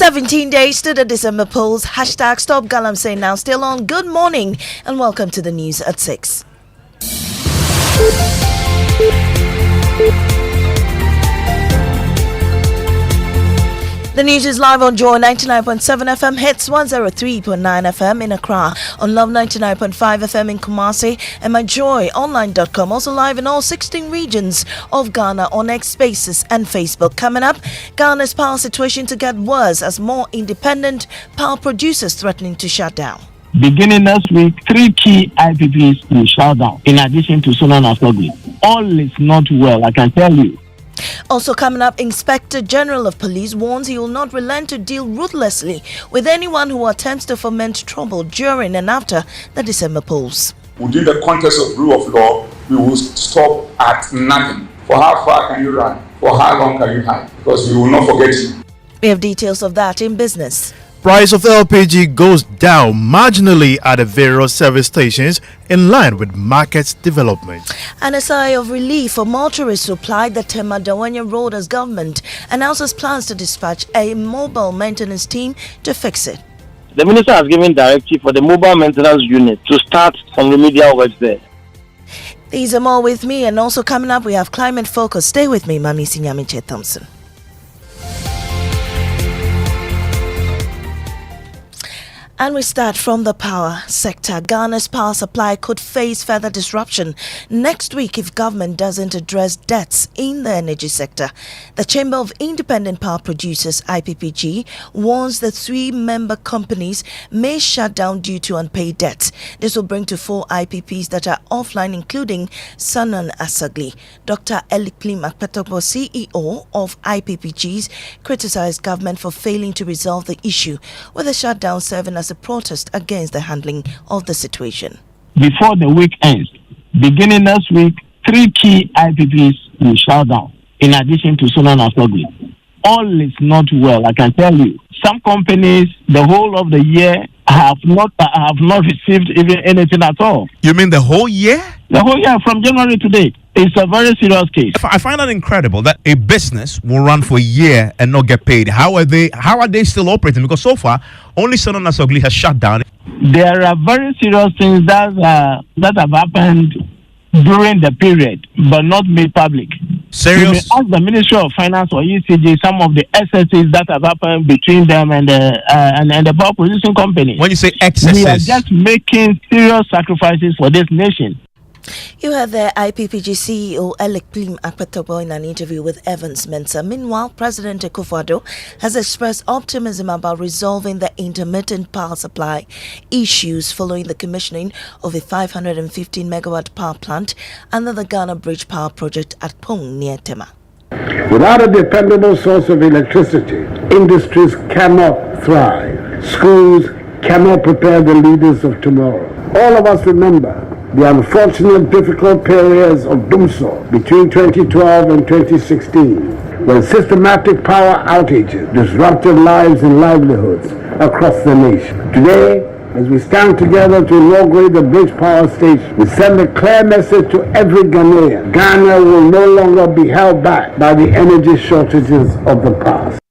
17 days to the December polls. Hashtag Stop Galamsey now still on. Good morning and welcome to the news at 6. The news is live on Joy 99.7 FM, Hits 103.9 FM in Accra, on Love 99.5 FM in Kumasi, and myjoyonline.com. Also live in all 16 regions of Ghana on X Spaces and Facebook. Coming up, Ghana's power situation to get worse as more independent power producers threatening to shut down. Beginning next week, 3 key IPPs will shut down, in addition to Sonan Asogli. All is not well, I can tell you. Also coming up, Inspector General of Police warns he will not relent to deal ruthlessly with anyone who attempts to foment trouble during and after the December polls. Within the context of rule of law, we will stop at nothing. For how far can you run? For how long can you hide? Because we will not forget you. We have details of that in business. Price of LPG goes down marginally at the various service stations in line with market development. And a sigh of relief for motorists who plied the Tema-Dawanya road as government announces plans to dispatch a mobile maintenance team to fix it. The minister has given directive for the mobile maintenance unit to start some remedial works there. These are more with me, and also coming up we have climate focus. Stay with me, Mami Sinyamiche Thompson. And we start from the power sector. Ghana's power supply could face further disruption next week if government doesn't address debts in the energy sector. The Chamber of Independent Power Producers, IPPG, warns that 3 member companies may shut down due to unpaid debts. This will bring to 4 IPPs that are offline, including Sonan Asogli. Dr. Elikplim Akpetogbo, CEO of IPPGs, criticized government for failing to resolve the issue, with the shutdown serving as a protest against the handling of the situation. Before the week ends, beginning next week, 3 key IPPs will shut down, in addition to Sonan Asogli. All is not well, I can tell you. Some companies, the whole of the year, have not received even anything at all. You mean the whole year? The whole year, from January to date. It's a very serious case. I find that incredible that a business will run for a year and not get paid. How are they still operating? Because so far, only Sonan Asogli has shut down. There are very serious things that have happened during the period, but not made public. Serious? You may ask the Ministry of Finance or ECG some of the excesses that have happened between them and the power producing company. When you say excesses, we are just making serious sacrifices for this nation. You heard the IPPG CEO Elikplim Akpetogbo in an interview with Evans Mensah. Meanwhile, President Akufo-Addo has expressed optimism about resolving the intermittent power supply issues following the commissioning of a 515 megawatt power plant under the Ghana Bridge Power Project at Pong near Tema. Without a dependable source of electricity, industries cannot thrive. Schools cannot prepare the leaders of tomorrow. All of us remember the unfortunate difficult periods of Dumso between 2012 and 2016, when systematic power outages disrupted lives and livelihoods across the nation. Today, as we stand together to inaugurate the Bridge Power Station, we send a clear message to every Ghanaian. Ghana will no longer be held back by the energy shortages of the past.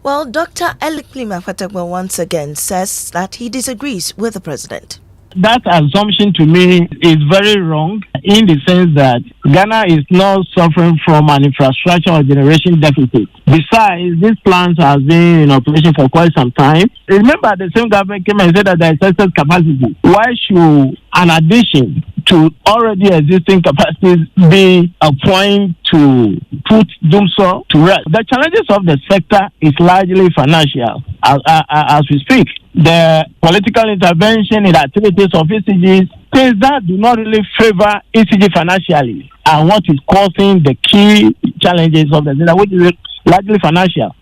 Well, Dr. Elikplim Akpetogbo once again says that he disagrees with the president. That assumption to me is very wrong, in the sense that Ghana is not suffering from an infrastructure or generation deficit. Besides, these plants have been in operation for quite some time. Remember, the same government came and said that there is excess capacity. Why should an addition to already existing capacities be a point to put Dumso to rest? The challenges of the sector is largely financial as we speak. The political intervention in activities of ECGs, things that do not really favor ECG financially, and what is causing the key challenges of the sector, which is largely financial.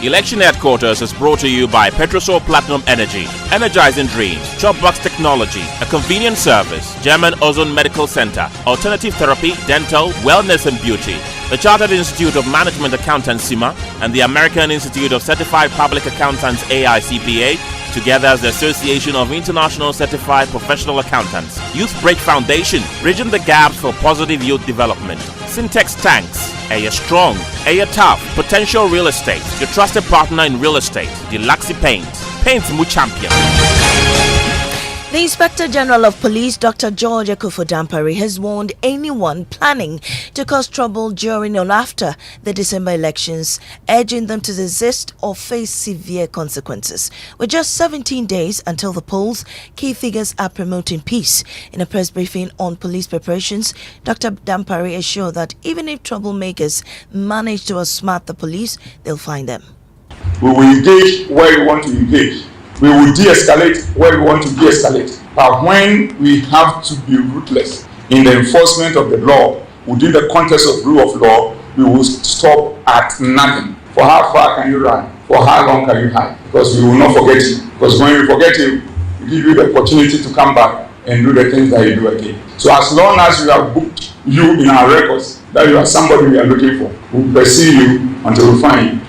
Election Headquarters is brought to you by Petrosol Platinum Energy, Energizing Dreams, Chopbox Technology, a convenient service, German Ozone Medical Center, Alternative Therapy, Dental, Wellness and Beauty, the Chartered Institute of Management Accountants CIMA, and the American Institute of Certified Public Accountants AICPA, together as the Association of International Certified Professional Accountants, Youth Break Foundation, bridging the gaps for positive youth development. Syntex Tanks, Air Strong, Air Tough, Potential Real Estate, your trusted partner in real estate, Deluxe Paints Mu Champion. The Inspector General of Police, Dr. George Akufo-Dampare, has warned anyone planning to cause trouble during or after the December elections, urging them to desist or face severe consequences. With just 17 days until the polls, key figures are promoting peace. In a press briefing on police preparations, Dr. Dampare assured that even if troublemakers manage to outsmart the police, they'll find them. We will engage where we want to engage. We will de-escalate where we want to de-escalate. But when we have to be ruthless in the enforcement of the law, within the context of rule of law, we will stop at nothing. For how far can you run? For how long can you hide? Because we will not forget you. Because when we forget you, we give you the opportunity to come back and do the things that you do again. So as long as we have booked you in our records, that you are somebody we are looking for, we will pursue you until we find you.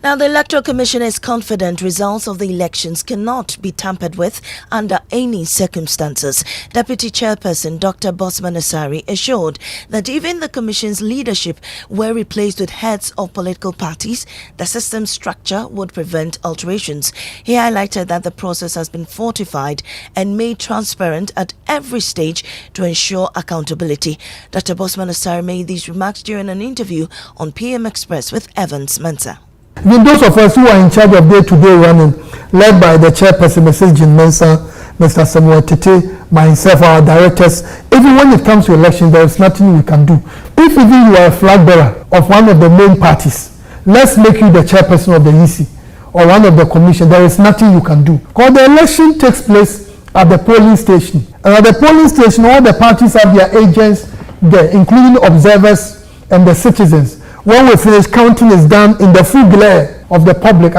Now, the Electoral Commission is confident results of the elections cannot be tampered with under any circumstances. Deputy Chairperson Dr. Bosman Asari assured that even the Commission's leadership were replaced with heads of political parties, the system structure would prevent alterations. He highlighted that the process has been fortified and made transparent at every stage to ensure accountability. Dr. Bosman Asari made these remarks during an interview on PM Express with Evans Mensah. Then those of us who are in charge of day-to-day running, led by the chairperson, Mrs. Jean Mensah, Mr. Samuel Tete, myself, our directors, even when it comes to elections, there is nothing we can do. If even you are a flag bearer of one of the main parties, let's make you the chairperson of the EC or one of the commission, there is nothing you can do. Because the election takes place at the polling station. And at the polling station, all the parties have their agents there, including observers and the citizens. When we finish, counting is done in the full glare of the public.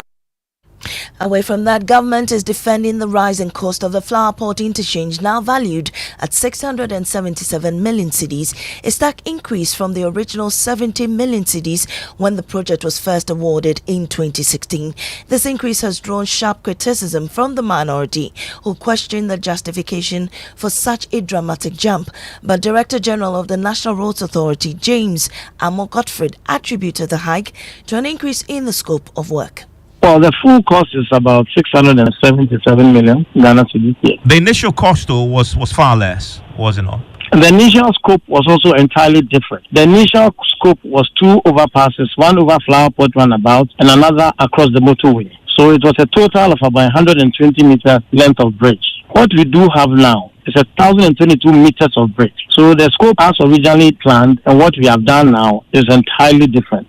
Away from that, government is defending the rising cost of the Flower Port interchange, now valued at 677 million cedis, a stark increase from the original 70 million cedis when the project was first awarded in 2016. This increase has drawn sharp criticism from the minority, who question the justification for such a dramatic jump. But Director General of the National Roads Authority, James Amo-Gottfried, attributed the hike to an increase in the scope of work. Well, the full cost is about 677 million Ghana cedis. The initial cost, though, was far less, was it not? The initial scope was also entirely different. The initial scope was 2 overpasses, one over Flower Port runabout and another across the motorway. So it was a total of about 120 meter length of bridge. What we do have now is 1,022 meters of bridge. So the scope as originally planned and what we have done now is entirely different.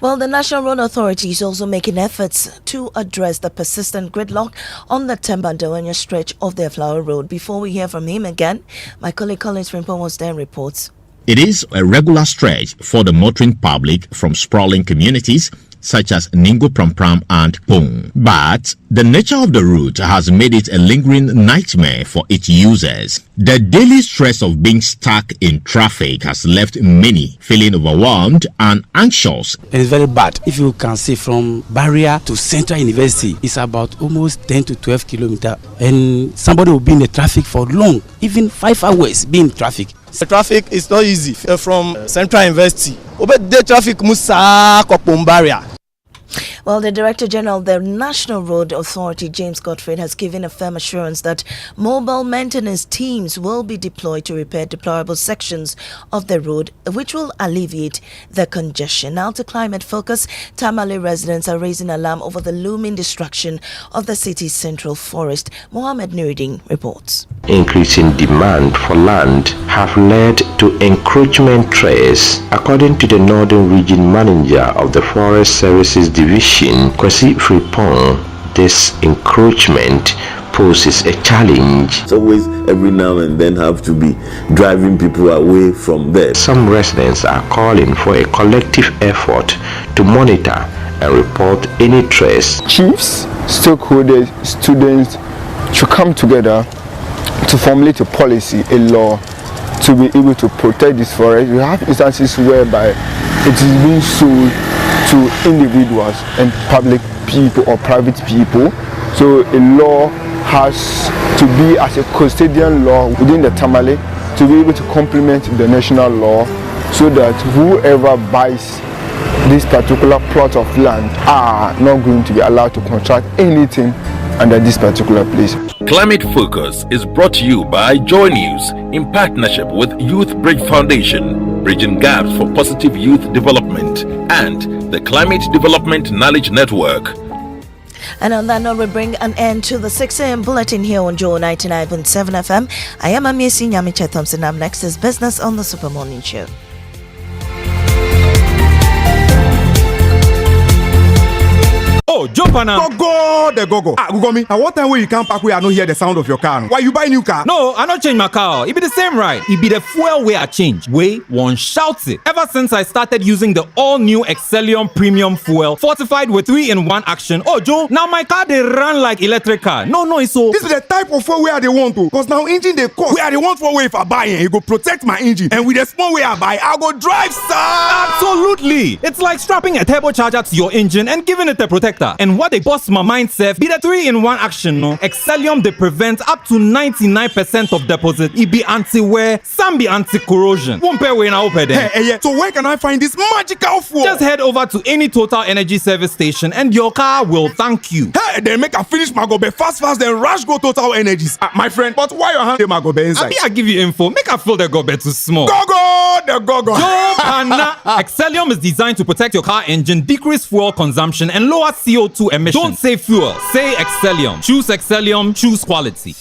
Well, the National Road Authority is also making efforts to address the persistent gridlock on the Tembandawanya stretch of their Flower Road. Before we hear from him again, my colleague Collins Frimpong was there and reports. It is a regular stretch for the motoring public from sprawling communities such as Ningo Prampram and Pong. But the nature of the route has made it a lingering nightmare for its users. The daily stress of being stuck in traffic has left many feeling overwhelmed and anxious. It is very bad. If you can see from Barrier to Central University, it's about almost 10 to 12 kilometers. And somebody will be in the traffic for long, even 5 hours being in traffic. The traffic is not easy from Central University. The traffic musa Barrier. Well, the Director General of the National Road Authority, James Gottfried, has given a firm assurance that mobile maintenance teams will be deployed to repair deplorable sections of the road, which will alleviate the congestion. Now to climate focus, Tamale residents are raising alarm over the looming destruction of the city's central forest. Mohammed Nuruddin reports. Increasing demand for land have led to encroachment threats. According to the Northern Region Manager of the Forest Services Division, Kwesi Frimpong, this encroachment poses a challenge. It's always every now and then have to be driving people away from there. Some residents are calling for a collective effort to monitor and report any threats. Chiefs, stakeholders, students should come together to formulate a policy, a law, to be able to protect this forest. We have instances whereby it is being sold to individuals and public people or private people So a law has to be as a custodian law within the Tamale to be able to complement the national law, so that whoever buys this particular plot of land are not going to be allowed to construct anything under this particular place. Climate Focus is brought to you by Joy News in partnership with Youth Bridge Foundation, bridging gaps for positive youth development, and the Climate Development Knowledge Network. And on that note, we bring an end to the 6 a.m. bulletin here on Joe 99.7 FM. I am Amiesi Nyamiche Thompson. Up next is Business on the Super Morning Show. Oh, jump on now. Go. Google me. And what time when you come back, we are not hear the sound of your car? Why you buy new car? No, I not change my car. It be the same, right? It be the fuel way I change. Way one shouts it. Ever since I started using the all-new Excellium Premium Fuel, fortified with 3-in-1 action. Oh, Joe, now my car they run like electric car. No, it's so. This is the type of fuel where they want to. Cause now engine they cost. Where they want for way if I buy it, it go protect my engine. And with the small way I buy, I go drive, sir. Absolutely. It's like strapping a turbocharger to your engine and giving it a protector. And what they bust my mind, Seth, be the 3-in-1 action, no? Excellium, they prevent up to 99% of deposit. It be anti-wear, some be anti-corrosion. Won't pay when I open them. Hey, so where can I find this magical fuel? Just head over to any Total Energy service station and your car will thank you. Hey, then make a finish my gobe fast, then rush go Total Energies. My friend, but why your hand my gobe inside? I give you info. Make a fill the gobe too small. Go. Excellium is designed to protect your car engine, decrease fuel consumption, and lower CO2 emissions. Don't say fuel, say Excellium. Choose Excellium, choose quality.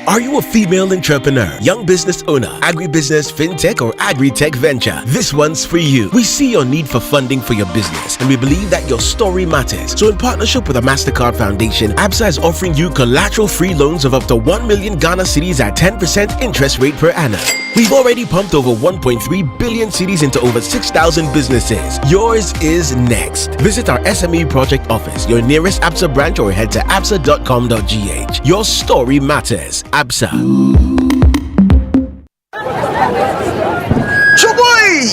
Are you a female entrepreneur, young business owner, agribusiness, fintech, or agri-tech venture? This one's for you. We see your need for funding for your business, and we believe that your story matters. So in partnership with the MasterCard Foundation, ABSA is offering you collateral-free loans of up to 1 million Ghana cedis at 10% interest rate per annum. We've already pumped over 1.3 billion cedis into over 6,000 businesses. Yours is next. Visit our SME project office, your nearest ABSA branch, or head to absa.com.gh. Your story matters. ABSA.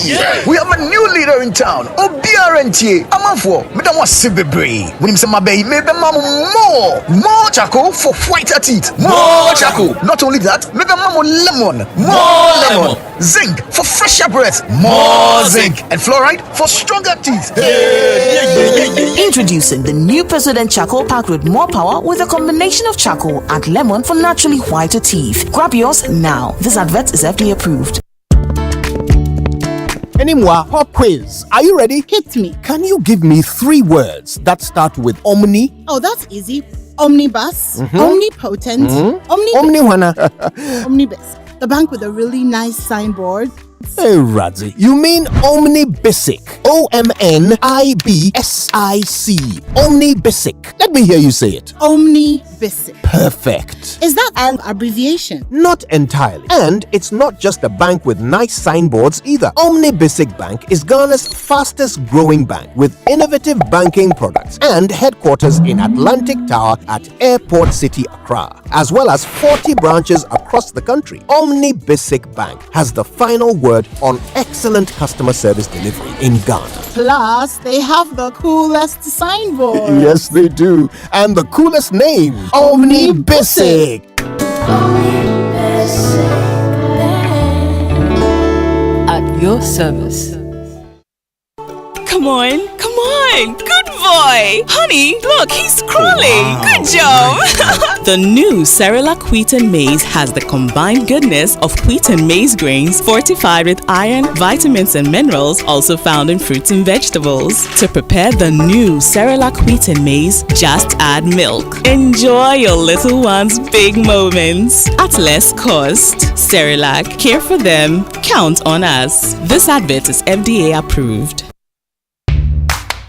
Yeah. We have a new leader in town. Obiarenti. Amanfo. Madam was Sibebre. When him say my baby, maybe more charcoal for whiter teeth. More charcoal. Not only that, maybe lemon. More lemon. Zinc for fresher breath. More zinc. And fluoride for stronger teeth. Introducing the new President Charcoal packed with more power with a combination of charcoal and lemon for naturally whiter teeth. Grab yours now. This advert is FDA approved. Anymore, pop quiz. Are you ready? Hit me. Can you give me 3 words that start with omni? Oh, that's easy. Omnibus, omnipotent, omnibus. The bank with a really nice signboard. Hey, Radzi, you mean Omnibisic. OMNIBSIC. Omnibisic. Let me hear you say it. Omnibisic. Perfect. Is that an abbreviation? Not entirely. And it's not just a bank with nice signboards either. Omnibisic Bank is Ghana's fastest growing bank with innovative banking products and headquarters in Atlantic Tower at Airport City, Accra, as well as 40 branches across the country. Omnibisic Bank has the final word on excellent customer service delivery in Ghana. Plus, they have the coolest signboard. Yes, they do. And the coolest name, Omnibisic. At your service. Come on. Good boy. Honey, look, he's crawling. Wow. Good job. The new Cerelac Wheat and Maize has the combined goodness of wheat and maize grains fortified with iron, vitamins, and minerals also found in fruits and vegetables. To prepare the new Cerelac Wheat and Maize, just add milk. Enjoy your little one's big moments at less cost. Cerelac, care for them, count on us. This advert is FDA approved.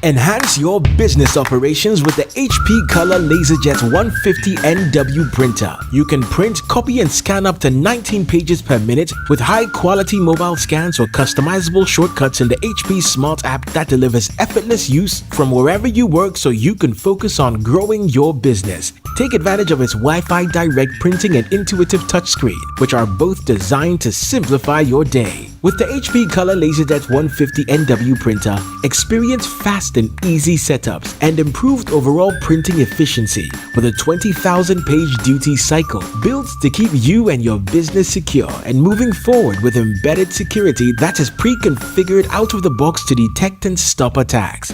Enhance your business operations with the HP Color LaserJet 150 NW printer. You can print, copy, and scan up to 19 pages per minute with high-quality mobile scans or customizable shortcuts in the HP Smart app that delivers effortless use from wherever you work so you can focus on growing your business. Take advantage of its Wi-Fi direct printing and intuitive touchscreen, which are both designed to simplify your day. With the HP Color LaserJet 150 NW printer, experience fast and easy setups and improved overall printing efficiency with a 20,000 page duty cycle built to keep you and your business secure and moving forward with embedded security that is pre-configured out of the box to detect and stop attacks.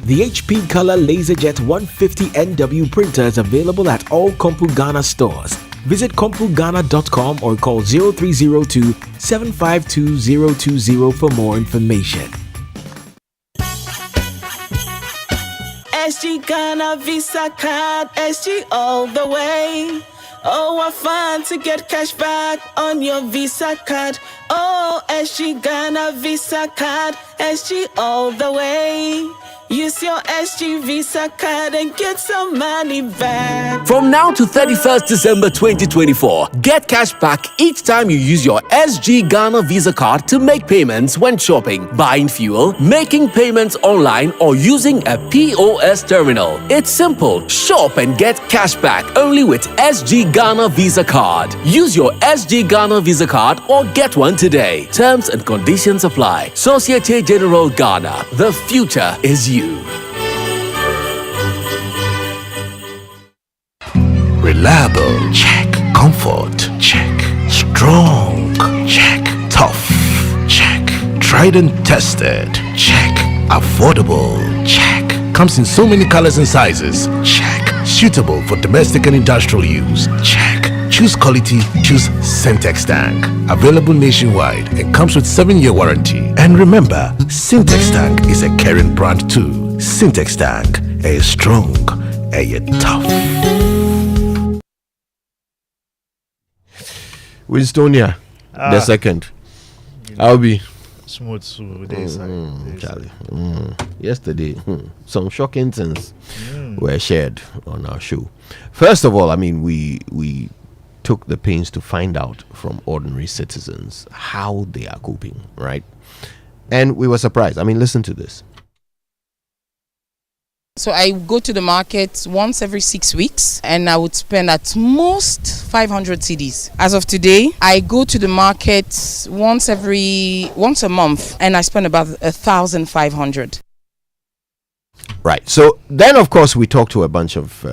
The HP Color LaserJet 150 NW printer is available at all Compu Ghana stores. Visit CompuGhana.com or call 0302 752 020 for more information. SG Ghana Visa Card, SG all the way. Oh, what fun to get cash back on your Visa card. Oh, SG Ghana Visa Card, SG all the way. Use your SG Visa card and get some money back. From now to 31st December 2024, get cash back each time you use your SG Ghana Visa card to make payments when shopping, buying fuel, making payments online, or using a POS terminal. It's simple. Shop and get cash back only with SG Ghana Visa card. Use your SG Ghana Visa card or get one today. Terms and conditions apply. Societe Generale Ghana. The future is you. Reliable, check. Comfort, check. Strong, check. Tough, check. Tried and tested, check. Affordable, check. Comes in so many colors and sizes, check. Suitable for domestic and industrial use, check. Choose quality, choose Syntex Tank. Available nationwide and comes with 7-year warranty. And remember, Syntex Tank is a caring brand too. Syntex Tank, a strong, a tough. Winstonia, the second. I'll be smooth Charlie. Yesterday, some shocking things were shared on our show. First of all, I mean, we took the pains to find out from ordinary citizens how they are coping, right? And we were surprised. I mean, listen to this. So I go to the market once every 6 weeks and I would spend at most 500 cedis. As of today, I go to the market once a month and I spend about 1,500. Right. So then, of course, we talked to a bunch of,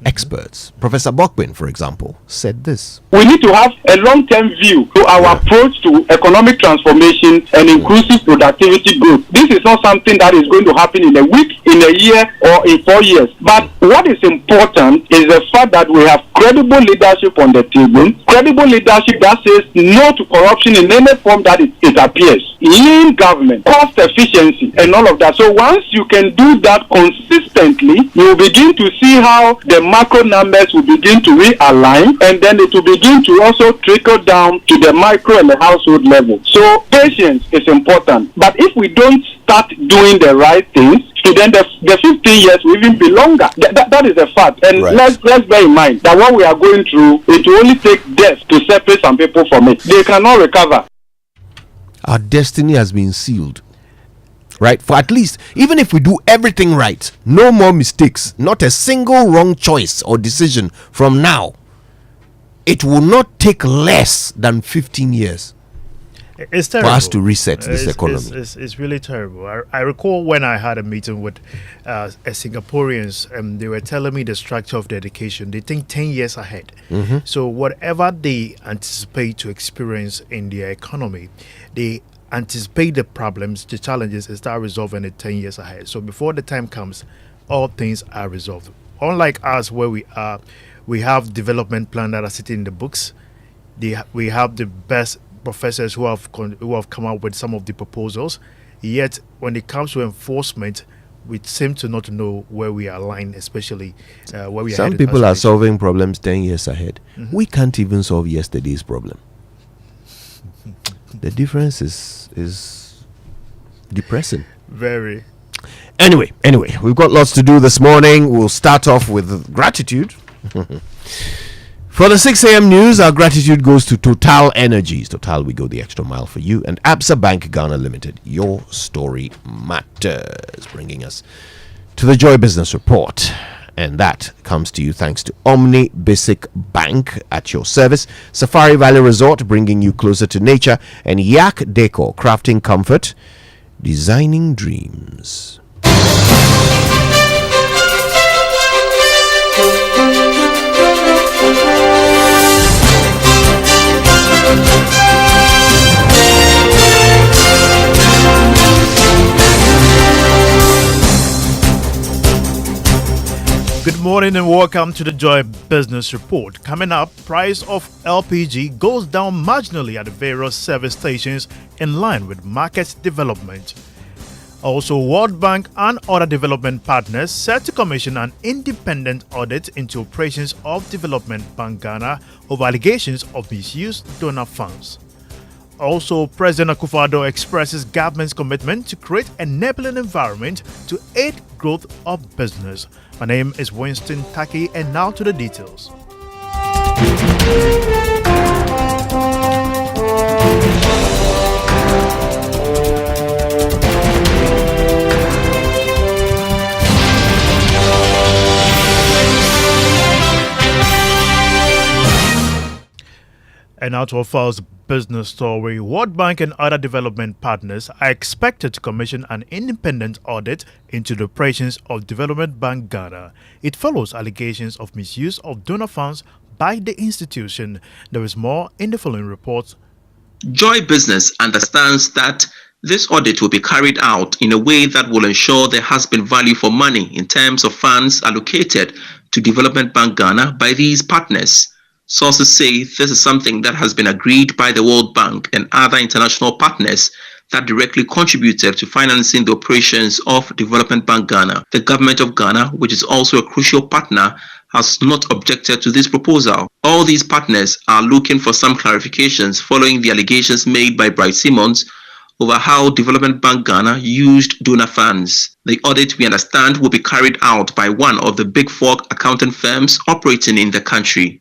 experts. Professor Bokbin, for example, said this. We need to have a long-term view to our approach to economic transformation and inclusive productivity growth. This is not something that is going to happen in a week, in a year, or in 4 years. But what is important is the fact that we have credible leadership on the table, credible leadership that says no to corruption in any form that it appears, lean government, cost efficiency, and all of that. So once you can do that consistently, you will begin to see how the macro numbers will begin to realign, and then it will begin to also trickle down to the micro and the household level. So patience is important. But if we don't start doing the right things, then the 15 years will even be longer. That is a fact. And let's bear in mind that what we are going through, it will only take death to separate some people from it. They cannot recover. Our destiny has been sealed. Right? For at least, even if we do everything right, no more mistakes, not a single wrong choice or decision from now, it will not take less than 15 years. It's terrible for us to reset this economy. It's really terrible. I recall when I had a meeting with Singaporeans, and they were telling me the structure of the education. They think 10 years ahead. So whatever they anticipate to experience in their economy, they anticipate the problems, the challenges, and start resolving it 10 years ahead. So before the time comes, all things are resolved. Unlike us, where we have development plans that are sitting in the books. We have the best professors who have come up with some of the proposals. Yet, when it comes to enforcement, we seem to not know where we are aligned, especially where we are. Some people are solving problems 10 years ahead. We can't even solve yesterday's problem. The difference is depressing. Very. Anyway, we've got lots to do this morning. We'll start off with gratitude. For the 6 a.m. news, our gratitude goes to Total Energies. Total, we go the extra mile for you. And Absa Bank Ghana Limited. Your story matters. Bringing us to the Joy Business Report. And that comes to you thanks to Omni Basic Bank at your service, Safari Valley Resort bringing you closer to nature, and Yak Decor crafting comfort, designing dreams. Good morning and welcome to the Joy Business Report. Coming up, price of LPG goes down marginally at the various service stations in line with market development. Also, World Bank and other development partners set to commission an independent audit into operations of Development Bank Ghana over allegations of misused donor funds. Also, President Akufo-Addo expresses government's commitment to create an enabling environment to aid growth of business. My name is Winston Taki, and now to the details. And now to our first business story. World Bank and other development partners are expected to commission an independent audit into the operations of Development Bank Ghana. It follows allegations of misuse of donor funds by the institution. There is more in the following report. Joy Business understands that this audit will be carried out in a way that will ensure there has been value for money in terms of funds allocated to Development Bank Ghana by these partners. Sources say this is something that has been agreed by the World Bank and other international partners that directly contributed to financing the operations of Development Bank Ghana. The government of Ghana, which is also a crucial partner, has not objected to this proposal. All these partners are looking for some clarifications following the allegations made by Bright Simmons over how Development Bank Ghana used donor funds. The audit, we understand, will be carried out by one of the big four accounting firms operating in the country.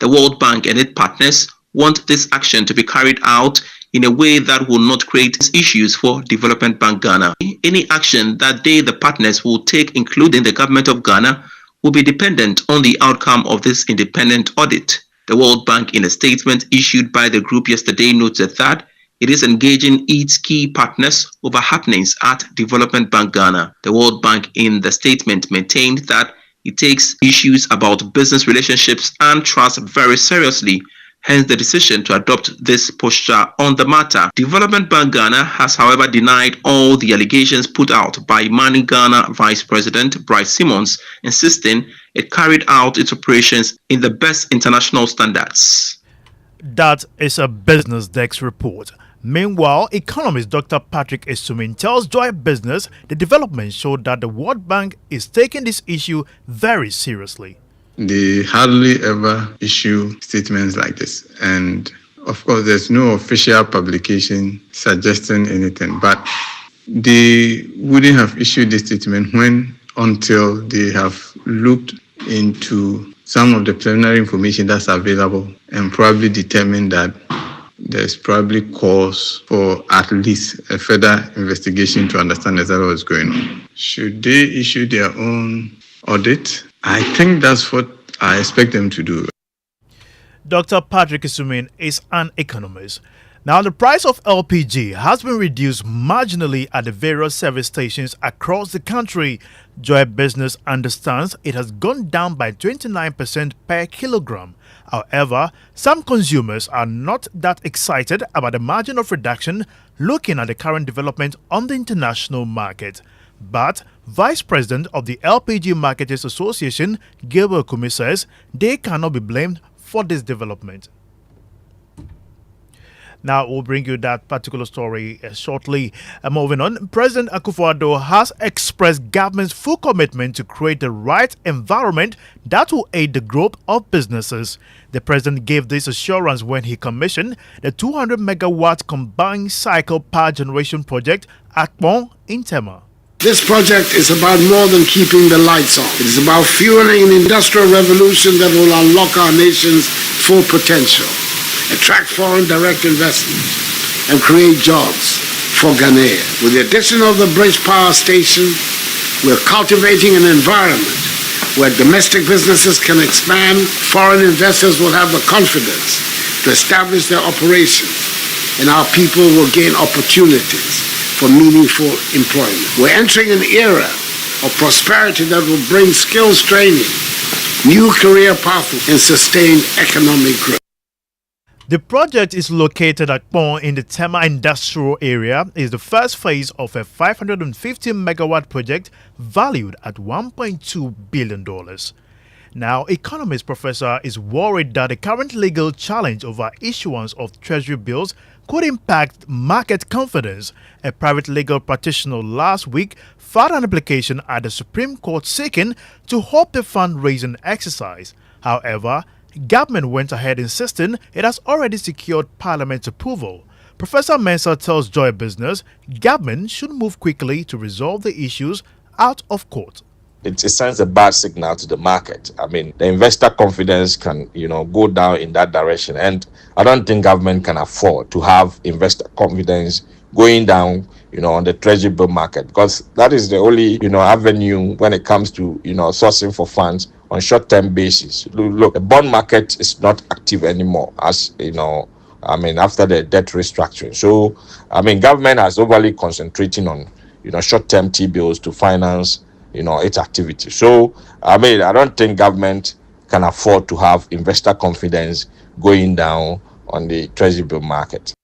The World Bank and its partners want this action to be carried out in a way that will not create issues for Development Bank Ghana. Any action that they, the partners, will take, including the government of Ghana, will be dependent on the outcome of this independent audit. The World Bank, in a statement issued by the group yesterday, noted that it is engaging its key partners over happenings at Development Bank Ghana. The World Bank, in the statement, maintained that it takes issues about business relationships and trust very seriously, hence the decision to adopt this posture on the matter. Development Bank Ghana has, however, denied all the allegations put out by Money Ghana Vice President Bright Simmons, insisting it carried out its operations in the best international standards. That is a Business Desk report. Meanwhile, economist Dr. Patrick Esumin tells Joy Business the development showed that the World Bank is taking this issue very seriously. They hardly ever issue statements like this. And of course, there's no official publication suggesting anything. But they wouldn't have issued this statement until they have looked into some of the preliminary information that's available and probably determined that there's probably cause for at least a further investigation to understand exactly what's going on. Should they issue their own audit? I think that's what I expect them to do. Dr. Patrick Esumin is an economist. Now, the price of LPG has been reduced marginally at the various service stations across the country. Joy Business understands it has gone down by 29% per kilogram. However, some consumers are not that excited about the margin of reduction looking at the current development on the international market. But Vice President of the LPG Marketers Association, Gilbert Kumi, says they cannot be blamed for this development. Now, we'll bring you that particular story shortly. Moving on, President Akufo-Addo has expressed government's full commitment to create the right environment that will aid the growth of businesses. The president gave this assurance when he commissioned the 200 megawatt combined cycle power generation project at Akpon in Tema. This project is about more than keeping the lights on. It is about fueling an industrial revolution that will unlock our nation's full potential, attract foreign direct investment, and create jobs for Ghanaians. With the addition of the Bridge Power Station, we're cultivating an environment Where domestic businesses can expand, foreign investors will have the confidence to establish their operations, and our people will gain opportunities for meaningful employment. We're entering an era of prosperity that will bring skills training, new career pathways, and sustained economic growth. The project is located at Pon in the Tema Industrial Area. It is the first phase of a 550 megawatt project valued at $1.2 billion. Now, economist professor is worried that the current legal challenge over issuance of treasury bills could impact market confidence. A private legal practitioner last week filed an application at the Supreme Court seeking to halt the fundraising exercise. However, government went ahead insisting it has already secured Parliament's approval. Professor Mensah tells Joy Business government should move quickly to resolve the issues out of court. It sends a bad signal to the market. I mean, the investor confidence can, go down in that direction. And I don't think government can afford to have investor confidence going down, on the treasury bill market, because that is the only, avenue when it comes to, sourcing for funds on short-term basis. Look, the bond market is not active anymore, as after the debt restructuring. So, government has overly concentrating on, short-term T-bills to finance, its activity. So, I don't think government can afford to have investor confidence going down on the treasury bill market.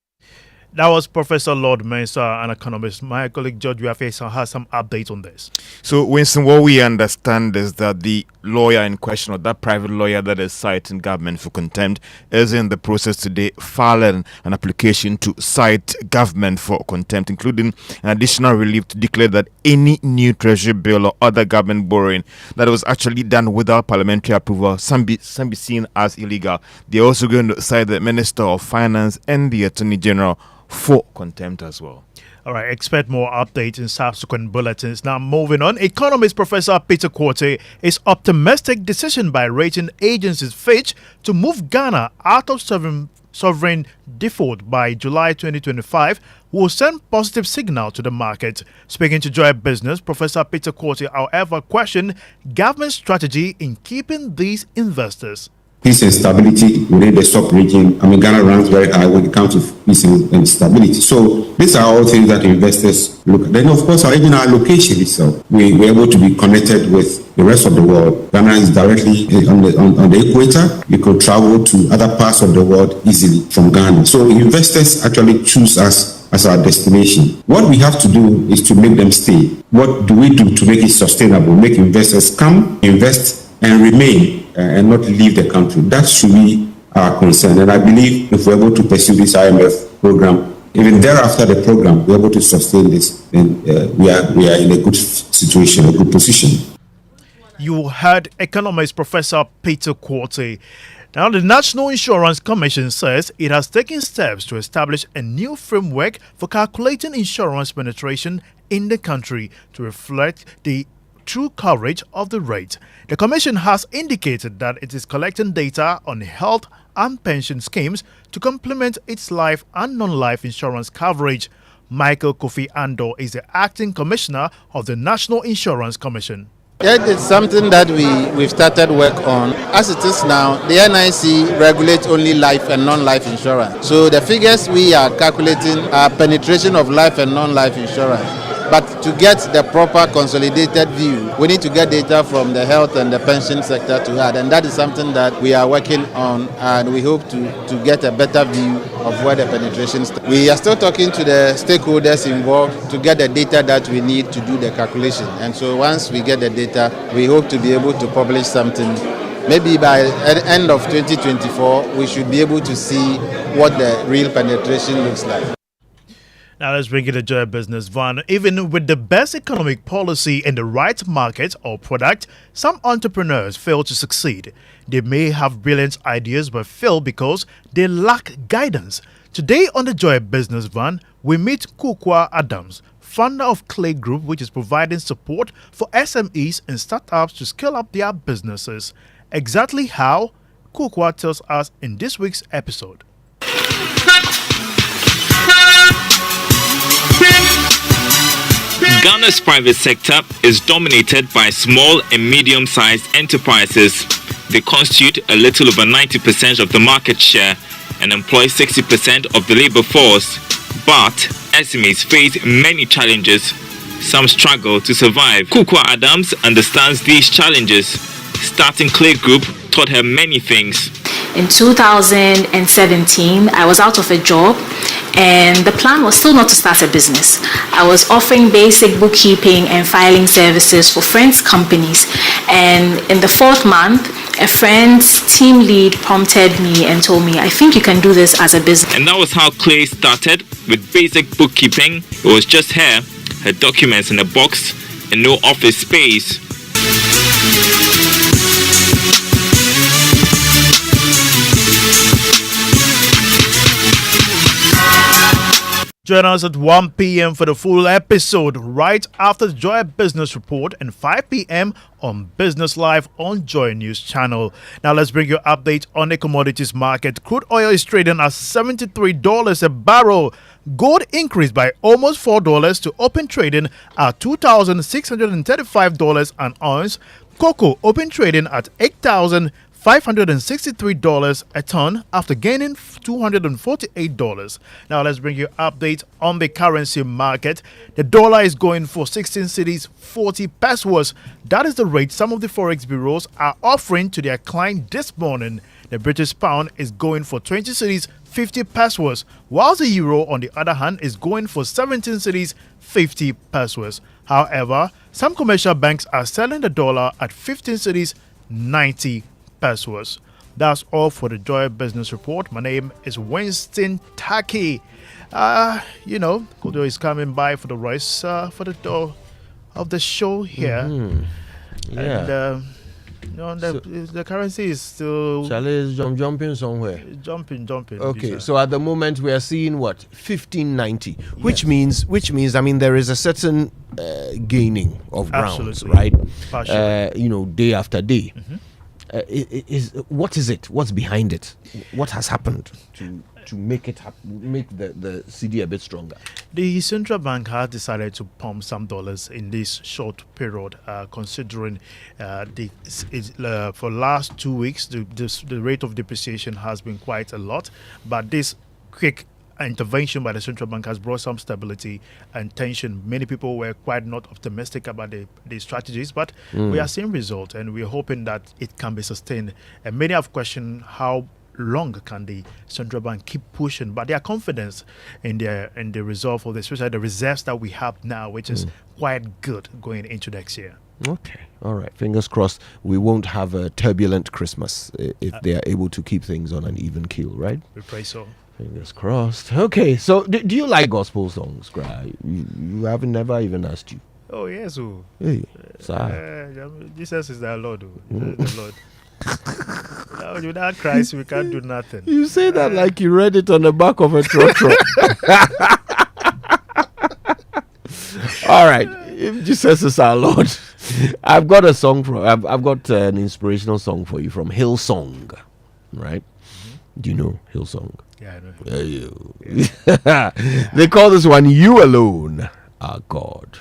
That was Professor Lord Mensah, an economist. My colleague George Wiafesa has some updates on this. So, Winston, what we understand is that the lawyer in question, or that private lawyer that is citing government for contempt, is in the process today filing an application to cite government for contempt, including an additional relief to declare that any new treasury bill or other government borrowing that was actually done without parliamentary approval can be seen as illegal. They're also going to cite the Minister of Finance and the Attorney General for contempt as well. All right, expect more updates in subsequent bulletins. Now, moving on, economist Professor Peter Quartey is optimistic decision by rating agencies Fitch to move Ghana out of sovereign default by July 2025 will send positive signal to the market. Speaking to Joy Business, Professor Peter Quartey, however, questioned government strategy in keeping these investors. Peace and stability within the sub region. Ghana ranks very high when it comes to peace and stability. So these are all things that investors look at. Then, of course, our regional location itself. We were able to be connected with the rest of the world. Ghana is directly on the equator. You could travel to other parts of the world easily from Ghana. So investors actually choose us as our destination. What we have to do is to make them stay. What do we do to make it sustainable? Make investors come, invest, and remain and not leave the country. That should be our concern. And I believe if we're able to pursue this IMF program, even thereafter the program, we're able to sustain this, then we are in a good situation, a good position. You heard economist Professor Peter Quartey. Now, the National Insurance Commission says it has taken steps to establish a new framework for calculating insurance penetration in the country to reflect the true coverage of the rate. The Commission has indicated that it is collecting data on health and pension schemes to complement its life and non-life insurance coverage. Michael Kofi Andor is the acting commissioner of the National Insurance Commission. It's something that we've started work on. As it is now, the NIC regulates only life and non-life insurance. So the figures we are calculating are penetration of life and non-life insurance. But to get the proper consolidated view, we need to get data from the health and the pension sector to add. And that is something that we are working on, and we hope to get a better view of where the penetration is. We are still talking to the stakeholders involved to get the data that we need to do the calculation. And so once we get the data, we hope to be able to publish something. Maybe by the end of 2024, we should be able to see what the real penetration looks like. Now let's bring it to Joy Business Van. Even with the best economic policy in the right market or product, some entrepreneurs fail to succeed. They may have brilliant ideas but fail because they lack guidance. Today on the Joy Business Van, we meet Kukwa Adams, founder of Clay Group, which is providing support for SMEs and startups to scale up their businesses. Exactly how? Kukwa tells us in this week's episode. Ghana's private sector is dominated by small and medium-sized enterprises. They constitute a little over 90% of the market share and employ 60% of the labor force. But SMEs face many challenges. Some struggle to survive. Kukwa Adams understands these challenges. Starting Clay Group taught her many things. In 2017, I was out of a job, and the plan was still not to start a business. I was offering basic bookkeeping and filing services for friends' companies, and in the 4th month, a friend's team lead prompted me and told me, I think you can do this as a business. And that was how Clay started, with basic bookkeeping. It was just her documents in a box, and no office space. Join us at 1 p.m. for the full episode, right after the Joy Business Report, and 5 p.m. on Business Live on Joy News Channel. Now let's bring you an update on the commodities market. Crude oil is trading at $73 a barrel. Gold increased by almost $4 to open trading at $2,635 an ounce. Cocoa open trading at $8,563 a ton after gaining $248. Now let's bring you an update on the currency market. The dollar is going for 16 cedis 40 pesos. That is the rate some of the forex bureaus are offering to their client this morning. The British pound is going for 20 cedis 50 pesos, whilst the euro, on the other hand, is going for 17 cedis 50 pesos. However, some commercial banks are selling the dollar at 15 cedis 90 pesos. That's all for the Joy Business Report. My name is Winston Taki. Kodo is coming by for the rest for the door of the show here. Yeah. And the currency is still Charlie is jumping somewhere. Jumping. Okay, so at the moment we are seeing what 1590, which means there is a certain gaining of grounds, right? Day after day. What is it? What's behind it? What has happened to make it make the CD a bit stronger? The central bank has decided to pump some dollars in this short period, considering for last 2 weeks the rate of depreciation has been quite a lot, but this quick intervention by the central bank has brought some stability and tension. Many people were quite not optimistic about the strategies, but we are seeing results, and we're hoping that it can be sustained. And many have questioned how long can the central bank keep pushing, but they are confident in the resolve of especially the reserves that we have now, which is quite good going into next year. Okay, all right. Fingers crossed we won't have a turbulent Christmas if they are able to keep things on an even keel, right? We pray so. Fingers crossed. Okay, so do you like gospel songs, Cry? You haven't never even asked you. Oh yes, Hey, sir. Jesus is our Lord. The Lord. Without Christ, we can't do nothing. You say that like you read it on the back of a trotro. All right, if Jesus is our Lord, I've got a song I've got an inspirational song for you from Hillsong, right? Do you know Hillsong? Yeah, I know. They call this one "You Alone Are God."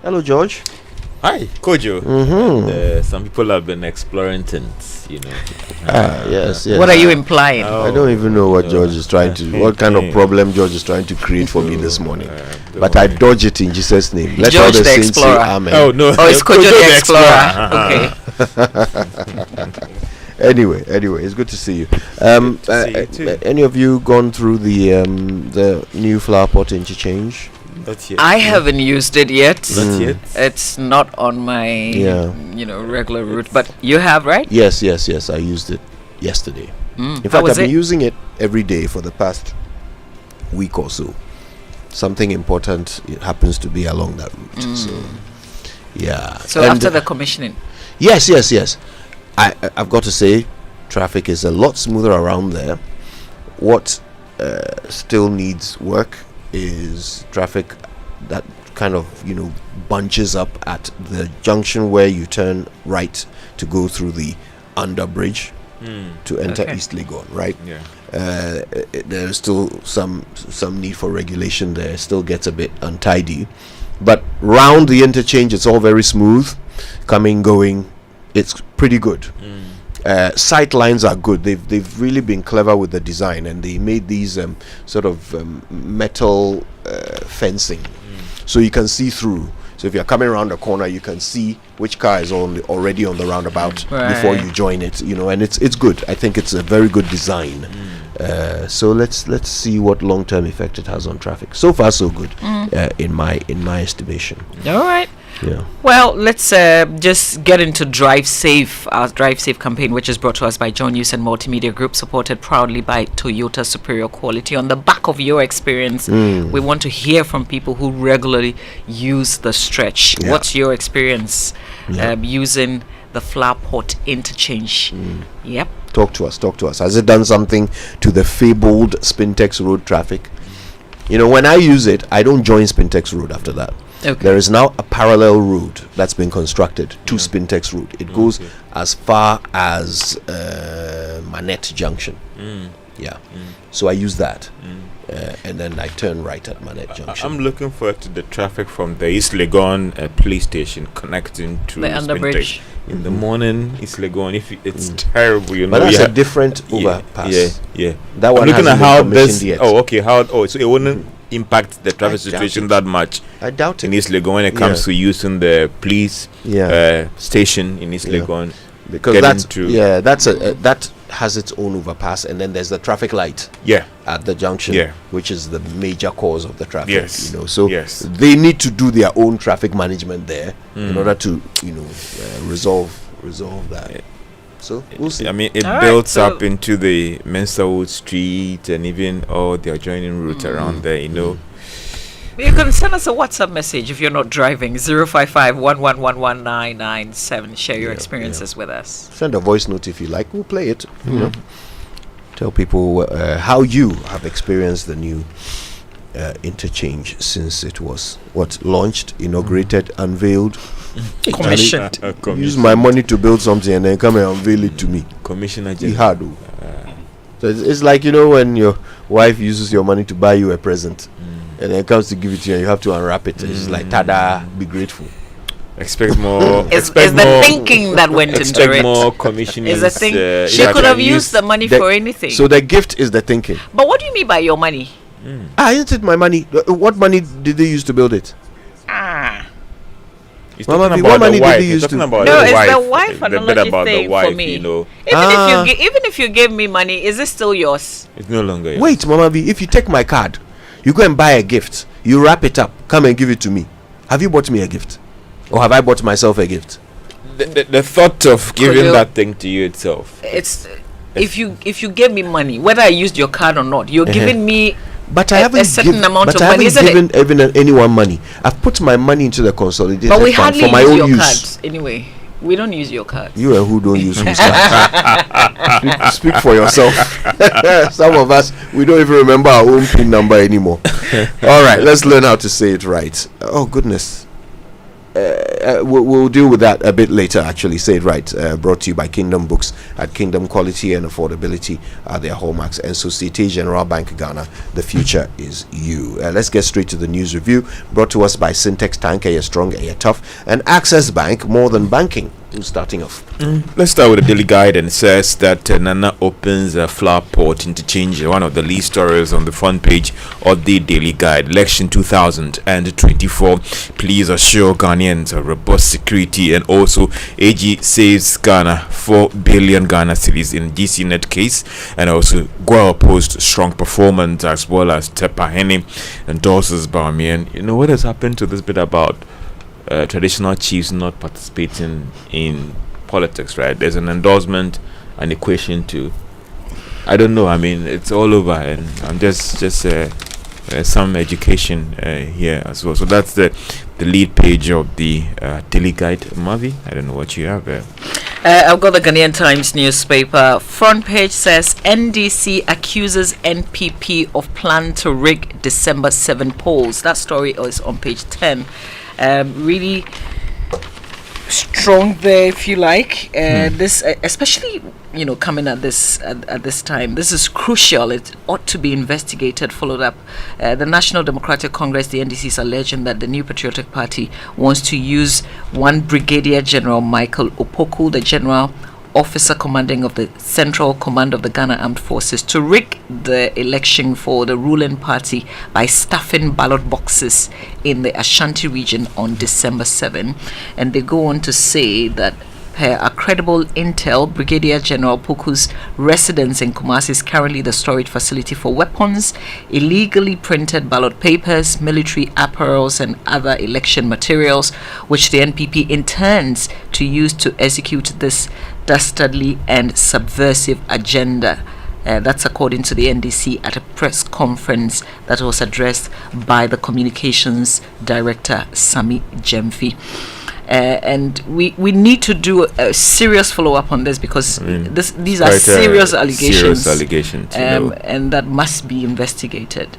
Hello, George. Hi, Kojo. Mm-hmm. Some people have been exploring things, Yes. What are you implying? I don't even know what George is trying to. What kind of problem George is trying to create for me this morning? But I dodge it in Jesus' name. Let all George the the saints say Explorer. amen. Oh no! Oh, it's Kojo the Explorer. Okay. Anyway, it's good to see you. Any of you gone through the new flower pot interchange? Not yet. I haven't used it yet. Not yet. It's not on my regular route, but you have, right? Yes. I used it yesterday. In How fact, was I've been it? using it every day for the past week or so. Something important happens to be along that route. So, yeah. So after the commissioning. Yes. I've got to say, traffic is a lot smoother around there. What still needs work is traffic that kind of bunches up at the junction where you turn right to go through the underbridge to enter East Legon, right? There's still some need for regulation there. It still gets a bit untidy, but round the interchange it's all very smooth, coming, going. It's pretty good. Sight lines are good. They've really been clever with the design, and they made these sort of metal fencing, so you can see through. So if you're coming around the corner, you can see which car is already on the roundabout before you join it. And it's good. I think it's a very good design. So let's see what long-term effect it has on traffic. So far, so good, in my estimation. All right. Yeah. Well, let's just get into Drive Safe, our Drive Safe campaign, which is brought to us by John Hussein Multimedia Group, supported proudly by Toyota Superior Quality. On the back of your experience, we want to hear from people who regularly use the stretch. Yeah. What's your experience using the flower pot interchange? Yep. Talk to us. Has it done something to the fabled Spintex Road traffic? When I use it, I don't join Spintex Road after that. Okay. There is now a parallel road that's been constructed to Spintex Road. It goes as far as Manette Junction. So I use that, and then I turn right at Manette Junction. I'm looking forward to the traffic from the East Legon police station connecting to the underbridge. In the morning, East Legon, if it's terrible, but that's a different overpass. Yeah. That one I'm looking hasn't at how been this. commissioned yet. So it wouldn't impact the traffic situation that much. I doubt it. In East Legon when it comes to using the police station in East Legon, because that has its own overpass, and then there's the traffic light at the junction, which is the major cause of the traffic. So they need to do their own traffic management there in order to resolve that. So we'll see. I mean, it builds up into the Mensawood Street and even all the adjoining routes around there. You can send us a WhatsApp message if you're not driving. 055-111-1997. Share your experiences with us. Send a voice note if you like. We'll play it. Tell people how you have experienced the new interchange since it was launched, inaugurated, unveiled. Commissioned. Use my money to build something and then come and unveil it to me. Commissioner. So it's like when your wife uses your money to buy you a present, and then comes to give it to you and you have to unwrap it. It's like, tada, be grateful. Expect more. It's the thinking that went into it. Expect more commissioning. Is the thing. She could have used the money for anything. So the gift is the thinking. But what do you mean by your money? Isn't it my money? What money did they use to build it? Mama, what money did they use to? No, it's the wife analogy thing for me. Even if you gave me money, is it still yours? It's no longer yours. Wait, Mama B, if you take my card, you go and buy a gift, you wrap it up, come and give it to me. Have you bought me a gift? Or have I bought myself a gift? The thought of giving that thing to you itself. It's if you gave me money, whether I used your card or not, you're giving me but I haven't a certain amount of money, isn't it? Given anyone money. I've put my money into the consolidated but we fund hardly for my use own your use. cards anyway. We don't use your cards. You and who don't use whose cards? Speak for yourself. Some of us, we don't even remember our own PIN number anymore. All right, let's learn how to say it right. Oh goodness. we'll deal with that a bit later. Actually, say it right. Brought to you by Kingdom Books. At Kingdom, quality and affordability are their hallmarks. And Societe Generale Bank Ghana, the future is you. Let's get straight to the news review. Brought to us by Syntex Tank, a strong, a tough, and Access Bank, more than banking. Who's starting off? Let's start with the daily guide, and it says that Nana opens a flower pot interchange. One of the lead stories on the front page of the daily guide. Election 2024. Please assure Ghanaians of robust security, and also AG saves Ghana 4 billion Ghana cedis in GCNet case, and also Guel post strong performance, as well as Tepahene endorses Bamian. You know what has happened to this bit about traditional chiefs not participating in politics, right? There's an endorsement, an equation to, I don't know, I mean, it's all over, and I'm just some education here as well. So that's the lead page of the daily guide. Mavi, I don't know what you have there. I've got the Ghanaian Times newspaper. Front page says NDC accuses NPP of plan to rig December 7 polls. That story is on page 10. Really strong there, if you like. This, especially, coming at this time, this is crucial. It ought to be investigated, followed up. The National Democratic Congress, the NDC, is alleging that the New Patriotic Party wants to use one Brigadier General Michael Opoku, the General Officer commanding of the Central Command of the Ghana Armed Forces, to rig the election for the ruling party by stuffing ballot boxes in the Ashanti region on December 7. And they go on to say that per a credible intel, Brigadier General Poku's residence in Kumasi is currently the storage facility for weapons, illegally printed ballot papers, military apparels, and other election materials, which the NPP intends to use to execute this dastardly and subversive agenda. That's according to the NDC at a press conference that was addressed by the communications director, Sami Jemfi. And we need to do a serious follow-up on this, because these are serious allegations, and that must be investigated.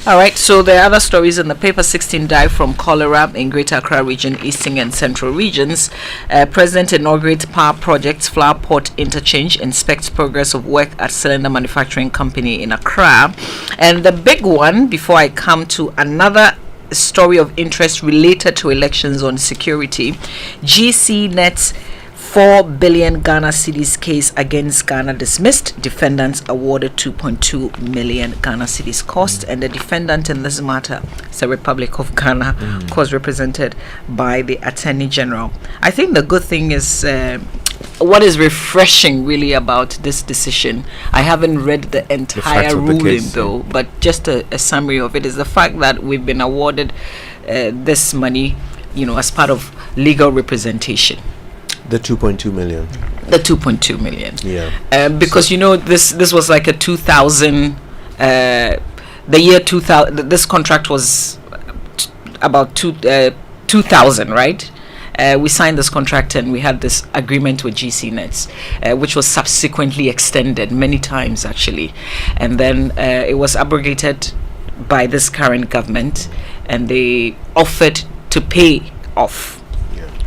All right, so there are other stories in the paper. 16 died from cholera in Greater Accra region, Eastern and Central regions. President inaugurates power projects, flower pot interchange, inspects progress of work at cylinder manufacturing company in Accra. And the big one, before I come to another story of interest related to elections on security, GCNet's 4 billion Ghana cedis case against Ghana dismissed. Defendants awarded 2.2 million Ghana cedis cost, and the defendant in this matter is the Republic of Ghana, of course represented by the Attorney General. I think the good thing is what is refreshing really about this decision, I haven't read the entire ruling though, but just a summary of it, is the fact that we've been awarded this money, as part of legal representation. The 2.2 million. The 2.2 million. Yeah. Because this was like a 2000. The year 2000. This contract was about 2000, right? We signed this contract and we had this agreement with GCNet, which was subsequently extended many times actually, and then it was abrogated by this current government, and they offered to pay off,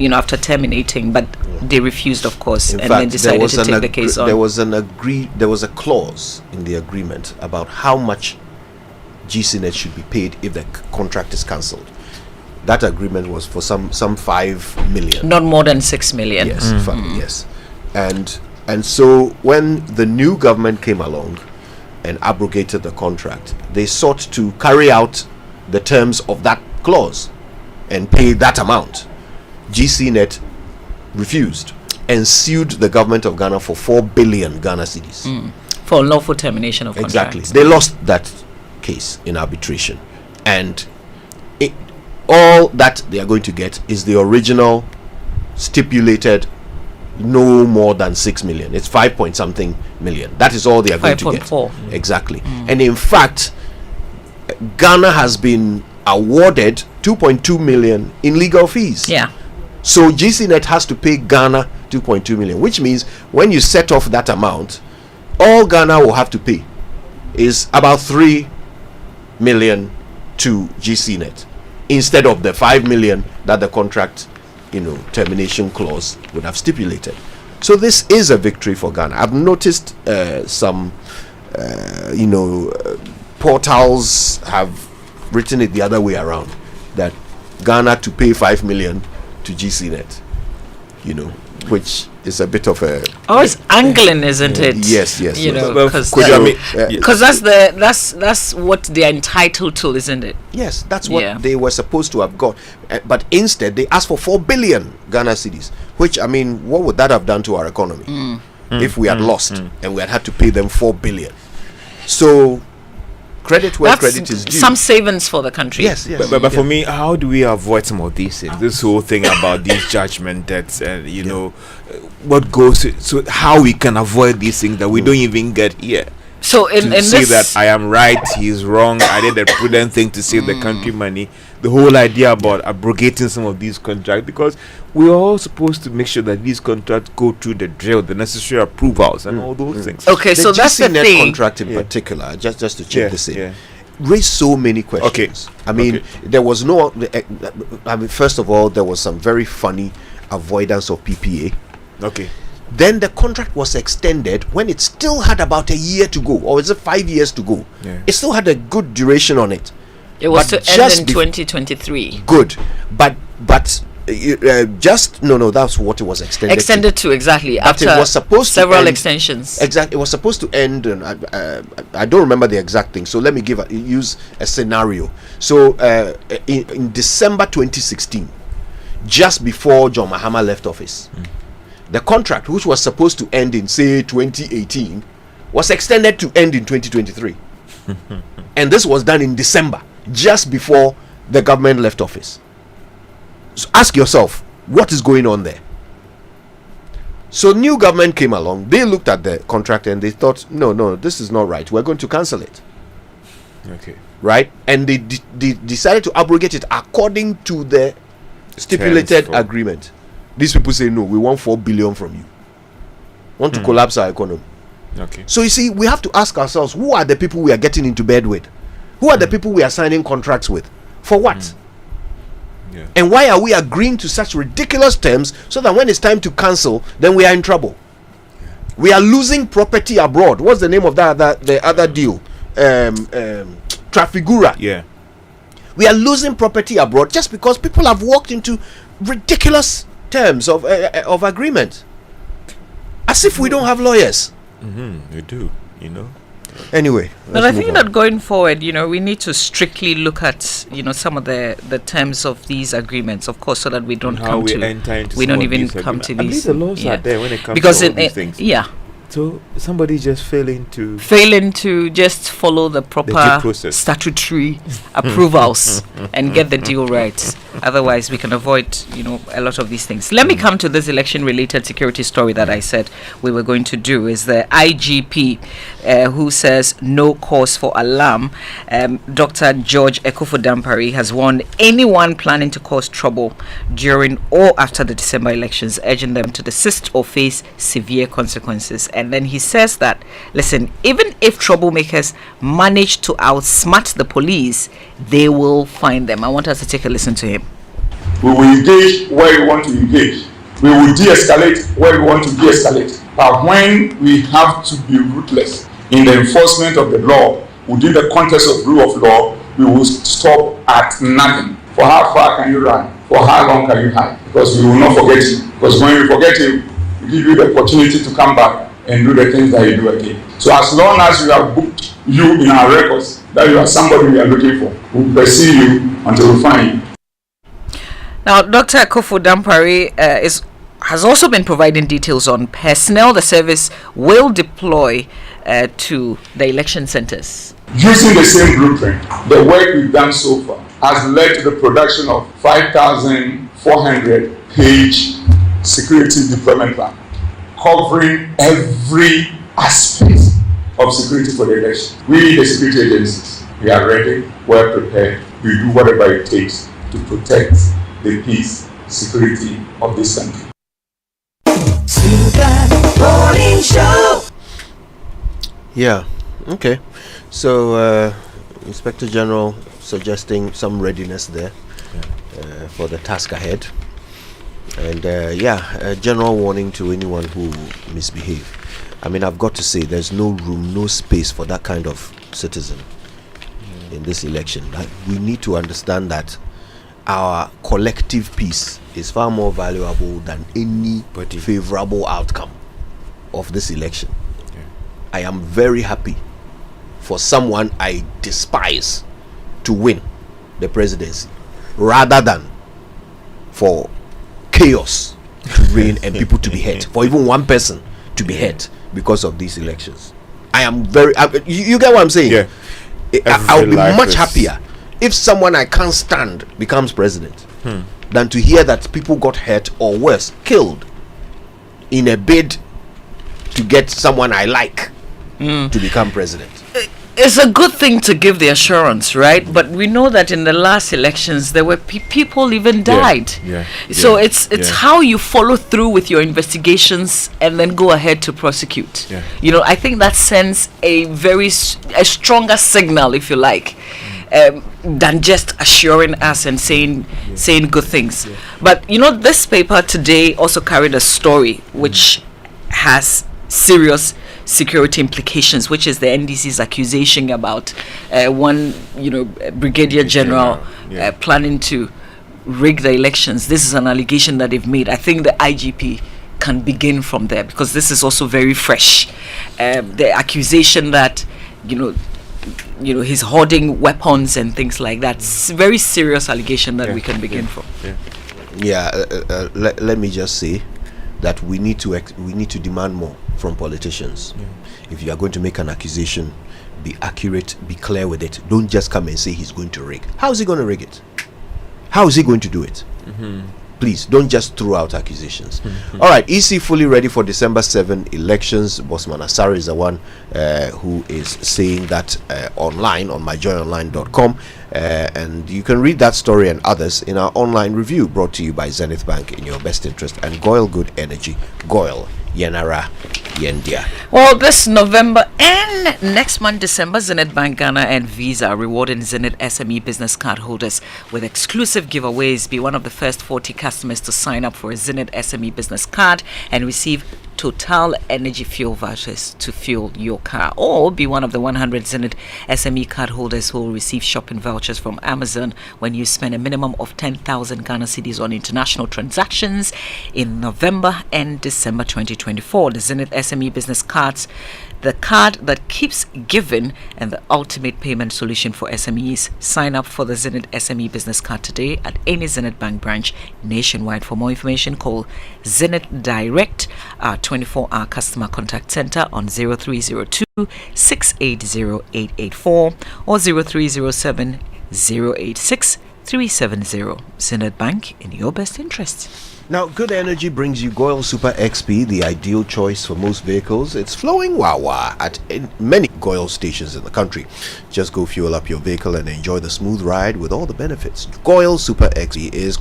after terminating, but they refused, of course, and then decided to take the case on. There was a clause in the agreement about how much GCNet should be paid if the contract is cancelled. That agreement was for some 5 million, not more than 6 million. Yes, yes, and so when the new government came along and abrogated the contract, they sought to carry out the terms of that clause and pay that amount. GCNet refused and sued the government of Ghana for 4 billion Ghana cedis for unlawful termination of contract. Exactly. They lost that case in arbitration, and all that they are going to get is the original stipulated no more than 6 million. It's 5 point something million. That is all they are going to get. 5.4. Exactly. And in fact, Ghana has been awarded 2.2 million in legal fees. Yeah. So GCNet has to pay Ghana 2.2 million, which means when you set off that amount, all Ghana will have to pay is about 3 million to GCNet. instead of the 5 million that the contract, termination clause would have stipulated. So this is a victory for Ghana. I've noticed some, portals have written it the other way around, that Ghana to pay 5 million to GCNet, which is a bit of a it's angling, isn't it? Yes. Because that's what they're entitled to, isn't it? Yes, that's what they were supposed to have got, but instead they asked for 4 billion Ghana cedis, which, I mean, what would that have done to our economy if we had lost and we had to pay them 4 billion? So credit where credit is due. Some savings for the country. Yes. But for me, how do we avoid some of these things? This whole thing about these judgment debts and what goes. So how we can avoid these things that we don't even get here. So in say this, that I am right, he's wrong. I did a prudent thing to save the country money. The whole idea about abrogating some of these contracts, because we're all supposed to make sure that these contracts go through the drill, the necessary approvals, and all those things. Okay, so that's the GCNet thing. Contract in particular, just to check this in, raised so many questions. Okay. I mean, there was no. I mean, first of all, there was some very funny avoidance of PPA. Okay. Then the contract was extended when it still had about a year to go, or is it 5 years to go? Yeah. It still had a good duration on it. It was But to end in 2023. Good, but that's what it was extended. Extended to exactly But after it was supposed several to end, extensions. Exactly, it was supposed to end. And I don't remember the exact thing. So let me use a scenario. So in December 2016, just before John Mahama left office, the contract, which was supposed to end in, say, 2018, was extended to end in 2023. And this was done in December, just before the government left office. So ask yourself, what is going on there? So new government came along, they looked at the contract and they thought, no, this is not right. We're going to cancel it. Okay. Right? And they decided to abrogate it according to the stipulated agreement. These people say, no, we want 4 billion from you. Want to collapse our economy. Okay. So you see, we have to ask ourselves, who are the people we are getting into bed with? Who are the people we are signing contracts with? For what? Yeah. And why are we agreeing to such ridiculous terms so that when it's time to cancel, then we are in trouble? We are losing property abroad. What's the name of the other deal? Trafigura. Yeah. We are losing property abroad just because people have walked into ridiculous terms of agreement, as if we don't have lawyers. We do, Anyway, but I think that going forward, we need to strictly look at, some of the terms of these agreements, of course, so that we don't come to, we don't even come to these. I believe the laws are there when it comes because to all these things. Yeah. So somebody just failing to just follow the proper statutory approvals and get the deal right. Otherwise, we can avoid, a lot of these things. Let me come to this election-related security story that I said we were going to do. Is the IGP who says no cause for alarm. Dr. George Ekufu-Dampare has warned anyone planning to cause trouble during or after the December elections, urging them to desist or face severe consequences. And then he says that, listen, even if troublemakers manage to outsmart the police, they will find them. I want us to take a listen to him. We will engage where we want to engage. We will de-escalate where we want to de-escalate. But when we have to be ruthless in the enforcement of the law, within the context of rule of law, we will stop at nothing. For how far can you run? For how long can you hide? Because we will not forget you. Because when we forget you, we give you the opportunity to come back and do the things that you do again. So as long as we have booked you in our records that you are somebody we are looking for, we'll pursue you until we find you. Now, Dr. Ekufu-Dampare has also been providing details on personnel the service will deploy to the election centers. Using the same blueprint, the work we've done so far has led to the production of 5,400-page security deployment plan, covering every aspect of security for the election. We, the security agencies, we are ready, well prepared. We do whatever it takes to protect the peace, security of this country. Morning Show. Yeah, okay. So, Inspector General suggesting some readiness there. for the task ahead. And a general warning to anyone who misbehave. I mean, I've got to say, there's no room, no space for that kind of citizen in this election. We need to understand that our collective peace is far more valuable than any favorable outcome of this election. I am very happy for someone I despise to win the presidency rather than for chaos to reign and people to be hurt, for even one person to be hurt because of these elections. I am very you get what I'm saying? I'll be much happier if someone I can't stand becomes president than to hear that people got hurt or worse, killed in a bid to get someone I like to become president. It's a good thing to give the assurance, right? But we know that in the last elections there were people even died. So it's how you follow through with your investigations and then go ahead to prosecute. You know, I think that sends a stronger signal, if you like, than just assuring us and saying good things. But you know, this paper today also carried a story which has serious security implications, which is the NDC's accusation about one brigadier general planning to rig the elections. This is an allegation that they've made. I think the IGP can begin from there, because this is also very fresh. The accusation that he's hoarding weapons and things like that. It's a very serious allegation that we can begin from. Let me just say that we need to demand more from politicians. If you are going to make an accusation, be accurate, be clear with it. Don't just come and say he's going to rig. How is he going to rig it? How is he going to do it? Please don't just throw out accusations. All right, EC fully ready for December 7 elections. Bosman Asari is the one who is saying that online on myjoyonline.com, and you can read that story and others in our online review, brought to you by Zenith Bank, in your best interest, and Goil Good Energy. Goil Yenara Yendia. Well, this November and next month, December, Zenith Bank Ghana and Visa are rewarding Zenith SME business card holders with exclusive giveaways. Be one of the first 40 customers to sign up for a Zenith SME business card and receive Total Energy fuel vouchers to fuel your car, or be one of the 100 Zenith SME card holders who will receive shopping vouchers from Amazon when you spend a minimum of 10,000 Ghana cedis on international transactions in November and December 2024. The Zenith SME business cards, the card that keeps giving and the ultimate payment solution for SMEs. Sign up for the Zenith SME business card today at any Zenith Bank branch nationwide. For more information, call Zenith Direct, our 24-hour customer contact center, on 0302 680 884 or 0307 086 370. Zenith Bank, in your best interest. Now, Good Energy brings you Goil Super XP, the ideal choice for most vehicles. It's flowing wah-wah at many Goil stations in the country. Just go fuel up your vehicle and enjoy the smooth ride with all the benefits. Goil Super XP is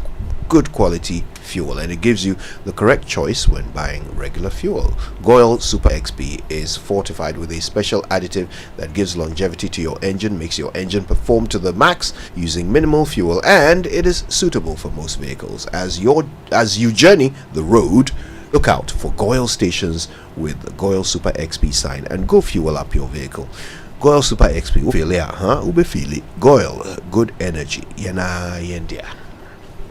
good quality fuel, and it gives you the correct choice when buying regular fuel. Goil Super XP is fortified with a special additive that gives longevity to your engine, makes your engine perform to the max using minimal fuel, and it is suitable for most vehicles. As you journey the road, look out for Goil stations with the Goil Super XP sign and go fuel up your vehicle. Goil Super XP, Goil Good Energy, Yena Yendia.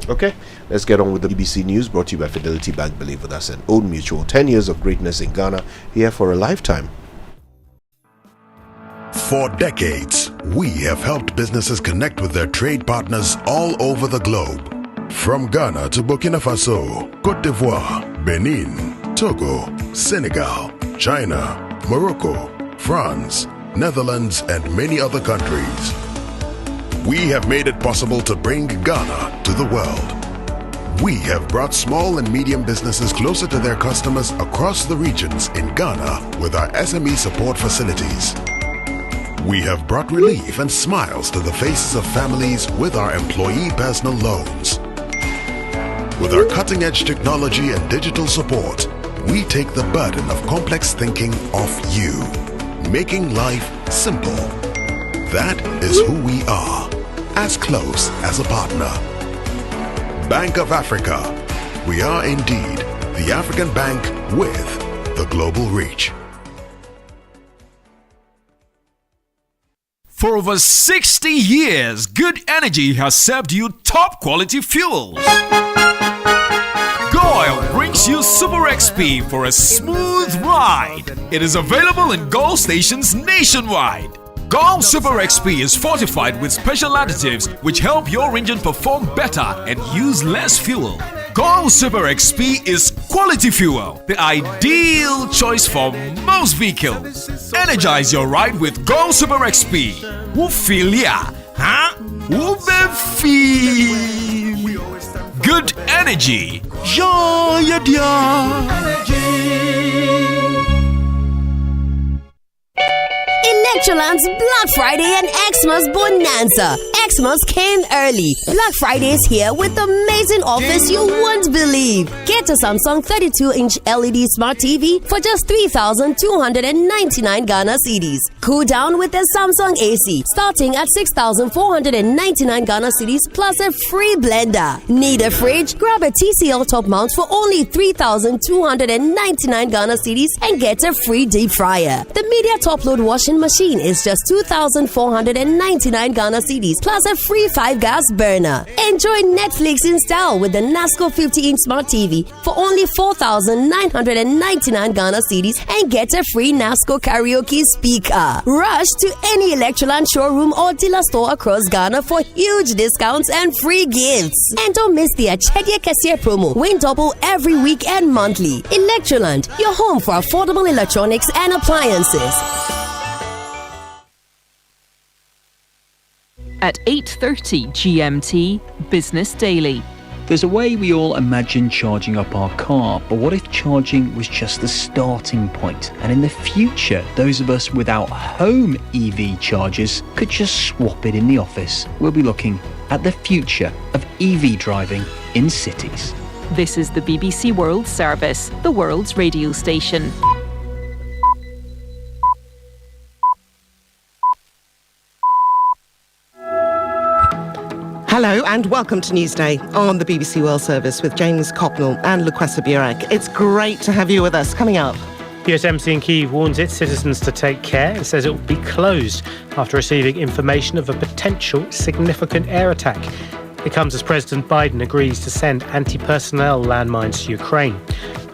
Okay, let's get on with the BBC News, brought to you by Fidelity Bank. Believe with us, and Old Mutual. 10 years of greatness in Ghana, here for a lifetime. For decades, we have helped businesses connect with their trade partners all over the globe. From Ghana to Burkina Faso, Côte d'Ivoire, Benin, Togo, Senegal, China, Morocco, France, Netherlands, and many other countries. We have made it possible to bring Ghana to the world. We have brought small and medium businesses closer to their customers across the regions in Ghana with our SME support facilities. We have brought relief and smiles to the faces of families with our employee personal loans. With our cutting-edge technology and digital support, we take the burden of complex thinking off you, making life simple. That is who we are, as close as a partner, Bank of Africa. We are indeed the African bank with the global reach. For over 60 years, Good Energy has served you top quality fuels. Go Oil brings you Super XP for a smooth ride. It is available in Go stations nationwide. Go Super XP is fortified with special additives which help your engine perform better and use less fuel. Go Super XP is quality fuel, the ideal choice for most vehicles. Energize your ride with Go Super XP. Who feel ya? Huh? Who be feel? Good energy. Joy dia. Electroland's Black Friday and Xmas Bonanza. Xmas came early. Black Friday is here with amazing offers you won't believe. Get a Samsung 32-inch LED Smart TV for just 3,299 Ghana cedis. Cool down with a Samsung AC starting at 6,499 Ghana cedis plus a free blender. Need a fridge? Grab a TCL top mount for only 3,299 Ghana cedis and get a free deep fryer. The Media Top Load washing machine is just 2,499 Ghana cedis plus a free 5-gas burner. Enjoy Netflix in style with the NASCO 50-inch Smart TV for only 4,999 Ghana cedis and get a free NASCO karaoke speaker. Rush to any Electroland showroom or dealer store across Ghana for huge discounts and free gifts. And don't miss the Achedie Kessie promo. Win double every week and monthly. Electroland, your home for affordable electronics and appliances. At 8:30 GMT, Business Daily. There's a way we all imagine charging up our car, but what if charging was just the starting point? And in the future, those of us without home EV chargers could just swap it in the office. We'll be looking at the future of EV driving in cities. This is the BBC World Service, the world's radio station. Hello and welcome to Newsday on the BBC World Service with James Copnell and Lukwesa Burek. It's great to have you with us. Coming up. US Embassy in Kyiv warns its citizens to take care and says it will be closed after receiving information of a potential significant air attack. It comes as President Biden agrees to send anti-personnel landmines to Ukraine.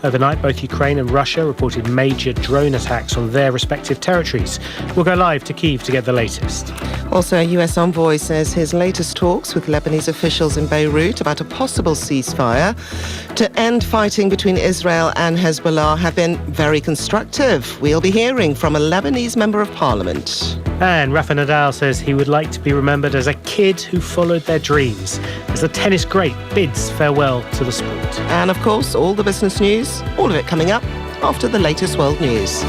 Overnight, both Ukraine and Russia reported major drone attacks on their respective territories. We'll go live to Kyiv to get the latest. Also, a US envoy says his latest talks with Lebanese officials in Beirut about a possible ceasefire to end fighting between Israel and Hezbollah have been very constructive. We'll be hearing from a Lebanese member of parliament. And Rafa Nadal says he would like to be remembered as a kid who followed their dreams, as the tennis great bids farewell to the sport. And of course, all the business news, all of it coming up after the latest world news.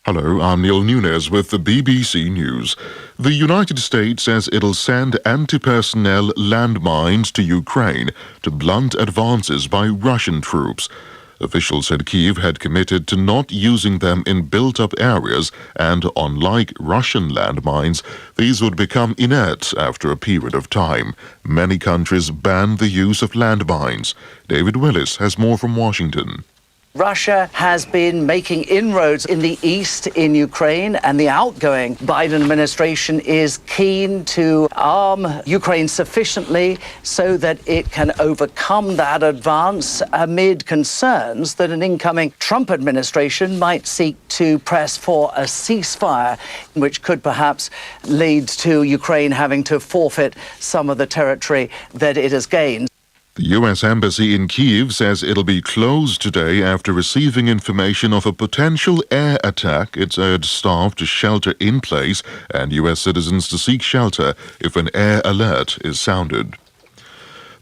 Hello, I'm Neil Nunes with the BBC News. The United States says it'll send anti-personnel landmines to Ukraine to blunt advances by Russian troops. Officials said Kyiv had committed to not using them in built-up areas, and unlike Russian landmines, these would become inert after a period of time. Many countries ban the use of landmines. David Willis has more from Washington. Russia has been making inroads in the east in Ukraine, and the outgoing Biden administration is keen to arm Ukraine sufficiently so that it can overcome that advance amid concerns that an incoming Trump administration might seek to press for a ceasefire, which could perhaps lead to Ukraine having to forfeit some of the territory that it has gained. The U.S. Embassy in Kyiv says it'll be closed today after receiving information of a potential air attack. It's urged staff to shelter in place and U.S. citizens to seek shelter if an air alert is sounded.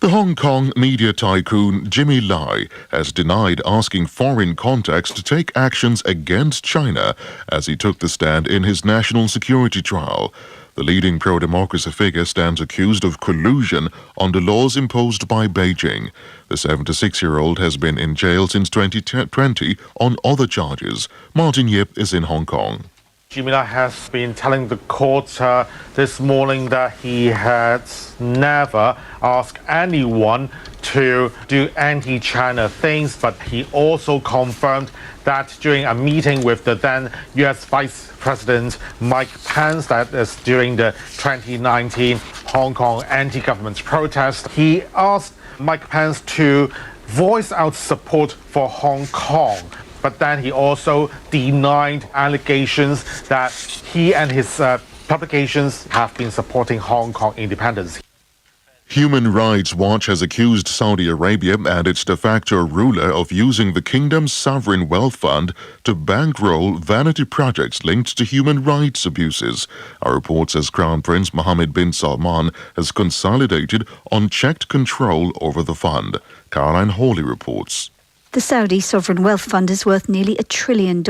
The Hong Kong media tycoon Jimmy Lai has denied asking foreign contacts to take actions against China as he took the stand in his national security trial. The leading pro-democracy figure stands accused of collusion under laws imposed by Beijing. The 76-year-old has been in jail since 2020 on other charges. Martin Yip is in Hong Kong. Jimila has been telling the court this morning that he has never asked anyone to do anti-China things, but he also confirmed that during a meeting with the then U.S. Vice President Mike Pence, that is during the 2019 Hong Kong anti-government protest, he asked Mike Pence to voice out support for Hong Kong. But then he also denied allegations that he and his publications have been supporting Hong Kong independence. Human Rights Watch has accused Saudi Arabia and its de facto ruler of using the kingdom's sovereign wealth fund to bankroll vanity projects linked to human rights abuses. Our report says Crown Prince Mohammed bin Salman has consolidated unchecked control over the fund. Caroline Hawley reports. The Saudi Sovereign Wealth Fund is worth nearly $1 trillion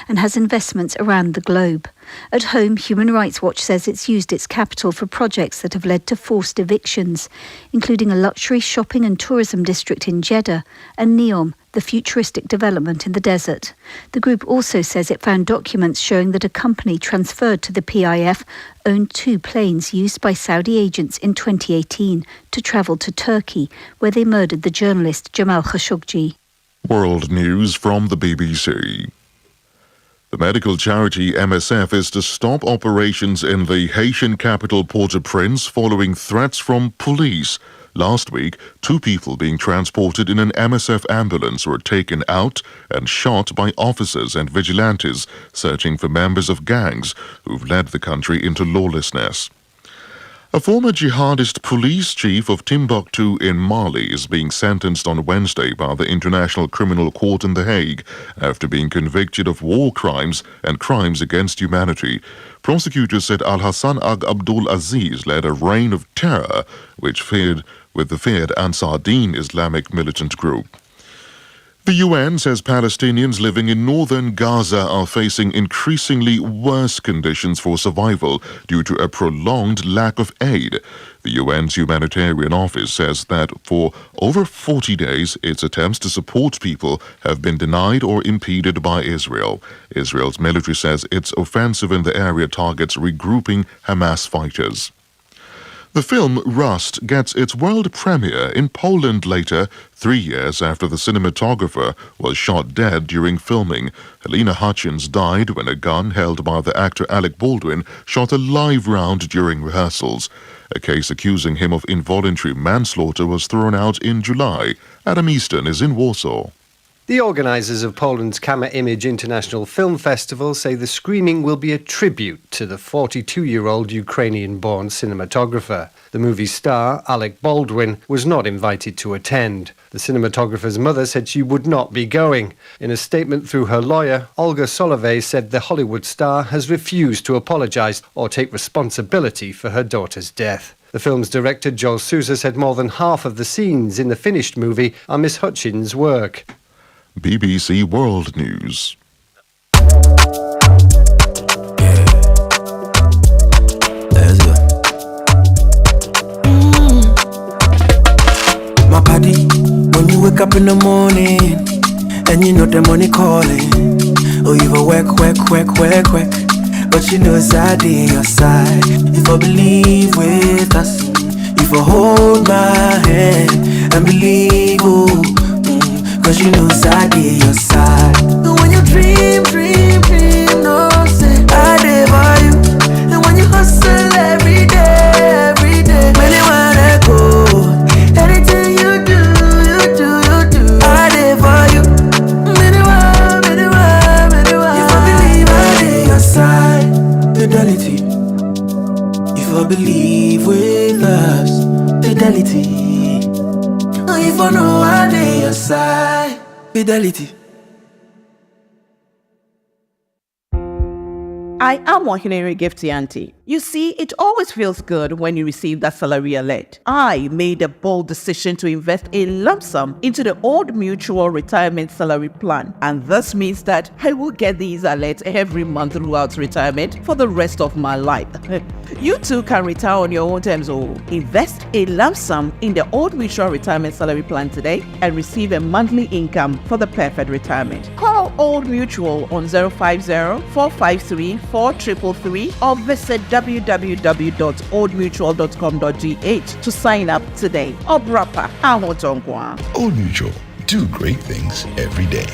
and has investments around the globe. At home, Human Rights Watch says it's used its capital for projects that have led to forced evictions, including a luxury shopping and tourism district in Jeddah and Neom, the futuristic development in the desert. The group also says it found documents showing that a company transferred to the PIF owned 2 planes used by Saudi agents in 2018 to travel to Turkey, where they murdered the journalist Jamal Khashoggi. World news from the BBC. The medical charity MSF is to stop operations in the Haitian capital Port-au-Prince following threats from police. Last week, 2 people being transported in an MSF ambulance were taken out and shot by officers and vigilantes searching for members of gangs who've led the country into lawlessness. A former jihadist police chief of Timbuktu in Mali is being sentenced on Wednesday by the International Criminal Court in The Hague after being convicted of war crimes and crimes against humanity. Prosecutors said Al-Hassan Ag Abdul Aziz led a reign of terror with the feared Ansar Deen Islamic militant group. The UN says Palestinians living in northern Gaza are facing increasingly worse conditions for survival due to a prolonged lack of aid. The UN's humanitarian office says that for over 40 days, its attempts to support people have been denied or impeded by Israel. Israel's military says its offensive in the area targets regrouping Hamas fighters. The film Rust gets its world premiere in Poland later, 3 years after the cinematographer was shot dead during filming. Helena Hutchins died when a gun held by the actor Alec Baldwin shot a live round during rehearsals. A case accusing him of involuntary manslaughter was thrown out in July. Adam Easton is in Warsaw. The organisers of Poland's Kama Image International Film Festival say the screening will be a tribute to the 42-year-old Ukrainian-born cinematographer. The movie's star, Alec Baldwin, was not invited to attend. The cinematographer's mother said she would not be going. In a statement through her lawyer, Olga Solovey said the Hollywood star has refused to apologise or take responsibility for her daughter's death. The film's director, Joel Sousa, said more than half of the scenes in the finished movie are Miss Hutchins' work. BBC World News. My body, when you wake up in the morning and you know the money calling, oh, you go work, but you know it's out in your side. If I believe with us, if I hold my hand and believe, oh, cause you know it's out in your side. And when you dream, no say I live by you. And when you hustle every day, many wanna go. Anything you do, I live for you. Many want. If I believe I live your side, fidelity. If I believe with us, fidelity. If I know I live your side, fidelity. I am Wahineri Gifty Auntie. You see, it always feels good when you receive that salary alert. I made a bold decision to invest a lump sum into the Old Mutual Retirement Salary Plan. And this means that I will get these alerts every month throughout retirement for the rest of my life. You too can retire on your own terms. Invest a lump sum in the Old Mutual Retirement Salary Plan today and receive a monthly income for the perfect retirement. Call Call Old Mutual on 050-453-4333 or visit www.oldmutual.com.gh to sign up today. Obrapa Ahotongwa. Old Mutual. Do great things every day.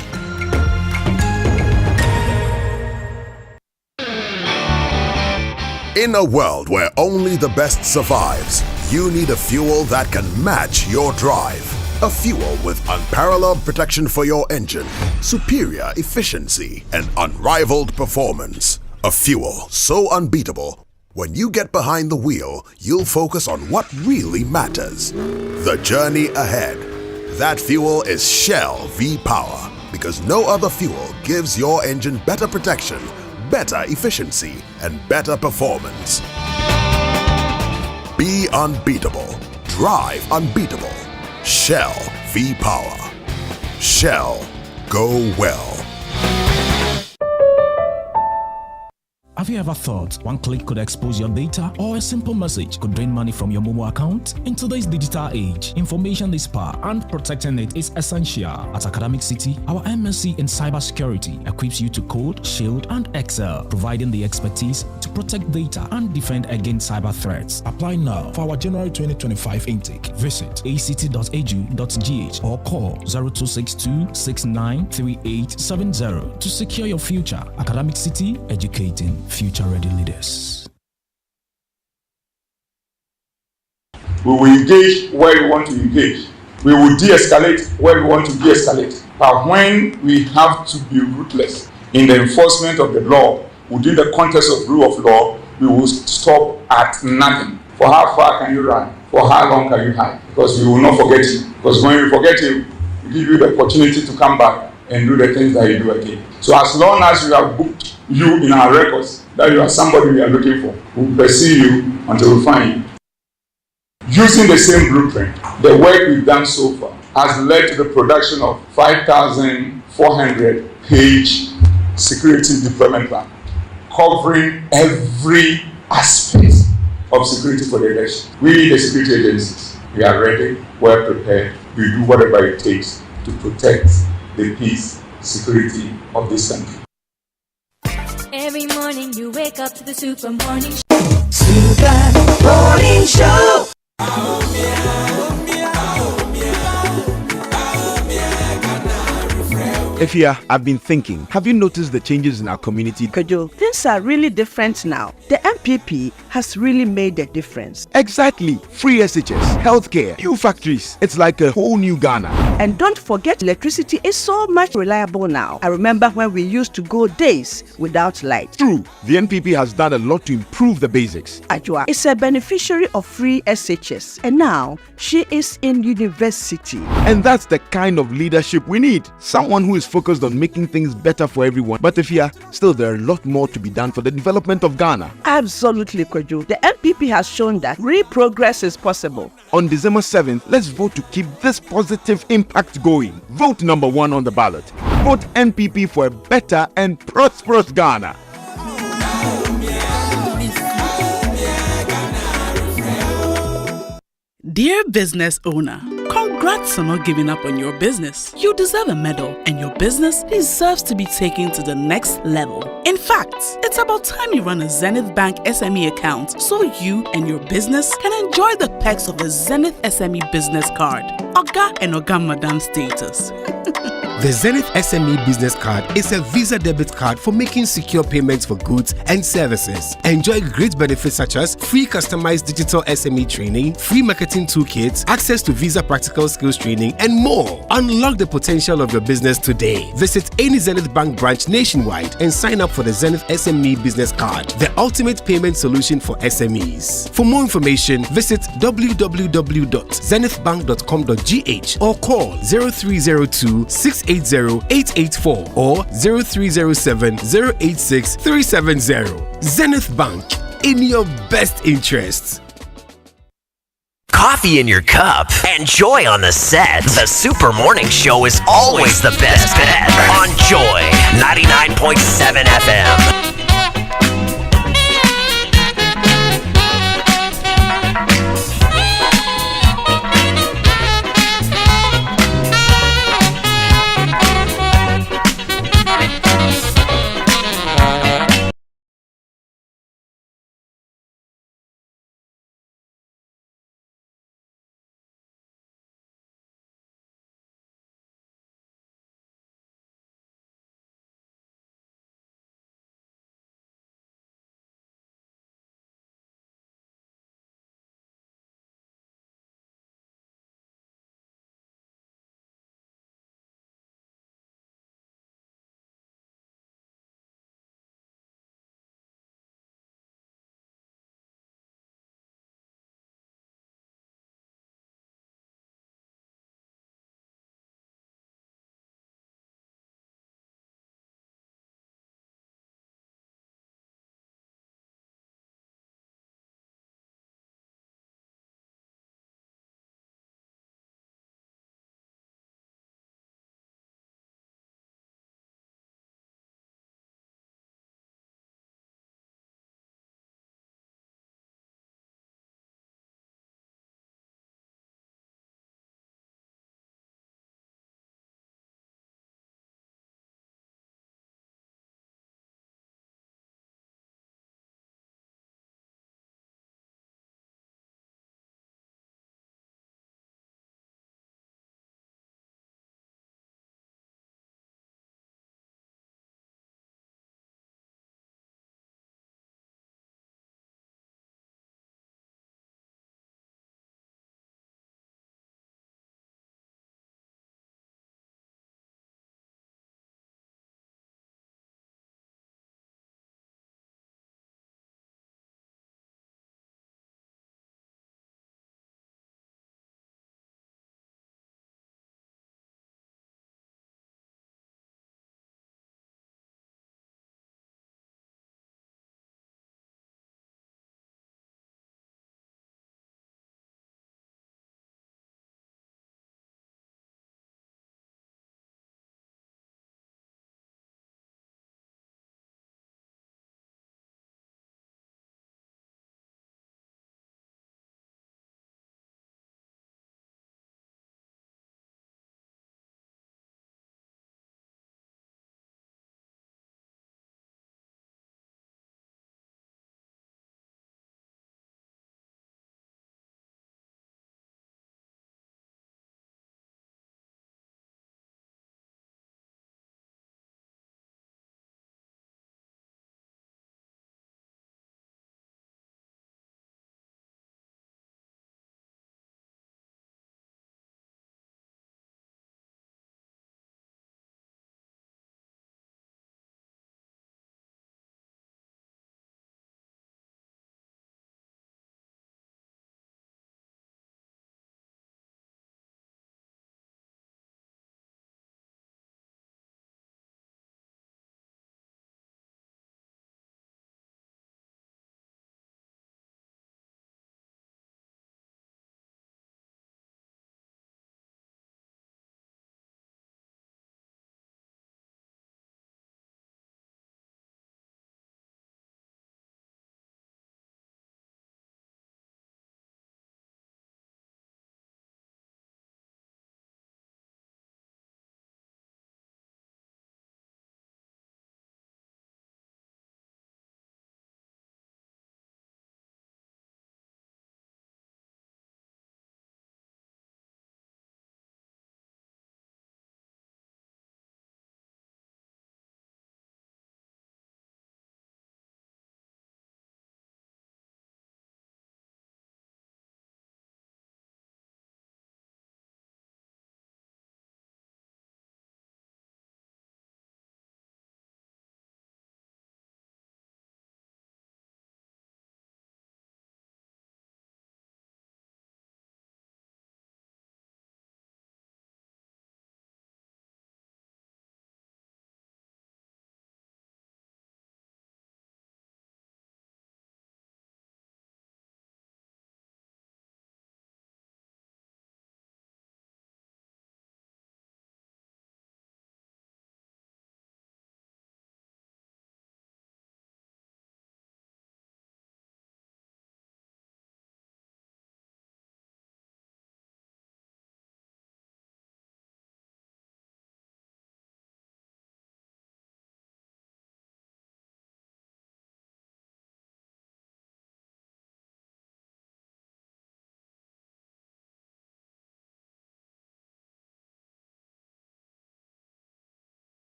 In a world where only the best survives, you need a fuel that can match your drive. A fuel with unparalleled protection for your engine, superior efficiency, and unrivaled performance. A fuel so unbeatable, when you get behind the wheel, you'll focus on what really matters. The journey ahead. That fuel is Shell V-Power, because no other fuel gives your engine better protection, better efficiency, and better performance. Be unbeatable. Drive unbeatable. Shell V-Power. Shell. Go well. Have you ever thought one click could expose your data, or a simple message could drain money from your mobile account? In today's digital age, information is power, and protecting it is essential. At Academic City, our MSc in cybersecurity equips you to code, shield, and excel, providing the expertise to protect data and defend against cyber threats. Apply now for our January 2025 intake. Visit act.edu.gh or call 0262-693870 to secure your future. Academic City, educating future-ready leaders. We will engage where we want to engage. We will de-escalate where we want to de-escalate. But when we have to be ruthless in the enforcement of the law, within the context of rule of law, we will stop at nothing. For how far can you run? For how long can you hide? Because we will not forget you. Because when we forget you, we give you the opportunity to come back and do the things that you do again. So as long as we have booked you in our records, that you are somebody we are looking for, we'll pursue you until we find you. Using the same blueprint, the work we've done so far has led to the production of 5,400-page security deployment plan, covering every aspect of security for the election. We, the security agencies, we are ready, well prepared. We do whatever it takes to protect the peace, security of this country. Every morning you wake up to the Super Morning Show. Super Morning Show. Efia, I've been thinking, have you noticed the changes in our community? Kojo, things are really different now. The MPP has really made a difference. Exactly. Free SHS, healthcare, new factories. It's like a whole new Ghana. And don't forget, electricity is so much reliable now. I remember when we used to go days without light. True. The NPP has done a lot to improve the basics. Ajua is a beneficiary of free SHS, and now she is in university. And that's the kind of leadership we need. Someone who is focused on making things better for everyone. But Efia, still there are a lot more to be done for the development of Ghana. Absolutely, Kojo. The MPP has shown that real progress is possible. On December 7th, let's vote to keep this positive impact going. Vote number 1 on the ballot. Vote NPP for a better and prosperous Ghana. Dear business owner, congrats on not giving up on your business. You deserve a medal, and your business deserves to be taken to the next level. In fact, it's about time you run a Zenith Bank SME account so you and your business can enjoy the perks of the Zenith SME business card. Oga and Oga Madam status. The Zenith SME Business Card is a Visa debit card for making secure payments for goods and services. Enjoy great benefits such as free customized digital SME training, free marketing toolkits, access to Visa practical skills training, and more. Unlock the potential of your business today. Visit any Zenith Bank branch nationwide and sign up for the Zenith SME Business Card, the ultimate payment solution for SMEs. For more information, visit www.zenithbank.com.gh or call 0302 680-884 or 0307-086-370. Zenith Bank, in your best interests. Coffee in your cup and joy on the set. The Super Morning Show is always the best bet on Joy 99.7 FM.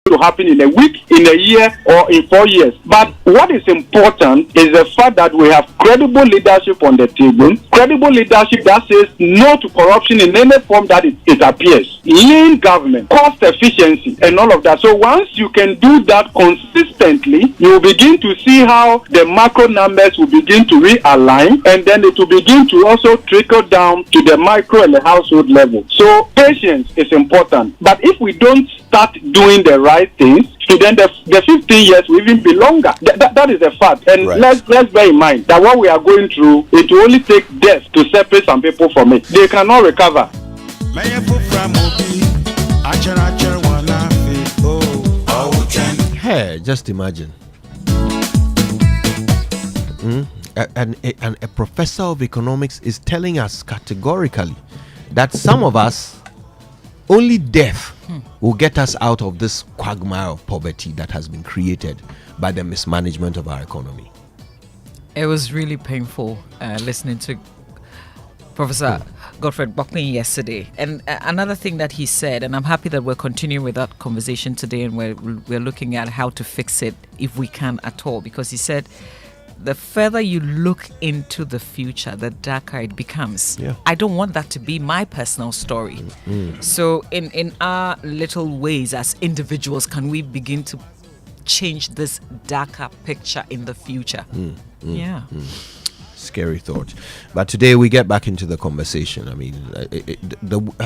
to happen in a week, in a year, or in 4 years. But what is important is the fact that we have credible leadership on the table, credible leadership that says no to corruption in any form that it appears, lean government, cost efficiency, and all of that. So once you can do that consistently, you will begin to see how the macro numbers will begin to realign, and then it will begin to also trickle down to the micro and the household level. So patience is important. But if we don't start doing the right things, so then the 15 years will even be longer. That is a fact. And let's bear in mind that what we are going through, it will only take death to separate some people from it. They cannot recover. Hey, just imagine. And a professor of economics is telling us categorically that some of us, only death will get us out of this quagmire of poverty that has been created by the mismanagement of our economy. It was really painful listening to Professor Godfred Buckley yesterday. And another thing that he said, and I'm happy that we're continuing with that conversation today, and we're looking at how to fix it if we can at all, because he said, the further you look into the future, the darker it becomes. Yeah. I don't want that to be my personal story. So in our little ways as individuals, can we begin to change this darker picture in the future? Scary thought. But today we get back into the conversation. I mean,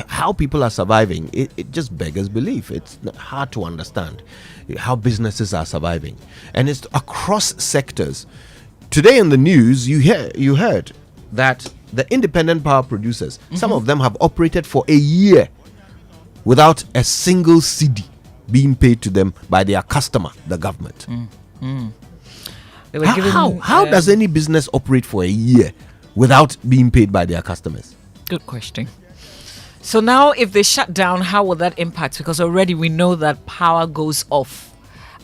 how people are surviving, it just beggars belief. It's hard to understand how businesses are surviving. And it's across sectors. Today in the news, you heard that the independent power producers, some of them have operated for a year without a single cedi being paid to them by their customer, the government. They were how does any business operate for a year without being paid by their customers? Good question. So now if they shut down, how will that impact? Because already we know that power goes off.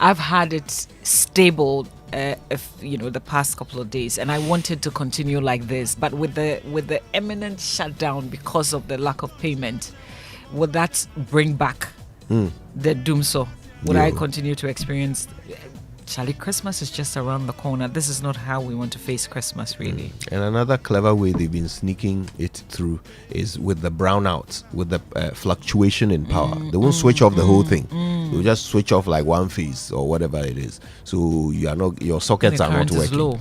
I've had it stable the past couple of days, and I wanted to continue like this, but with the imminent shutdown because of the lack of payment, would that bring back the doomso? Would I continue to experience? Charlie, Christmas is just around the corner. This is not how we want to face Christmas, really. And another clever way they've been sneaking it through is with the brownouts, with the fluctuation in power. They won't switch off the whole thing. They'll just switch off like one phase or whatever it is. So your sockets are not working.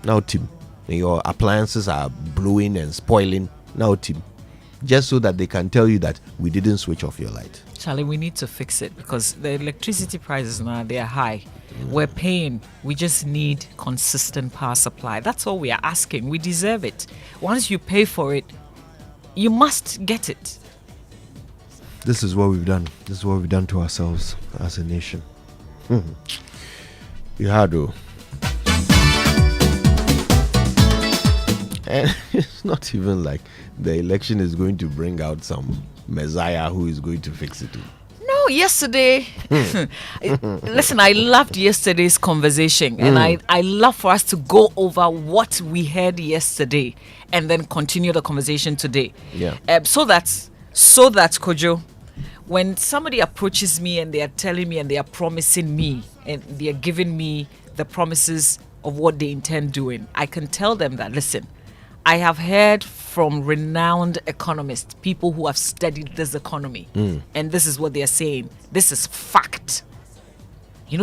Now, Tim, your appliances are blowing and spoiling. Now, Tim, just so that they can tell you that we didn't switch off your light. Charlie, we need to fix it because the electricity prices now, they are high. We're paying. We just need consistent power supply. That's all we are asking. We deserve it. Once you pay for it, you must get it. This is what we've done. This is what we've done to ourselves as a nation. You had to. And it's not even like the election is going to bring out some messiah who is going to fix it. No, yesterday, listen, I loved yesterday's conversation, and I love for us to go over what we heard yesterday and then continue the conversation today. Yeah. So that Kojo, when somebody approaches me and they are telling me and they are promising me and they are giving me the promises of what they intend doing, I can tell them that, listen, I have heard from renowned economists, people who have studied this economy, and this is what they are saying. This is fact.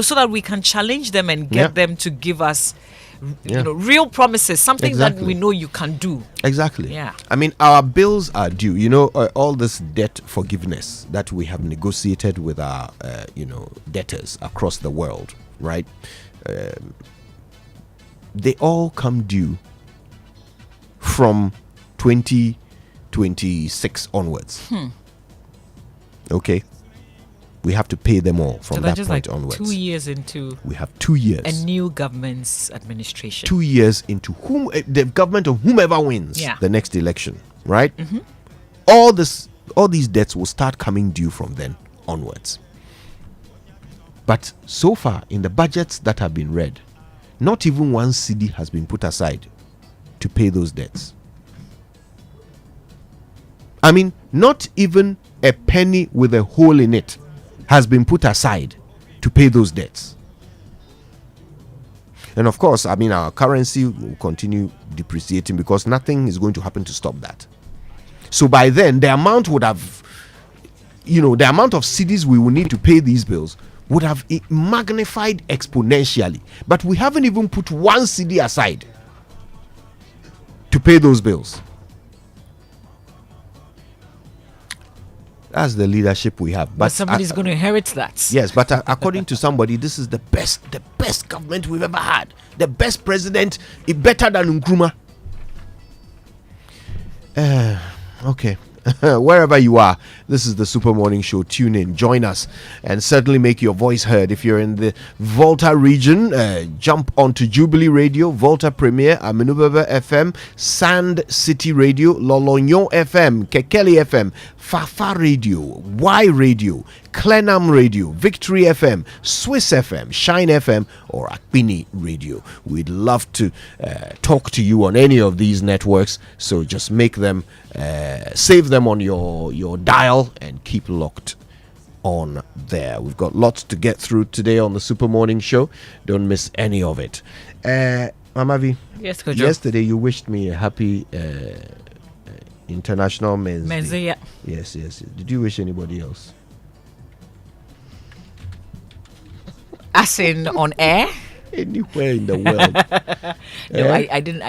So that we can challenge them and get them to give us, real promises, something that we know you can do. Exactly. Yeah. I mean, our bills are due. All this debt forgiveness that we have negotiated with our, debtors across the world, right? They all come due from 2026 onwards. Okay, we have to pay them all from that point onwards. 2 years into, we have 2 years. A new government's administration. 2 years into the government of whomever wins the next election, right? All these debts will start coming due from then onwards. But so far, in the budgets that have been read, not even one cedi has been put aside to pay those debts. I mean, not even a penny with a hole in it has been put aside to pay those debts. And of course, I mean, our currency will continue depreciating because nothing is going to happen to stop that. So by then, the amount would have, the amount of cedis we will need to pay these bills would have magnified exponentially. But we haven't even put one cedi aside to pay those bills. That's the leadership we have. But somebody's going to inherit that. Yes, but according to somebody, this is the best government we've ever had. The best president, better than Nkrumah. Okay. Wherever you are, this is the Super Morning Show. Tune in, join us, and certainly make your voice heard. If you're in the Volta region, jump onto Jubilee Radio, Volta Premier, Amenubebe FM, Sand City Radio, Lolonyon FM, Kekeli FM, Fafa Radio, Y Radio, Clenham Radio, Victory FM, Swiss FM, Shine FM, or Akpini Radio. We'd love to talk to you on any of these networks, so just make them, save them on your dial and keep locked on there. We've got lots to get through today on the Super Morning Show. Don't miss any of it. Mamavi, yes, Kojo. Yesterday you wished me a happy International Men's Day. Yeah. Yes. Did you wish anybody else? As in on air? Anywhere in the world. No, I didn't.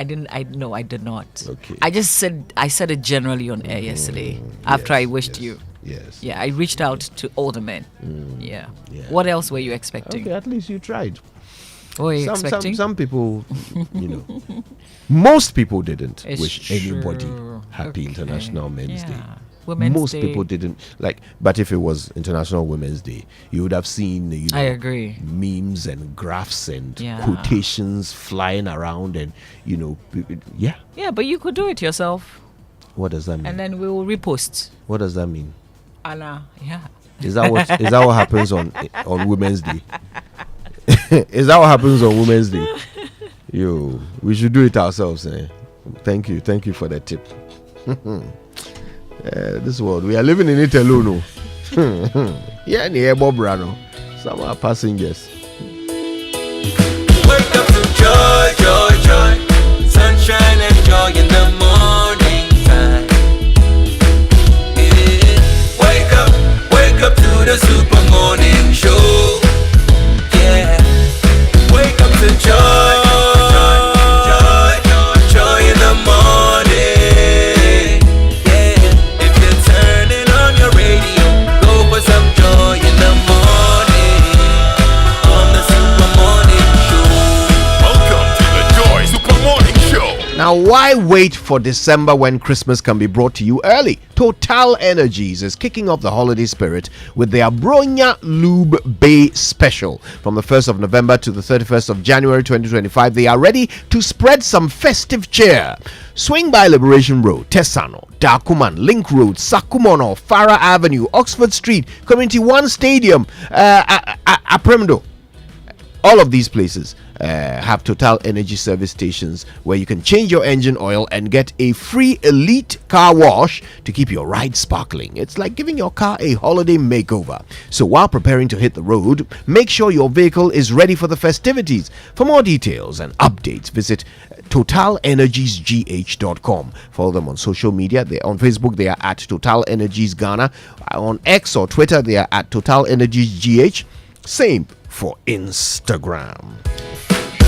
No, I did not. Okay. I said it generally on air yesterday after I wished you. Yes. Yeah, I reached out to all the men. Yeah. What else were you expecting? Okay, at least you tried. What were you expecting? Some people, most people didn't wish true. anybody happy International Men's Day. Women's Day. People didn't but if it was International Women's Day, you would have seen I agree, memes and graphs and quotations flying around, and but you could do it yourself. What does that mean? And then we will repost. What does that mean? Anna, is that what happens on Women's Day? Is that what happens on Women's Day? We should do it ourselves. Thank you for that tip. This world, we are living in it alone. Yeah, near Bob Brano. Some are passengers. Wake up to joy, joy, joy. Sunshine and joy in the morning time. Yeah. Wake up to the Super Morning Show. Yeah. Wake up to joy. Now, why wait for December when Christmas can be brought to you early? Total Energies is kicking off the holiday spirit with their Bronya Lube Bay special. From the 1st of November to the 31st of January 2025, they are ready to spread some festive cheer. Swing by Liberation Road, Tesano, Dakuman, Link Road, Sakumono, Farah Avenue, Oxford Street, Community 1 Stadium, Apremdo. All of these places have Total Energy service stations where you can change your engine oil and get a free elite car wash to keep your ride sparkling. It's like giving your car a holiday makeover. So while preparing to hit the road, make sure your vehicle is ready for the festivities. For more details and updates, visit totalenergiesgh.com. Follow them on social media. They're on Facebook, they are at Total Energies Ghana. On X or Twitter, they are at Total Energies GH. Same for Instagram.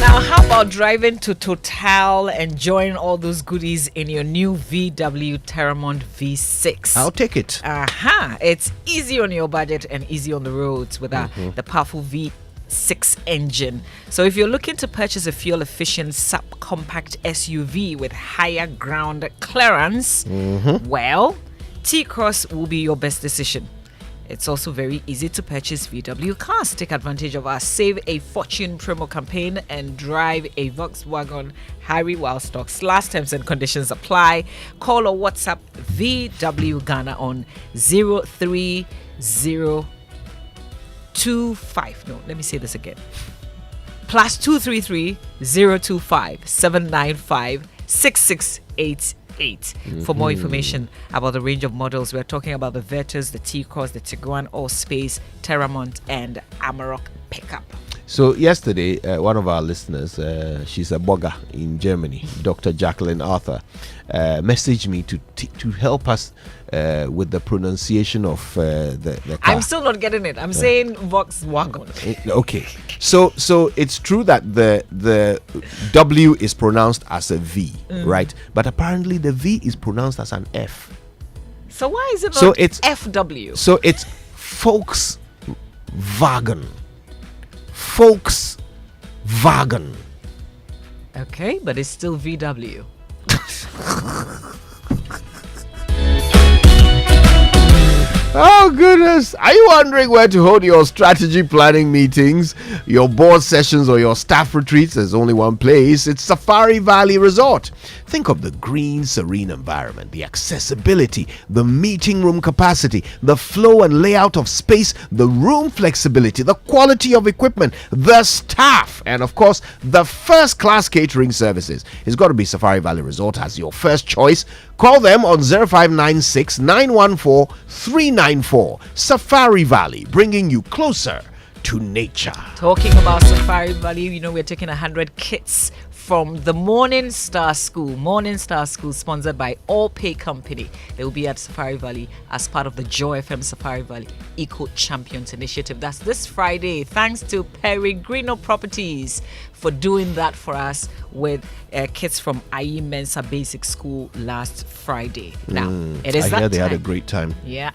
Now, how about driving to Total, enjoying all those goodies in your new VW Terramont V6? I'll take it. It's easy on your budget and easy on the roads with the powerful V6 engine. So if you're looking to purchase a fuel-efficient subcompact SUV with higher ground clearance, well, T-Cross will be your best decision. It's also very easy to purchase VW cars. Take advantage of our Save a Fortune promo campaign and drive a Volkswagen Harry while stocks last. Terms and conditions apply. Call or WhatsApp VW Ghana on 03025. No, let me say this again. +233 025 795 6688. 8 for more information about the range of models. We're talking about the Virtus, the T-Cross, the Tiguan, Allspace, Terramont, and Amarok pickup. So yesterday, one of our listeners, she's a blogger in Germany, Dr. Jacqueline Arthur, messaged me to help us with the pronunciation of the car. I'm still not getting it. I'm saying Volkswagen. Okay, so it's true that the W is pronounced as a V, right? But apparently the V is pronounced as an F. So why is it not FW? So it's Volkswagen. Volkswagen. Okay, but it's still VW. Oh goodness, are you wondering where to hold your strategy planning meetings, your board sessions, or your staff retreats? There's only one place. It's Safari Valley Resort. Think of the green, serene environment, the accessibility, the meeting room capacity, the flow and layout of space, the room flexibility, the quality of equipment, the staff, and of course the first-class catering services. It's got to be Safari Valley Resort as your first choice. Call them on 0596 914 394. Safari Valley, bringing you closer to nature. Talking about Safari Valley, we're taking 100 kits from the Morning Star School. Morning Star School, sponsored by All Pay Company. They will be at Safari Valley as part of the Joy FM Safari Valley Eco Champions Initiative. That's this Friday. Thanks to Peregrino Properties for doing that for us with kids from IE Mensa Basic School last Friday. Now, it is I that hear they time. had a great time. Yeah.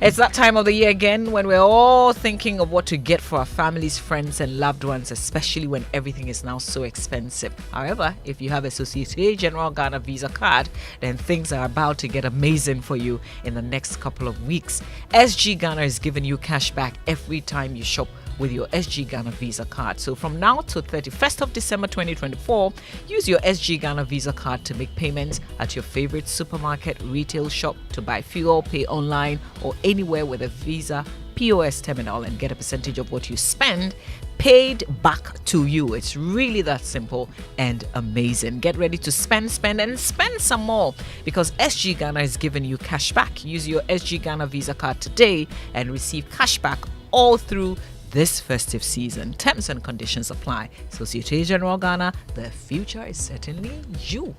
It's that time of the year again when we're all thinking of what to get for our families, friends, and loved ones, especially when everything is now so expensive. However, if you have a Societe General Ghana Visa card, then things are about to get amazing for you in the next couple of weeks. SG Ghana is giving you cash back every time you shop with your SG Ghana Visa card. So from now to 31st of December 2024, use your SG Ghana Visa card to make payments at your favorite supermarket, retail shop, to buy fuel, pay online, or anywhere with a Visa POS terminal and get a percentage of what you spend paid back to you. It's really that simple and amazing. Get ready to spend and spend some more, because SG Ghana is giving you cash back. Use your SG Ghana Visa card today and receive cash back all through this festive season. Terms and conditions apply. Societe General Ghana, the future is certainly you.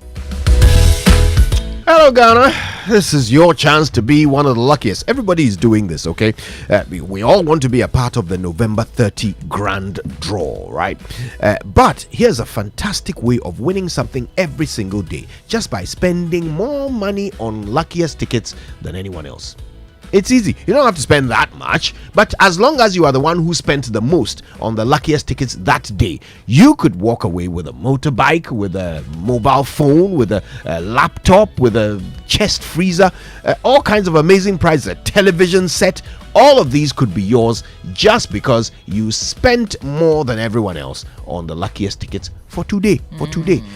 Hello Ghana, this is your chance to be one of the luckiest. Everybody is doing this, okay? We all want to be a part of the November 30 grand draw, right? But here's a fantastic way of winning something every single day, just by spending more money on luckiest tickets than anyone else. It's easy. You don't have to spend that much, but as long as you are the one who spent the most on the luckiest tickets that day, you could walk away with a motorbike, with a mobile phone, with a laptop, with a chest freezer, all kinds of amazing prizes, a television set. All of these could be yours just because you spent more than everyone else on the luckiest tickets for today.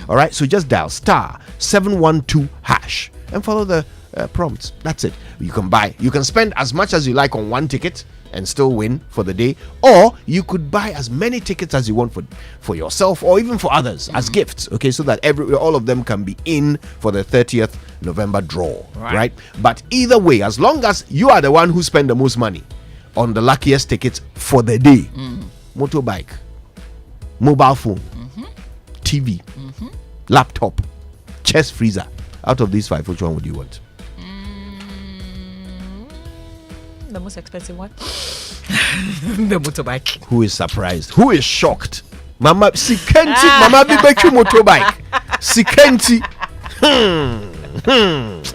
All right, so just dial star 712 hash and follow the prompts. That's it. You can spend as much as you like on one ticket and still win for the day, or you could buy as many tickets as you want for yourself or even for others as gifts, okay, so that all of them can be in for the 30th November draw, right? But either way, as long as you are the one who spent the most money on the luckiest tickets for the day, motorbike, mobile phone, TV, laptop, chest freezer, out of these 5, which one would you want? The most expensive one. The motorbike. Who is surprised? Who is shocked? Mama Sikenti, Mama Bibeku motorbike. Sikenti.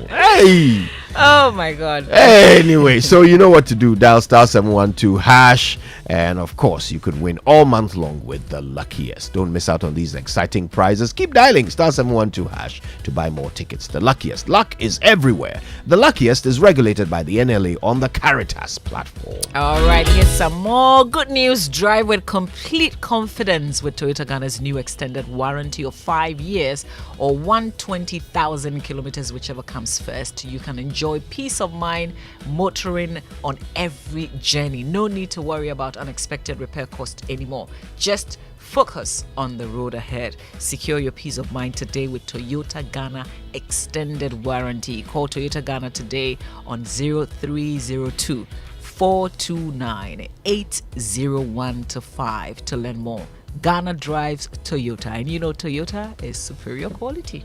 Hey. Oh my God. Anyway, so you know what to do. Dial star 712 hash, and of course you could win all month long with the luckiest. Don't miss out on these exciting prizes. Keep dialing star 712 hash to buy more tickets. The luckiest. Luck is everywhere. The luckiest is regulated by the NLA on the Caritas platform. All right, here's some more good news. Drive with complete confidence with Toyota Ghana's new extended warranty of 5 years or 120,000 kilometers, whichever comes first. You can enjoy enjoy peace of mind motoring on every journey. No need to worry about unexpected repair costs anymore. Just focus on the road ahead. Secure your peace of mind today with Toyota Ghana Extended Warranty. Call Toyota Ghana today on 0302 429 8015 to learn more. Ghana drives Toyota, and you know Toyota is superior quality.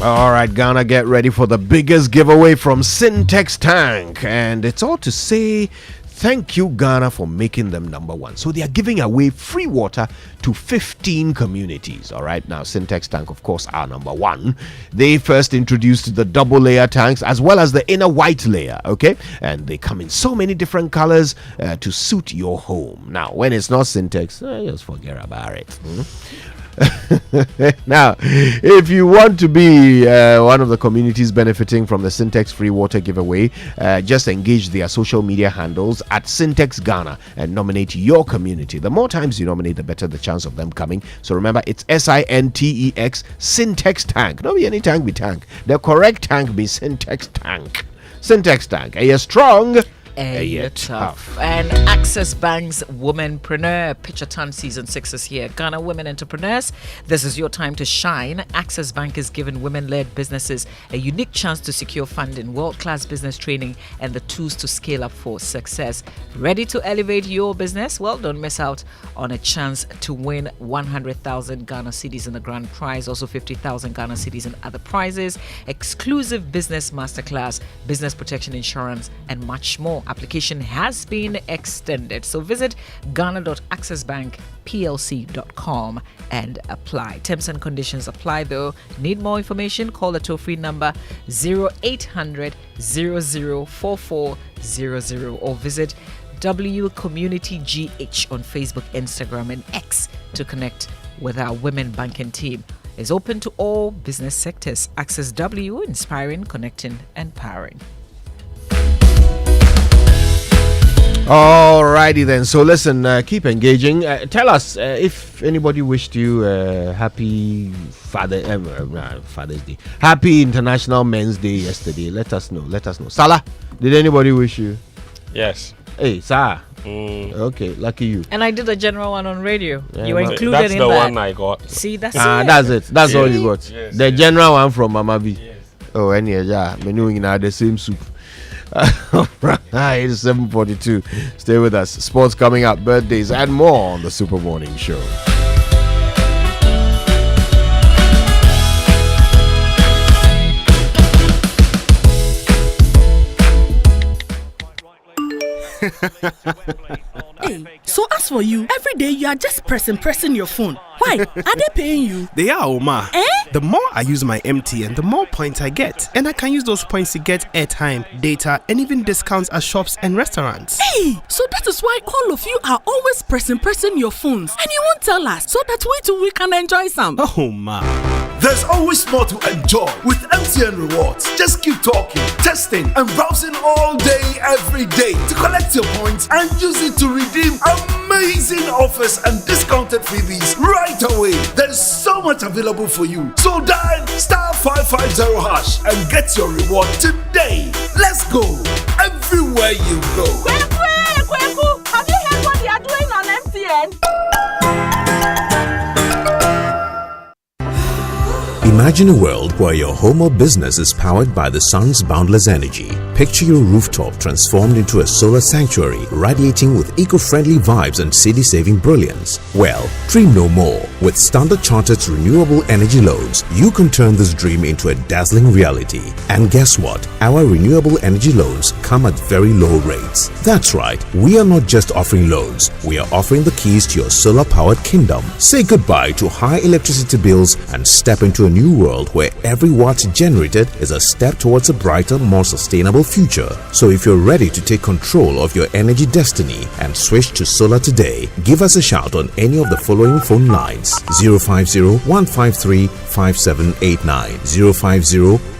All right, Ghana, get ready for the biggest giveaway from Syntex Tank, and it's all to say thank you, Ghana, for making them number one. So they are giving away free water to 15 communities. All right, now Syntex Tank, of course, are number one. They first introduced the double layer tanks as well as the inner white layer. Okay, and they come in so many different colors to suit your home. Now, when it's not Syntex, just forget about it. Now, if you want to be one of the communities benefiting from the Syntex free water giveaway, just engage their social media handles at Syntex Ghana and nominate your community. The more times you nominate, the better the chance of them coming. So remember, it's SINTEX Syntex Tank. Not be any tank, be tank. The correct tank be Syntex Tank. Syntex Tank. Are you strong? You're tough. And Access Bank's Womenpreneur Pitch-a-Ton Season 6 is here. Ghana women entrepreneurs, this is your time to shine. Access Bank is giving women-led businesses a unique chance to secure funding, world-class business training, and the tools to scale up for success. Ready to elevate your business? Well, don't miss out on a chance to win 100,000 Ghana cedis in the grand prize, also 50,000 Ghana cedis in other prizes, exclusive business masterclass, business protection insurance, and much more. Application has been extended. So visit ghana.accessbankplc.com and apply. Terms and conditions apply though. Need more information? Call the toll-free number 0800 004400 or visit W Community GH on Facebook, Instagram, and X to connect with our women banking team. Is open to all business sectors. Access W, inspiring, connecting, and powering. Alrighty then. So listen, keep engaging. Tell us if anybody wished you happy Father's Day, happy International Men's Day yesterday. Let us know. Salah, did anybody wish you? Yes. Hey, Sir. Okay, lucky you. And I did a general one on radio. Yeah, you were included that's in the that. one I got. See, that's it. That's it. That's all you got. Yes, the general one from Mama B. Yes. Oh, and yeah, menu in the same soup. Right, it's 7:42. Stay with us. Sports coming up, birthdays, and more on the Super Morning Show. Hey, so as for you, every day you are just pressing your phone. Why? Are they paying you? They are, Oma. Eh? The more I use my MTN, the more points I get. And I can use those points to get airtime, data, and even discounts at shops and restaurants. Hey, so that is why all of you are always pressing your phones. And you won't tell us, so that we too we can enjoy some. Oh, ma. There's always more to enjoy with MTN Rewards. Just keep talking, testing, and browsing all day, every day to collect your points and use it to redeem amazing offers and discounted freebies right away. There's so much available for you. So dial *550# and get your reward today. Let's go everywhere you go. Kweku, have you heard what they are doing on MTN? Imagine a world where your home or business is powered by the sun's boundless energy. Picture your rooftop transformed into a solar sanctuary, radiating with eco-friendly vibes and city-saving brilliance. Well, dream no more. With Standard Chartered's renewable energy loans, you can turn this dream into a dazzling reality. And guess what? Our renewable energy loans come at very low rates. That's right, we are not just offering loans, we are offering the keys to your solar-powered kingdom. Say goodbye to high electricity bills and step into a new world where every watt generated is a step towards a brighter, more sustainable future. So if you're ready to take control of your energy destiny and switch to solar today, give us a shout on any of the following phone lines: 050-153-5789,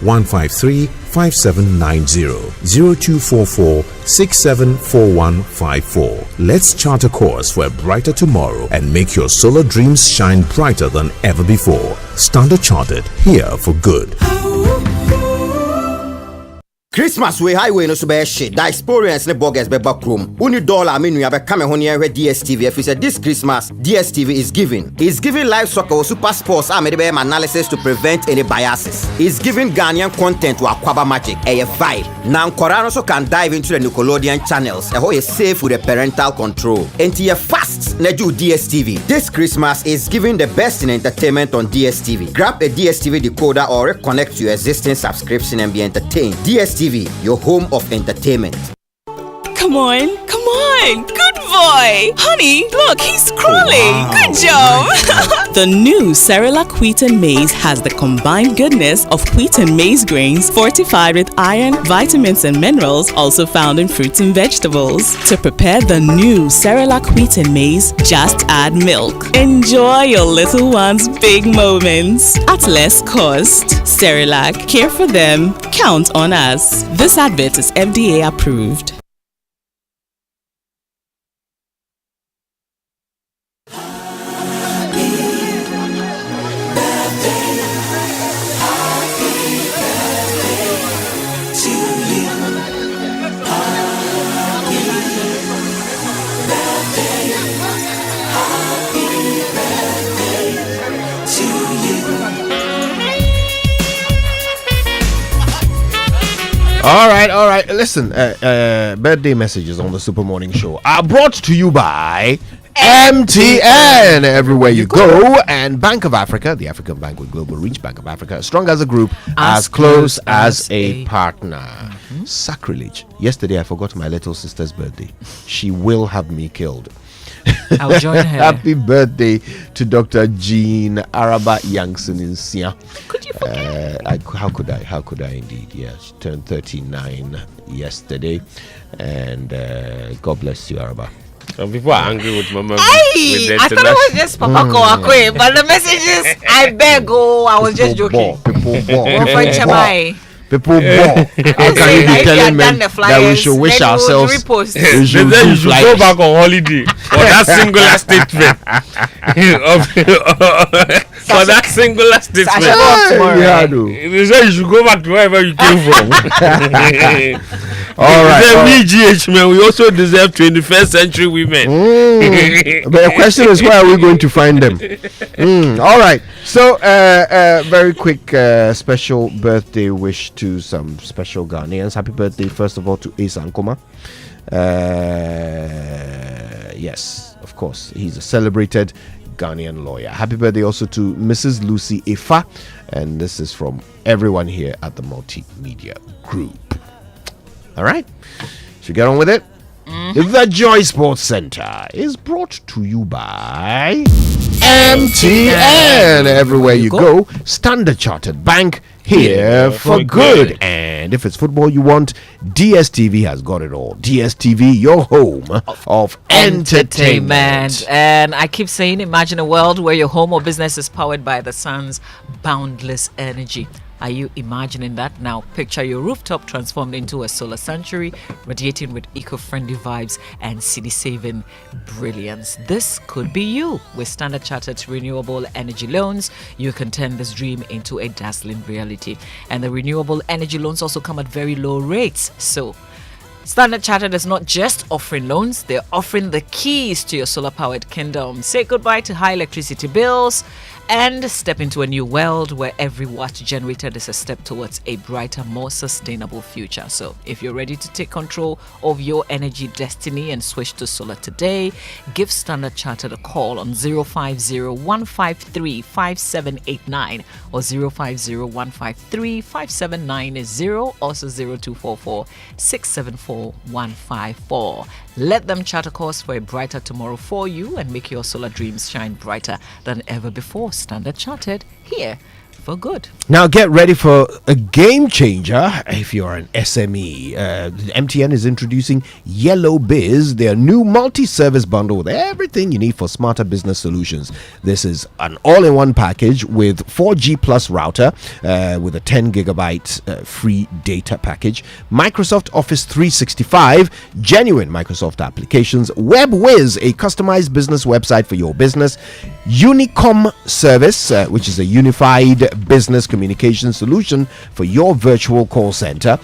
050-153-5790, 0244-674154. Let's chart a course for a brighter tomorrow and make your solar dreams shine brighter than ever before. Standard Chartered, here for good. Christmas we highway no so be shit. The experience ne bogus be back room. Uni dollar menu ya be come hon here DSTV. If you say this Christmas DSTV is giving. It's giving live soccer or super sports and be analysis to prevent any biases. It's giving Ghanaian content to Aquaba Magic. A vibe. Now Korano so can dive into the Nickelodeon channels. A is safe with the parental control. And you fast ne do DSTV. This Christmas is giving the best in entertainment on DSTV. Grab a DSTV decoder or connect to your existing subscription and be entertained. DSTV, your home of entertainment. Come on. Good boy. Honey, look, he's crawling. Wow. Good job. The new Cerelac Wheat and Maize has the combined goodness of wheat and maize grains fortified with iron, vitamins, and minerals also found in fruits and vegetables. To prepare the new Cerelac Wheat and Maize, just add milk. Enjoy your little one's big moments at less cost. Cerelac, care for them, count on us. This advert is FDA approved. All right. Listen, birthday messages on the Super Morning Show are brought to you by MTN. Everywhere you go, and Bank of Africa, the African bank with global reach. Bank of Africa, strong as a group, as close as a partner. Sacrilege. Yesterday I forgot my little sister's birthday. She will have me killed. I'll join her. Happy birthday to Dr. Jean Araba Youngson in Sia. Could you forget? How could I indeed? Yeah, she turned 39 yesterday, and God bless you, Araba. Some people are angry with Mama. I thought it was just Papa Kowakwe, but the messages, I beg, I was just joking. People How can you be telling me that we should wish ourselves? You should go back on holiday for that singular statement. For that singular statement. You say you should go back to wherever you came from. All right. We GH men, we also deserve 21st century women. But the question is, where are we going to find them? All right. So, very quick special birthday wish to some special Ghanaians. Happy birthday, first of all, to Ace Ankoma. Yes, of course, he's a celebrated Ghanaian lawyer. Happy birthday also to Mrs. Lucy Ifa, and this is from everyone here at the Multimedia Group. All right, should we get on with it? The Joy Sports Center is brought to you by MTN. Everywhere you go, Standard Chartered Bank, here for good. And if it's football you want, DSTV has got it all. DSTV, your home of entertainment. And I keep saying, imagine a world where your home or business is powered by the sun's boundless energy. Are you imagining that? Now picture your rooftop transformed into a solar sanctuary, radiating with eco-friendly vibes and city-saving brilliance. This could be you. With Standard Chartered's renewable energy loans, you can turn this dream into a dazzling reality. And the renewable energy loans also come at very low rates. So Standard Chartered is not just offering loans, they're offering the keys to your solar-powered kingdom. Say goodbye to high electricity bills and step into a new world where every watt generated is a step towards a brighter, more sustainable future. So if you're ready to take control of your energy destiny and switch to solar today, give Standard Chartered a call on 050-153-5789 or 050-153-5790, also 0244-674-154. Let them chart a course for a brighter tomorrow for you and make your solar dreams shine brighter than ever before. Standard Chartered, here for good. Now get ready for a game changer if you're an SME. MTN is introducing Yellow Biz, their new multi-service bundle with everything you need for smarter business solutions. This is an all-in-one package with 4G plus router with a 10 gigabyte free data package, Microsoft Office 365, genuine Microsoft applications, WebWiz, a customized business website for your business, Unicom service, which is a unified business communication solution for your virtual call center,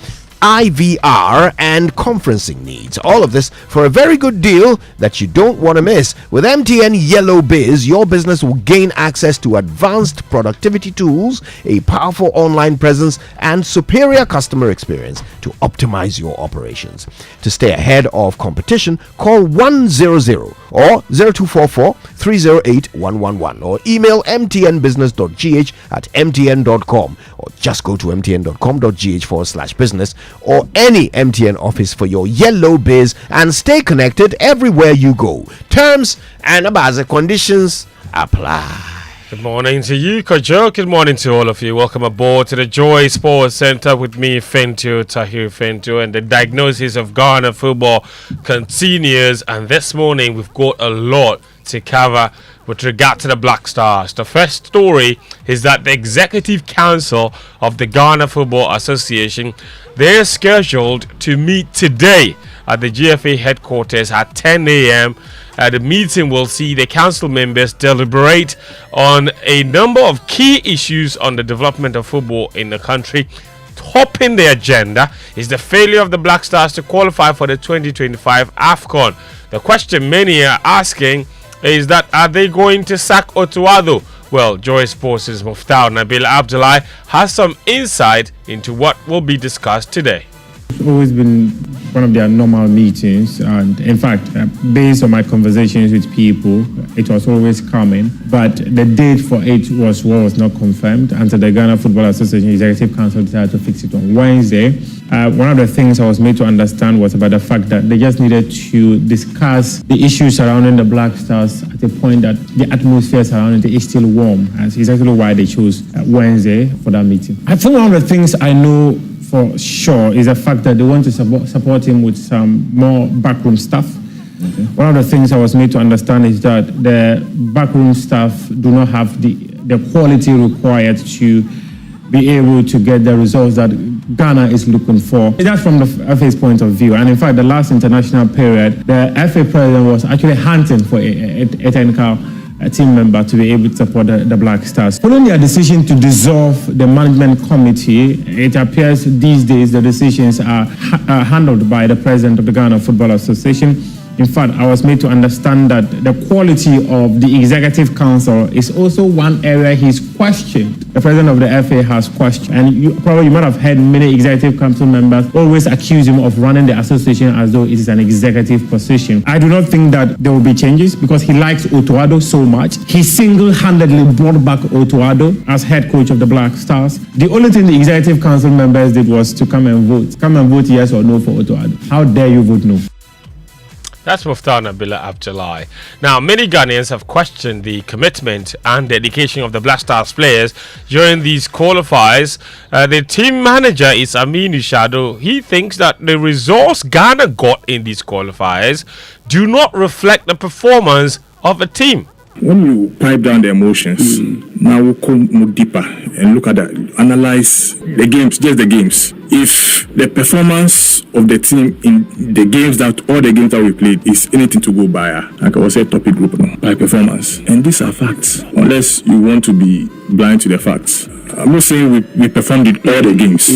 IVR, and conferencing needs. All of this for a very good deal that you don't want to miss. With MTN Yellow Biz, your business will gain access to advanced productivity tools, a powerful online presence, and superior customer experience to optimize your operations. To stay ahead of competition, call 100 or 0244 308 111 or email mtnbusiness.gh@mtn.com or just go to mtn.com.gh/business or any MTN office for your Yellow Biz and stay connected everywhere you go. Terms and conditions apply. Good morning to you, Kojo. Good morning to all of you. Welcome aboard to the Joy Sports Center with me, Tahir Fentu, and the diagnosis of Ghana football continues. And this morning, we've got a lot to cover with regard to the Black Stars. The first story is that the Executive Council of the Ghana Football Association, they're scheduled to meet today at the GFA headquarters at 10 a.m. The meeting will see the council members deliberate on a number of key issues on the development of football in the country. Topping the agenda is the failure of the Black Stars to qualify for the 2025 AFCON. The question many are asking is that, are they going to sack Otuado? Well, Joy Sports' Muftau Nabil Abdullahi has some insight into what will be discussed today. It's always been one of their normal meetings, and in fact, based on my conversations with people, it was always coming, but the date for it was not confirmed until the Ghana Football Association Executive Council decided to fix it on Wednesday. One of the things I was made to understand was about the fact that they just needed to discuss the issues surrounding the Black Stars at a point that the atmosphere surrounding it is still warm, and it's exactly why they chose Wednesday for that meeting. I think one of the things I know for sure is the fact that they want to support him with some more backroom staff. Okay. One of the things I was made to understand is that the backroom staff do not have the quality required to be able to get the results that Ghana is looking for. That's from the FA's point of view. And in fact, the last international period, the FA president was actually hunting for a technical team member to be able to support the Black Stars. Following their decision to dissolve the management committee, it appears these days the decisions are handled by the president of the Ghana Football Association. In fact, I was made to understand that the quality of the Executive Council is also one area he's questioned. The president of the FA has questioned, and you might have heard many Executive Council members always accuse him of running the association as though it is an executive position. I do not think that there will be changes because he likes Otuado so much. He single-handedly brought back Otuado as head coach of the Black Stars. The only thing the Executive Council members did was to come and vote. Come and vote yes or no for Otuado. How dare you vote no? That's Muftau Nabil Abdullahi. Now, many Ghanaians have questioned the commitment and dedication of the Black Stars players during these qualifiers. The team manager is Aminu Shado. He thinks that the results Ghana got in these qualifiers do not reflect the performance of a team. When you pipe down the emotions, now we'll come more deeper and look at that, analyze the games, just the games. If the performance of the team in the games all the games that we played is anything to go by, like I was saying, topic group, by performance. And these are facts, unless you want to be blind to the facts. I'm not saying we performed in all the games.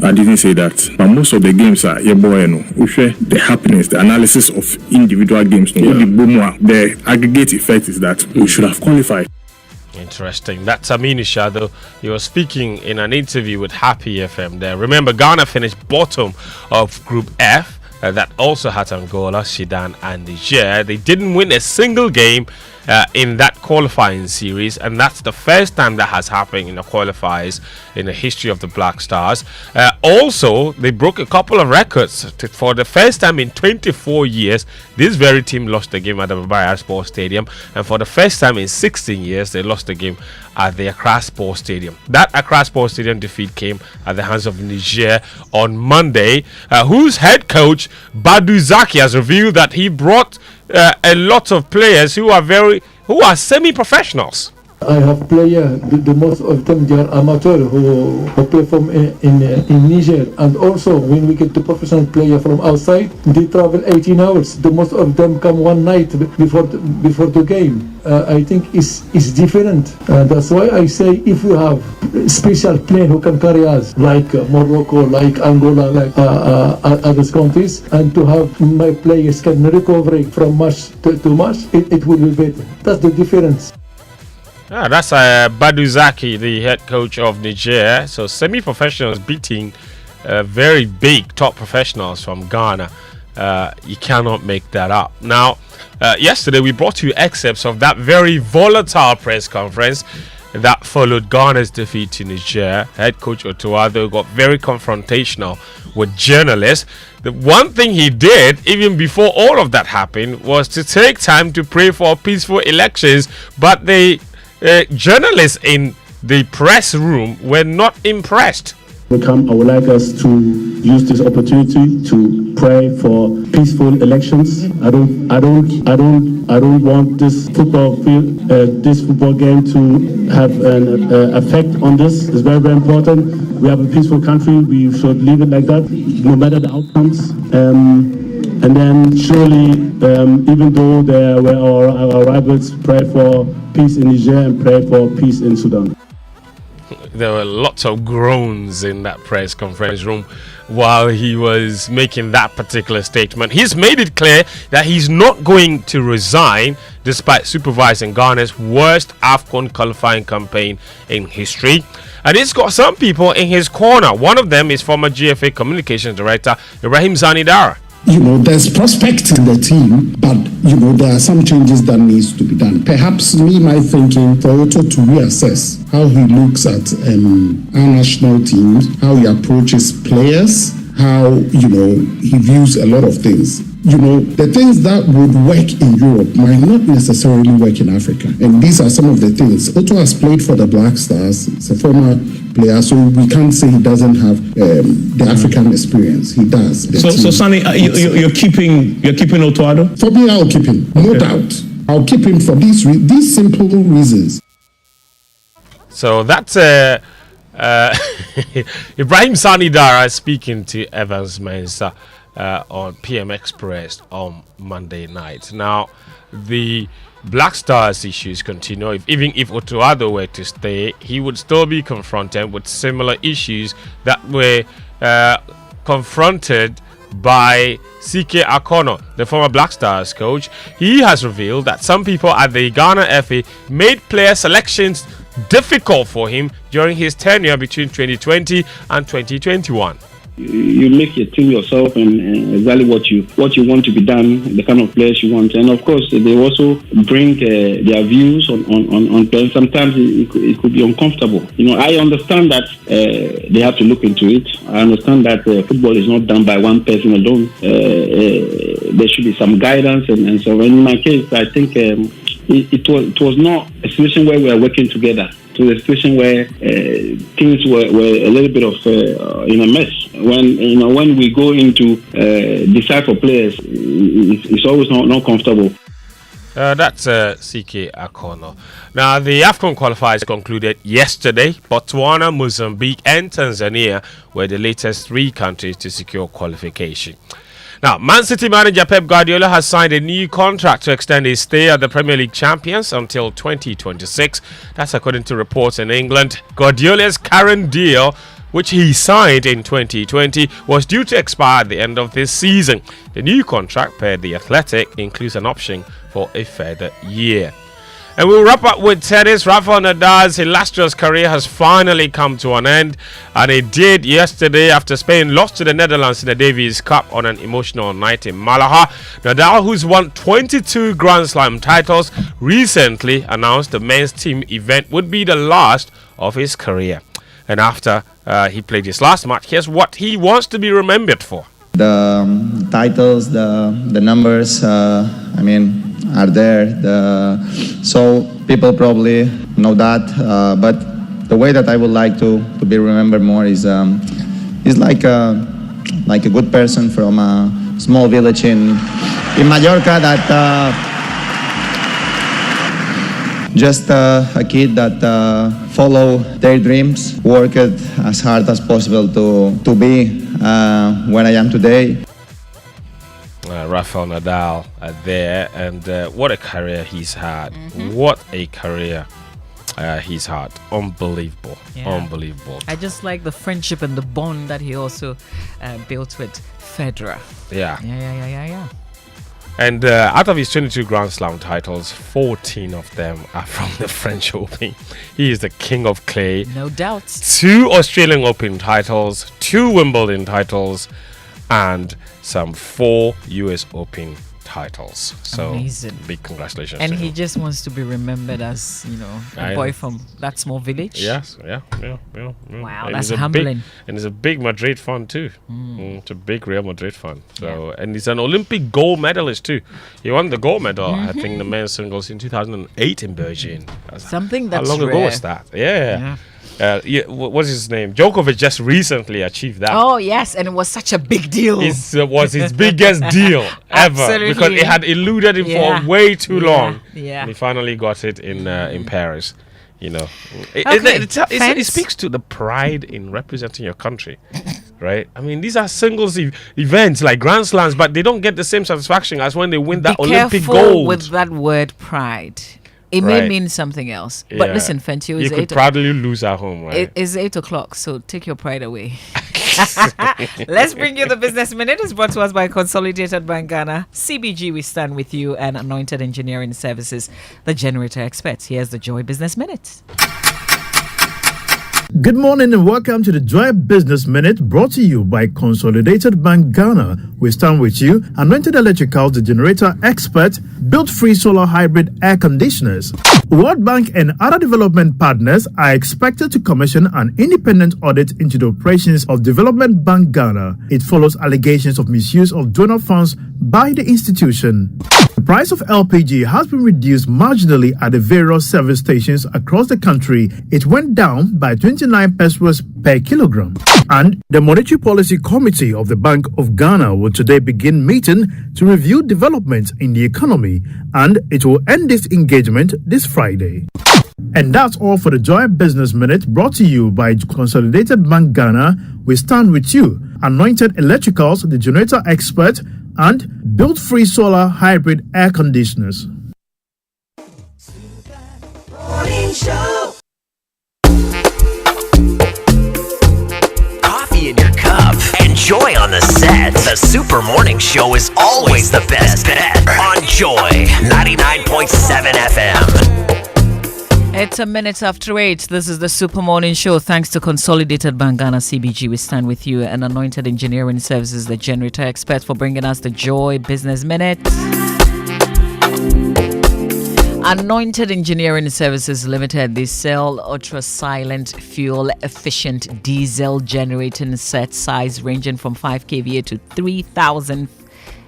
I didn't say that. But most of the games are the happiness, the analysis of individual games. The aggregate effect is that we should have qualified. Interesting. That's Aminu Shado. He was speaking in an interview with Happy FM there. Remember, Ghana finished bottom of Group F. That also had Angola, Sudan, and Niger. They didn't win a single game in that qualifying series, and that's the first time that has happened in the qualifiers in the history of the Black Stars. Also, they broke a couple of records. For the first time in 24 years, this very team lost the game at the Barbara Sports Stadium, and for the first time in 16 years, they lost the game at the Accra Sports Stadium. That Accra Sports Stadium defeat came at the hands of Niger on Monday, whose head coach Badu Zaki has revealed that he brought a lot of players who are semi-professionals. I have players, the most of them they are amateur who perform in Niger, and also when we get the professional player from outside, they travel 18 hours. The most of them come one night before the game. I think it's different. That's why I say if we have special plane who can carry us, like Morocco, like Angola, like other countries, and to have my players can recover from match to match, it will be better. That's the difference. That's Badu Zaki, the head coach of Niger. So semi-professionals beating very big top professionals from Ghana. You cannot make that up. Now, yesterday we brought you excerpts of that very volatile press conference that followed Ghana's defeat to Niger. Head coach Otuado got very confrontational with journalists. The one thing he did, even before all of that happened, was to take time to pray for peaceful elections. But the journalists in the press room were not impressed. I would like us to use this opportunity to pray for peaceful elections. I don't want this football game to have an effect on this. It's very, very important. We have a peaceful country. We should leave it like that, no matter the outcomes. And then surely, even though there were our rivals, pray for peace in Niger and pray for peace in Sudan. There were lots of groans in that press conference room while he was making that particular statement. He's made it clear that he's not going to resign despite supervising Ghana's worst AFCON qualifying campaign in history. And it's got some people in his corner. One of them is former GFA Communications Director Ibrahim Zanidara. There's prospect in the team, but, there are some changes that needs to be done. Perhaps my thinking for Otto to reassess how he looks at our national teams, how he approaches players, how, he views a lot of things. The things that would work in Europe might not necessarily work in Africa. And these are some of the things. Otto has played for the Black Stars. He's a former player, so we can't say he doesn't have the African experience. He does. So Sonny, you're keeping Otto? For me, I'll keep him. No doubt. I'll keep him for these simple reasons. So that's Ibrahim Zanidara speaking to Evans Mensah on PM Express on Monday night. Now, the Black Stars issues continue. Even if Otuado were to stay, he would still be confronted with similar issues that were confronted by CK Akono, the former Black Stars coach. He has revealed that some people at the Ghana FA made player selections difficult for him during his tenure between 2020 and 2021. You make your team yourself and exactly what you want to be done, the kind of players you want, and of course they also bring their views on players. Sometimes it could be uncomfortable. I understand that they have to look into it. I understand that football is not done by one person alone. There should be some guidance, and so in my case, I think it was not a situation where we are working together. To a situation where things were a little bit of in a mess. When we go into decide for players, it's always not comfortable. That's CK Akono. Now, the AFCON qualifiers concluded yesterday. Botswana, Mozambique and Tanzania were the latest three countries to secure qualification. Now, Man City manager Pep Guardiola has signed a new contract to extend his stay at the Premier League champions until 2026. That's according to reports in England. Guardiola's current deal, which he signed in 2020, was due to expire at the end of this season. The new contract, per The Athletic, includes an option for a further year. And we'll wrap up with tennis. Rafael Nadal's illustrious career has finally come to an end, and it did yesterday after Spain lost to the Netherlands in the Davis Cup on an emotional night in Malaga. Nadal, who's won 22 Grand Slam titles, recently announced the men's team event would be the last of his career. And after he played his last match, here's what he wants to be remembered for. The titles, the numbers, are there. So people probably know that. But the way that I would like to be remembered more is like a good person from a small village in Mallorca just a kid that follow their dreams, worked as hard as possible to be where I am today. Rafael Nadal there, and what a career he's had. What a career he's had. Unbelievable. Unbelievable. I just like the friendship and the bond that he also built with Federer. Yeah. And out of his 22 Grand Slam titles, 14 of them are from the French Open. He is the king of clay. No doubt. 2 Australian Open titles, 2 Wimbledon titles, and some 4 US Open titles. So amazing. Big congratulations. And to he him. just wants to be remembered as, a boy from that small village. Yes, yeah. Wow, And that's he's humbling. And he's a big Madrid fan too. It's a big Real Madrid fan. So and he's an Olympic gold medalist too. He won the gold medal, I think, the men's singles in 2008 in Beijing. Something that's how long ago rare. was that? Yeah. What's his name? Djokovic just recently achieved that. Oh yes, and it was such a big deal. It was his biggest deal ever. Absolutely. Because it had eluded him for way too long. Yeah. And he finally got it in Paris. Okay, it speaks to the pride in representing your country, right? I mean, these are singles events like Grand Slams, but they don't get the same satisfaction as when they win that Olympic careful gold. with that word pride. It may mean something else. But listen, Fentio, you could proudly lose at home, right? It is 8 o'clock, so take your pride away. Let's bring you the Business Minute. It's brought to us by Consolidated Bank Ghana, CBG, we stand with you, and Anointed Engineering Services, the generator experts. Here's the Joy Business Minute. Good morning and welcome to the Joy Business Minute, brought to you by Consolidated Bank Ghana. We stand with you, Anointed Electricals, the generator expert, built free solar hybrid air conditioners. World Bank and other development partners are expected to commission an independent audit into the operations of Development Bank Ghana. It follows allegations of misuse of donor funds by the institution. The price of LPG has been reduced marginally at the various service stations across the country. It went down by 29 pesos per kilogram. And the Monetary Policy Committee of the Bank of Ghana will today begin meeting to review developments in the economy, and it will end this engagement this Friday. And that's all for the Joy Business Minute, brought to you by Consolidated Bank Ghana. We stand with you, Anointed Electricals, the generator expert, and built free solar hybrid air conditioners. Coffee in your cup. Enjoy on the set. The Super Morning Show is always the best bet on Joy 99.7 FM. It's a minute after 8. This is the Super Morning Show. Thanks to Consolidated Bank Ghana, CBG, we stand with you, and Anointed Engineering Services, the generator experts, for bringing us the Joy Business Minute. Anointed Engineering Services Limited, they sell ultra-silent, fuel-efficient diesel generating set size ranging from 5 kVA to 3,000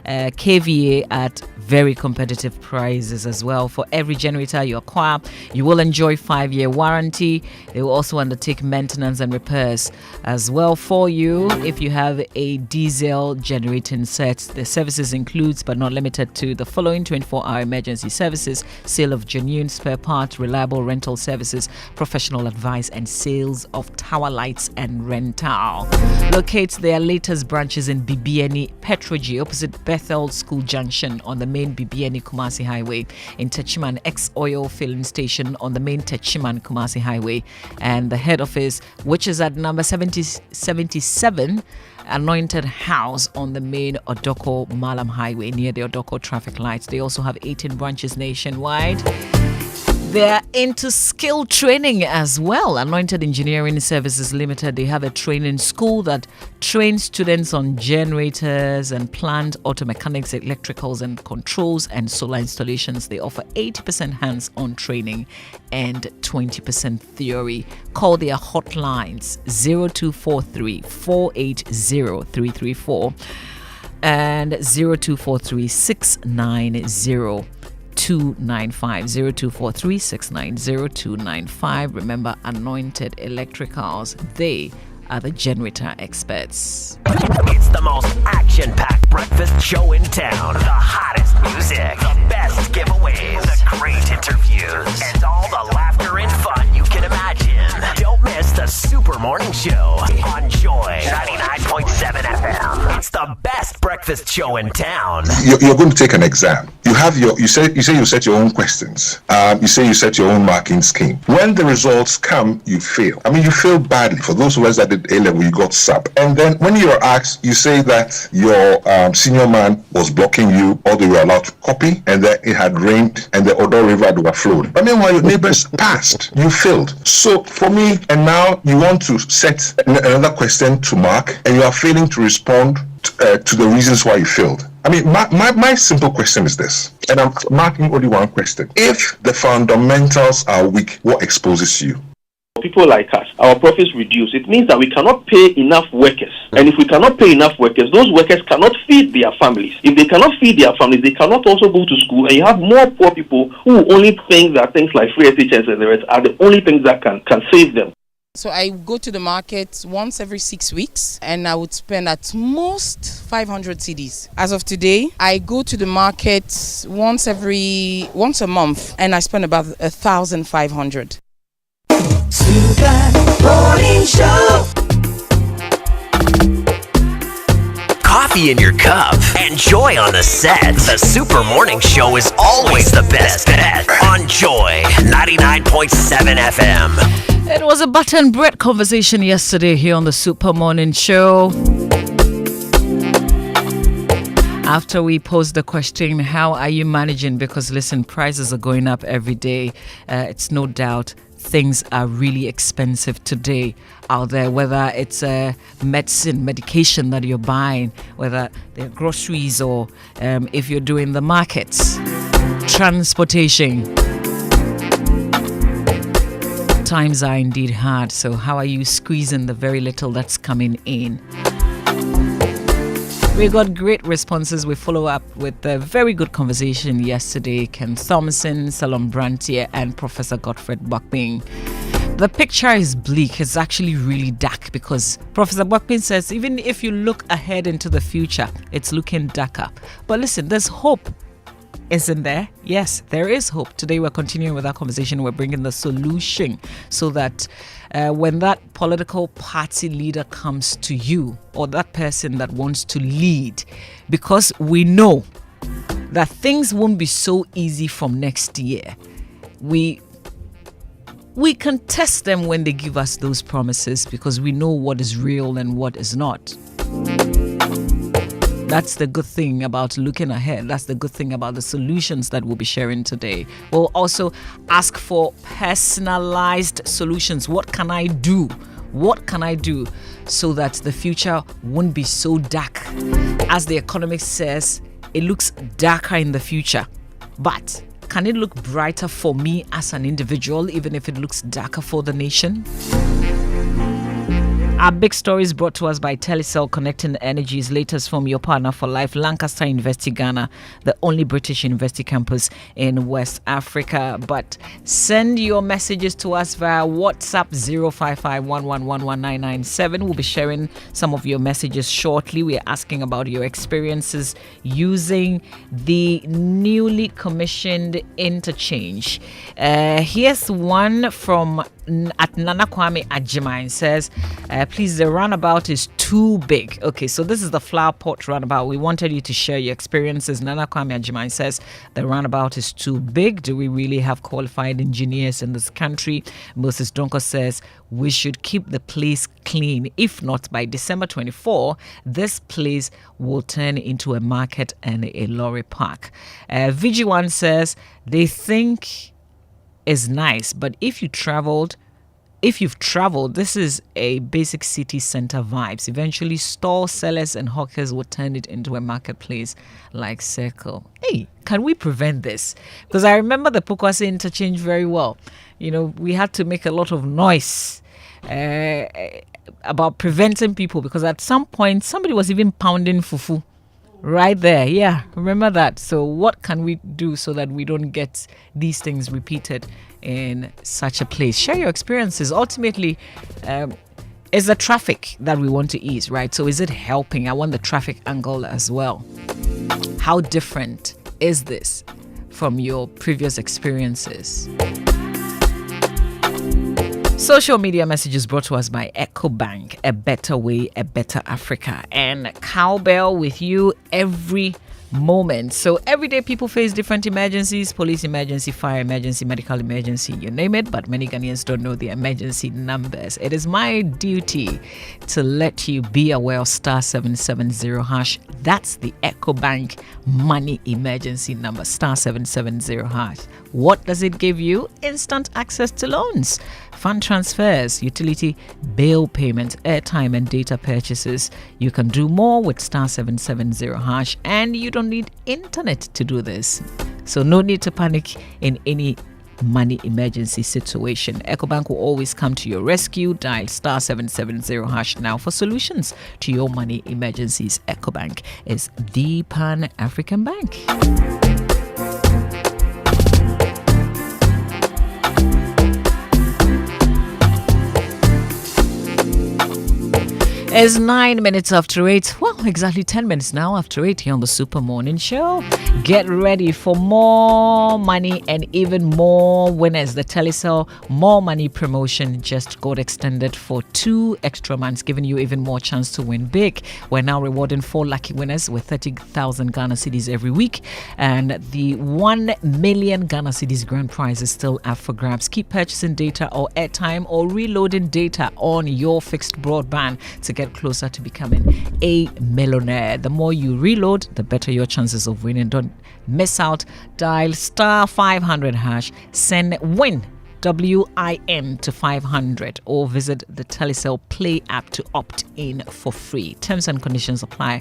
kVA at very competitive prices as well. For every generator you acquire, you will enjoy 5-year warranty. They will also undertake maintenance and repairs as well for you. If you have a diesel generating set, the services includes but not limited to the following: 24-hour emergency services, sale of genuine spare parts, reliable rental services, professional advice, and sales of tower lights and rental. Locate their latest branches in Bibiani, Petroji, opposite Bethel School Junction on the main Bibiani Kumasi Highway, in Techiman X-Oil Filling Station on the main Techiman Kumasi Highway, and the head office, which is at number 77 Anointed House on the main Odoko Malam Highway near the Odoko traffic lights. They also have 18 branches nationwide. They're into skill training as well. Anointed Engineering Services Limited, they have a training school that trains students on generators and plant auto mechanics, electricals and controls, and solar installations. They offer 80% hands-on training and 20% theory. Call their hotlines 0243 480 334 and 0243 690 295 0243 690 295. Remember, Anointed Electricals, they are the generator experts. It's the most action-packed breakfast show in town. The hottest music, the best giveaways, the great interviews, and all toughest show in town. You're going to take an exam. You say you set your own questions. You say you set your own marking scheme. When the results come, you fail. I mean, you fail badly. For those of us that did A-level, you got sub. And then when you're asked, you say that your senior man was blocking you, or they were allowed to copy, and that it had rained, and the Odo River had overflowed. But meanwhile, your neighbors passed. You failed. So for me, and now you want to set another question to mark, and you are failing to respond to the reasons why you failed. I mean, my simple question is this, and I'm marking only one question. If the fundamentals are weak, what exposes you? People like us, our profits reduce. It means that we cannot pay enough workers. And if we cannot pay enough workers, those workers cannot feed their families. If they cannot feed their families, they cannot also go to school. And you have more poor people who only think that things like free SHS and the rest are the only things that can save them. So I go to the market once every 6 weeks, and I would spend at most 500 cedis. As of today, I go to the market once a month, and I spend about 1,500. Super Morning Show. Coffee in your cup and joy on the set. The Super Morning Show is always the best bet on Joy 99.7 FM. It was a butter and bread conversation yesterday here on the Super Morning Show. After we posed the question, how are you managing? Because listen, prices are going up every day. It's no doubt things are really expensive today out there, whether it's medication that you're buying, whether they're groceries, or if you're doing the markets, transportation. Times are indeed hard. So how are you squeezing the very little that's coming in? We got great responses. We follow up with a very good conversation yesterday. Ken Thompson, Salom Brantier, and Professor Godfred Buckbing. The picture is bleak. It's actually really dark because Professor Buckbing says even if you look ahead into the future, it's looking darker. But listen, there's hope. Isn't there? Yes, there is hope. Today we're continuing with our conversation. We're bringing the solution so that when that political party leader comes to you, or that person that wants to lead, because we know that things won't be so easy from next year. We can test them when they give us those promises because we know what is real and what is not. That's the good thing about looking ahead. That's the good thing about the solutions that we'll be sharing today. We'll also ask for personalized solutions. What can I do? What can I do so that the future won't be so dark? As the economist says, it looks darker in the future. But can it look brighter for me as an individual, even if it looks darker for the nation? Our big story is brought to us by Telecel, connecting energies. Latest from your partner for life, Lancaster University Ghana, the only British university campus in West Africa. But send your messages to us via WhatsApp 05511119997. We'll be sharing some of your messages shortly. We're asking about your experiences using the newly commissioned interchange. Here's one from at Nana Kwame Ajimai. Says, please, the roundabout is too big. Okay, so this is the Flower Pot roundabout. We wanted you to share your experiences. Nana Kwame Ajimai says the roundabout is too big. Do we really have qualified engineers in this country? Moses Donko says we should keep the place clean. If not, by December 24, this place will turn into a market and a lorry park. VG1 says they think is nice, but if you've traveled, this is a basic city center vibes. Eventually, stall sellers and hawkers will turn it into a marketplace like Circle. Hey, can we prevent this? Because I remember the Pokwase interchange very well. You know, we had to make a lot of noise about preventing people, because at some point somebody was even pounding fufu right there. Yeah, remember that. So what can we do so that we don't get these things repeated in such a place? Share your experiences. Ultimately, it's the traffic that we want to ease, right? So is it helping? I want the traffic angle as well. How different is this from your previous experiences? Social media messages brought to us by EcoBank, a better way, a better Africa, and Cowbell with you every moment. So every day people face different emergencies: police emergency, fire emergency, medical emergency, you name it, but many Ghanaians don't know the emergency numbers. It is my duty to let you be aware of star 770 hash. That's the EcoBank money emergency number, star 770 hash. What does it give you? Instant access to loans, fund transfers, utility bill payments, airtime and data purchases. You can do more with star 770 hash, and you don't need internet to do this. So no need to panic in any money emergency situation. EcoBank will always come to your rescue. Dial star 770 hash now for solutions to your money emergencies. EcoBank is the Pan-African bank. It's 9 minutes after 8. Well, exactly 10 minutes now after 8 here on the Super Morning Show. Get ready for more money and even more winners. The Telecel More Money promotion just got extended for 2 extra months, giving you even more chance to win big. We're now rewarding 4 lucky winners with 30,000 Ghana cedis every week. And the 1 million Ghana cedis grand prize is still up for grabs. Keep purchasing data or airtime or reloading data on your fixed broadband to get closer to becoming a millionaire. The more you reload, the better your chances of winning. Don't miss out. Dial star 500 hash, send WIN WIN to 500 or visit the Telecel Play app to opt in for free. Terms and conditions apply.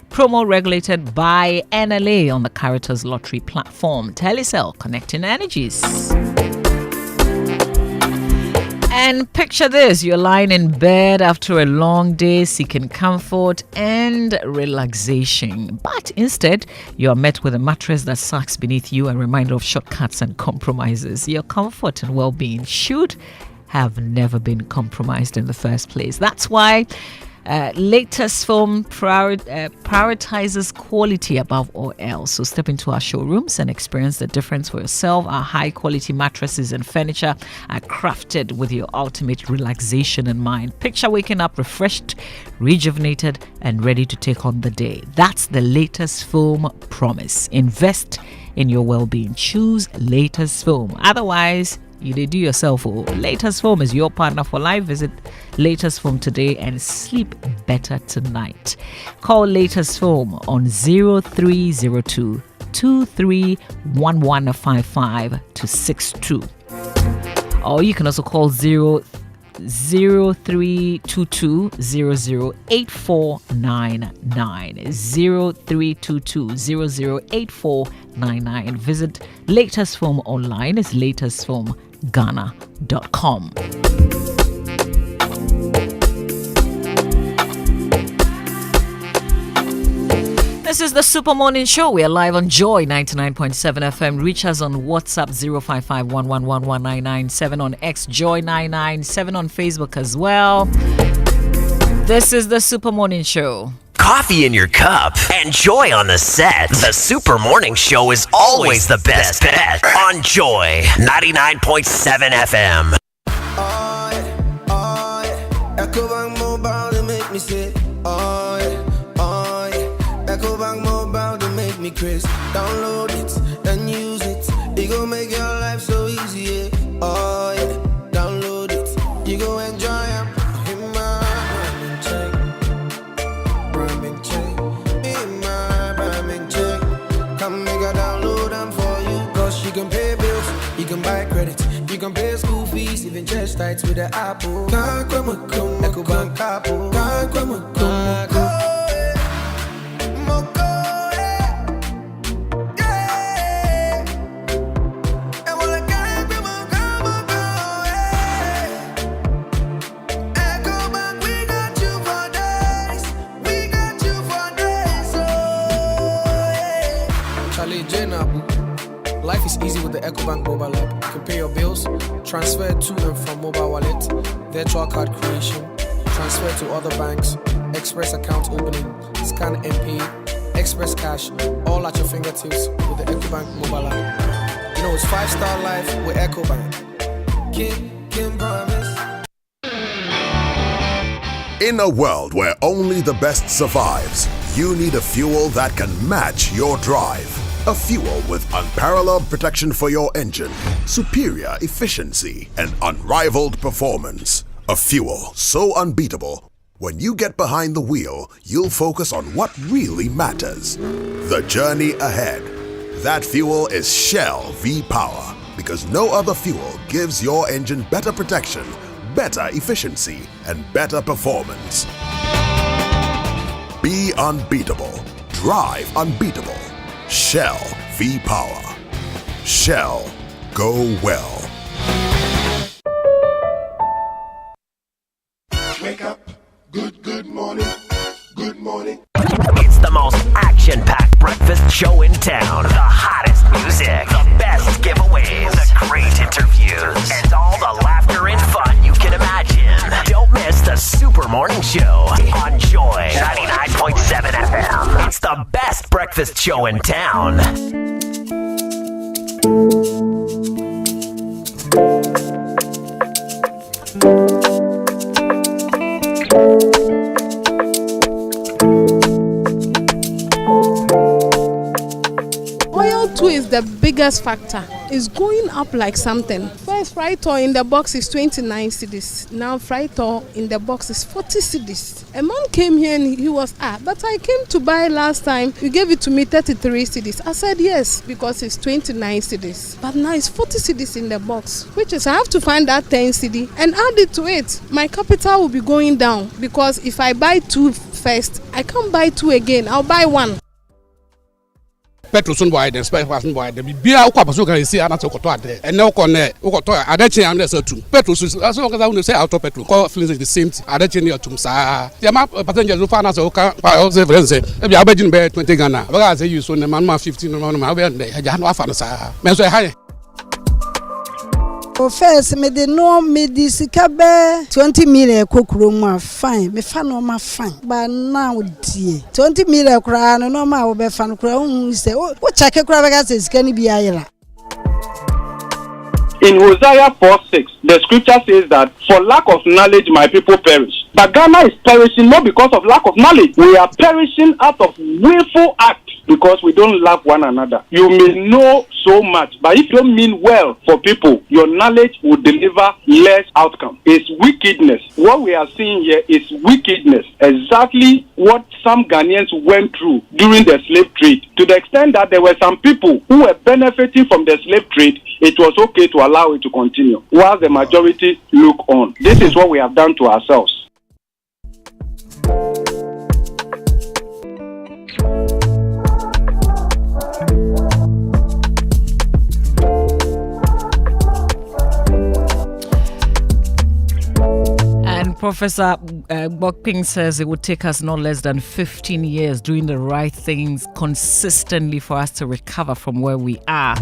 Promo regulated by NLA on the Caritas Lottery platform. Telecel, connecting energies. And picture this: you're lying in bed after a long day seeking comfort and relaxation. But instead, you are met with a mattress that sucks beneath you, a reminder of shortcuts and compromises. Your comfort and well-being should have never been compromised in the first place. That's why Latest Foam prioritizes quality above all else. So step into our showrooms and experience the difference for yourself. Our high quality mattresses and furniture are crafted with your ultimate relaxation in mind. Picture waking up refreshed, rejuvenated, and ready to take on the day. That's the Latest Foam promise. Invest in your well-being. Choose Latest Foam. Otherwise, you did do yourself. Latest Foam is your partner for life. Visit Latest Foam today and sleep better tonight. Call Latest Foam on 0302 231155 to 62. Or you can also call 0322 008499 0322 008499. Visit Latest Foam online. It's latestfoamghana.com. This is the Super Morning Show. We are live on Joy 99.7 FM. Reach us on WhatsApp 055-111-1997, on X Joy 997, on Facebook as well. This is the Super Morning Show. Coffee in your cup and joy on the set. The Super Morning Show is always the best bet on Joy 99.7 FM. EcoBank Mobile, they make me say, EcoBank Mobile, they make me crazy. Download it and use it. It gon' make your life so easy, yeah. Download it. You go enjoy it. In my Ramen check. In my Ramen check. Come make a download them for you. Cause you can pay bills, you can buy credit, you can pay school fees, even chest tights with the Apple. EcoBank Apple. Life is easy with the EcoBank mobile app. You can pay your bills, transfer to and from mobile wallet, virtual card creation, transfer to other banks, express account opening, scan and pay, express cash, all at your fingertips with the EcoBank mobile app. You know, it's 5-star life with EcoBank. Kim promise. In a world where only the best survives, you need a fuel that can match your drive. A fuel with unparalleled protection for your engine, superior efficiency, and unrivaled performance. A fuel so unbeatable, when you get behind the wheel, you'll focus on what really matters. The journey ahead. That fuel is Shell V-Power, because no other fuel gives your engine better protection, better efficiency, and better performance. Be unbeatable. Drive unbeatable. Shell V-Power. Shell. Go well. Wake up. Good morning. Good morning. It's the most action-packed breakfast show in town. The hottest music, the best giveaways, the great interviews, and all the laughter and fun you can imagine. Don't miss the Super Morning Show on Joy 99.7 FM. It's the best breakfast show in town. Oil too is the biggest factor. It's going up like something. First fried oil in the box is 29 cedis. Now fried oil in the box is 40 cedis. A man came here and he was, but I came to buy last time. You gave it to me 33 cedis. I said yes, because it's 29 cedis. But now it's 40 cedis in the box, which is I have to find that 10 cedi and add it to it. My capital will be going down, because if I buy 2 first, I can't buy 2 again. I'll buy 1. Petrol soon boy, the spare person boy, the beer, Quapazuka, see, I'm not so got there. And no connect, I don't I'm there too. Petrol, as long as I want to say auto petrol, call feelings the same. I don't change your tumsa. The amount of passengers who found us, by all the friends, if you are betting bear 20 Ghana, but I say you soon, the man 15 on my way, and they had no fun. Men's high. First, me de no me di sika be 20 million kokuro fine. Me fa no ma fine. But now die 20 million kura no ma wo be fa no kura hu say o check kura be ga say sika ni bi ayira. In Hosea 4:6, the scripture says that for lack of knowledge my people perish. But Ghana is perishing not because of lack of knowledge. We are perishing out of willful act because we don't love one another. You may know so much, but if you don't mean well for people, your knowledge will deliver less outcome. It's wickedness. What we are seeing here is wickedness. Exactly what some Ghanaians went through during the slave trade. To the extent that there were some people who were benefiting from the slave trade, it was okay to allow it to continue, while the majority look on. This is what we have done to ourselves. Professor Bokping says it would take us no less than 15 years doing the right things consistently for us to recover from where we are.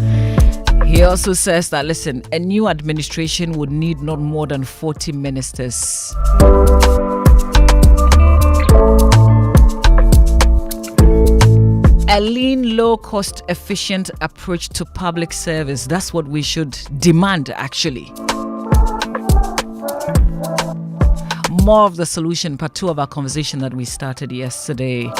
He also says that, listen, a new administration would need not more than 40 ministers. A lean, low cost, efficient approach to public service. That's what we should demand, actually. More of the solution, part 2 of our conversation that we started yesterday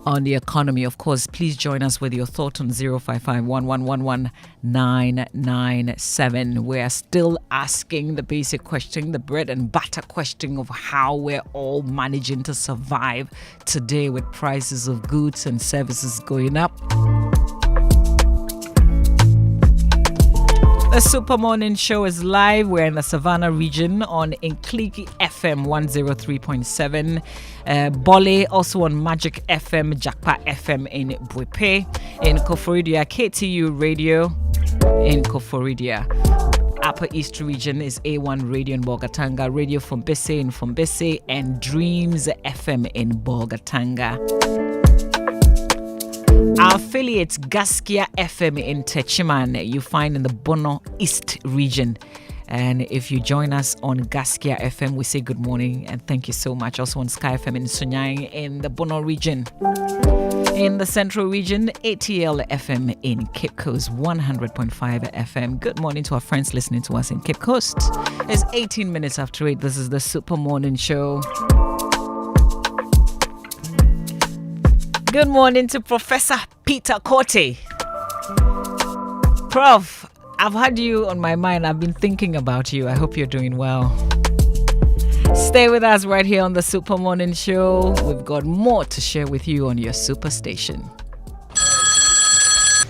on the economy. Of course, please join us with your thought on 055-1111-997. We're still asking the basic question, the bread and butter question of how we're all managing to survive today with prices of goods and services going up. The Super Morning Show is live. We're in the Savannah region on Inkliki FM 103.7. Bole, also on Magic FM, Jakpa FM in Buipe. In Koforidia, KTU Radio in Koforidia. Upper East region is A1 Radio in Bogatanga, Radio Fombese in Fombese, and Dreams FM in Bogatanga. Our affiliate Gaskia FM in Techiman you find in the Bono East region. And if you join us on Gaskia FM, we say good morning and thank you so much. Also on Sky FM in Sunyang in the Bono region. In the Central region, ATL FM in Cape Coast, 100.5 FM. Good morning to our friends listening to us in Cape Coast. It's 18 minutes after 8. This is the Super Morning Show. Good morning to Professor Peter Korte. Prof, I've had you on my mind. I've been thinking about you. I hope you're doing well. Stay with us right here on the Super Morning Show. We've got more to share with you on your super station.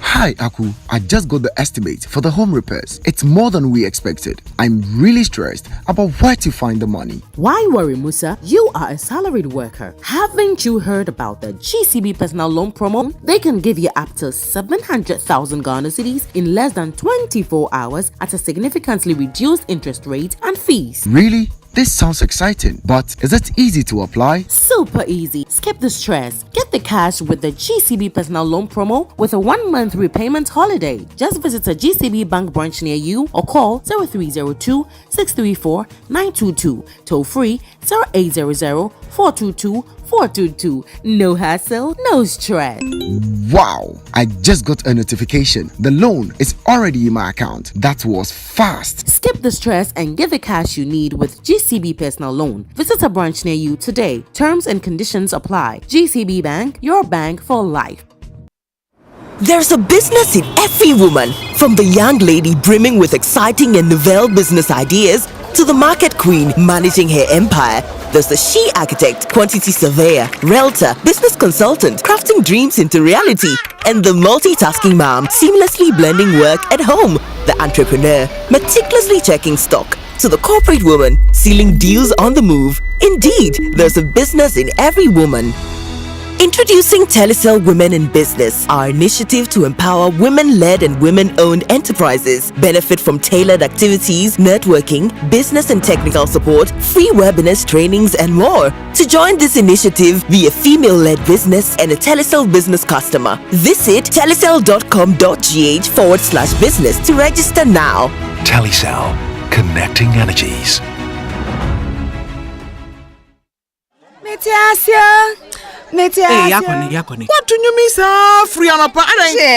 Hi, Aku. I just got the estimate for the home repairs. It's more than we expected. I'm really stressed about where to find the money. Why worry, Musa? You are a salaried worker. Haven't you heard about the GCB personal loan promo? They can give you up to 700,000 Ghana cedis in less than 24 hours at a significantly reduced interest rate and fees. Really? This sounds exciting, but is it easy to apply? Super easy. Skip the stress. Get the cash with the GCB personal loan promo with a 1-month repayment holiday. Just visit a GCB bank branch near you or call 0302 634 922. Toll free 0800 422 422. No hassle, no stress. Wow! I just got a notification. The loan is already in my account. That was fast. Skip the stress and get the cash you need with GCB personal loan. Visit a branch near you today. Terms and conditions apply. GCB Bank, your bank for life. There's a business in every woman, from the young lady brimming with exciting and novel business ideas to the market queen managing her empire. There's the she architect, quantity surveyor, realtor, business consultant, crafting dreams into reality, and the multitasking mom seamlessly blending work at home. The entrepreneur, meticulously checking stock, to the corporate woman sealing deals on the move. Indeed, there's a business in every woman. Introducing Telecel Women in Business, our initiative to empower women-led and women-owned enterprises. Benefit from tailored activities, networking, business and technical support, free webinars, trainings, and more. To join this initiative, be a female-led business and a Telecel business customer. Visit telecel.com.gh/business to register now. Telecel, connecting energies. Hey, yakoni. What do you mean, sir? Free on a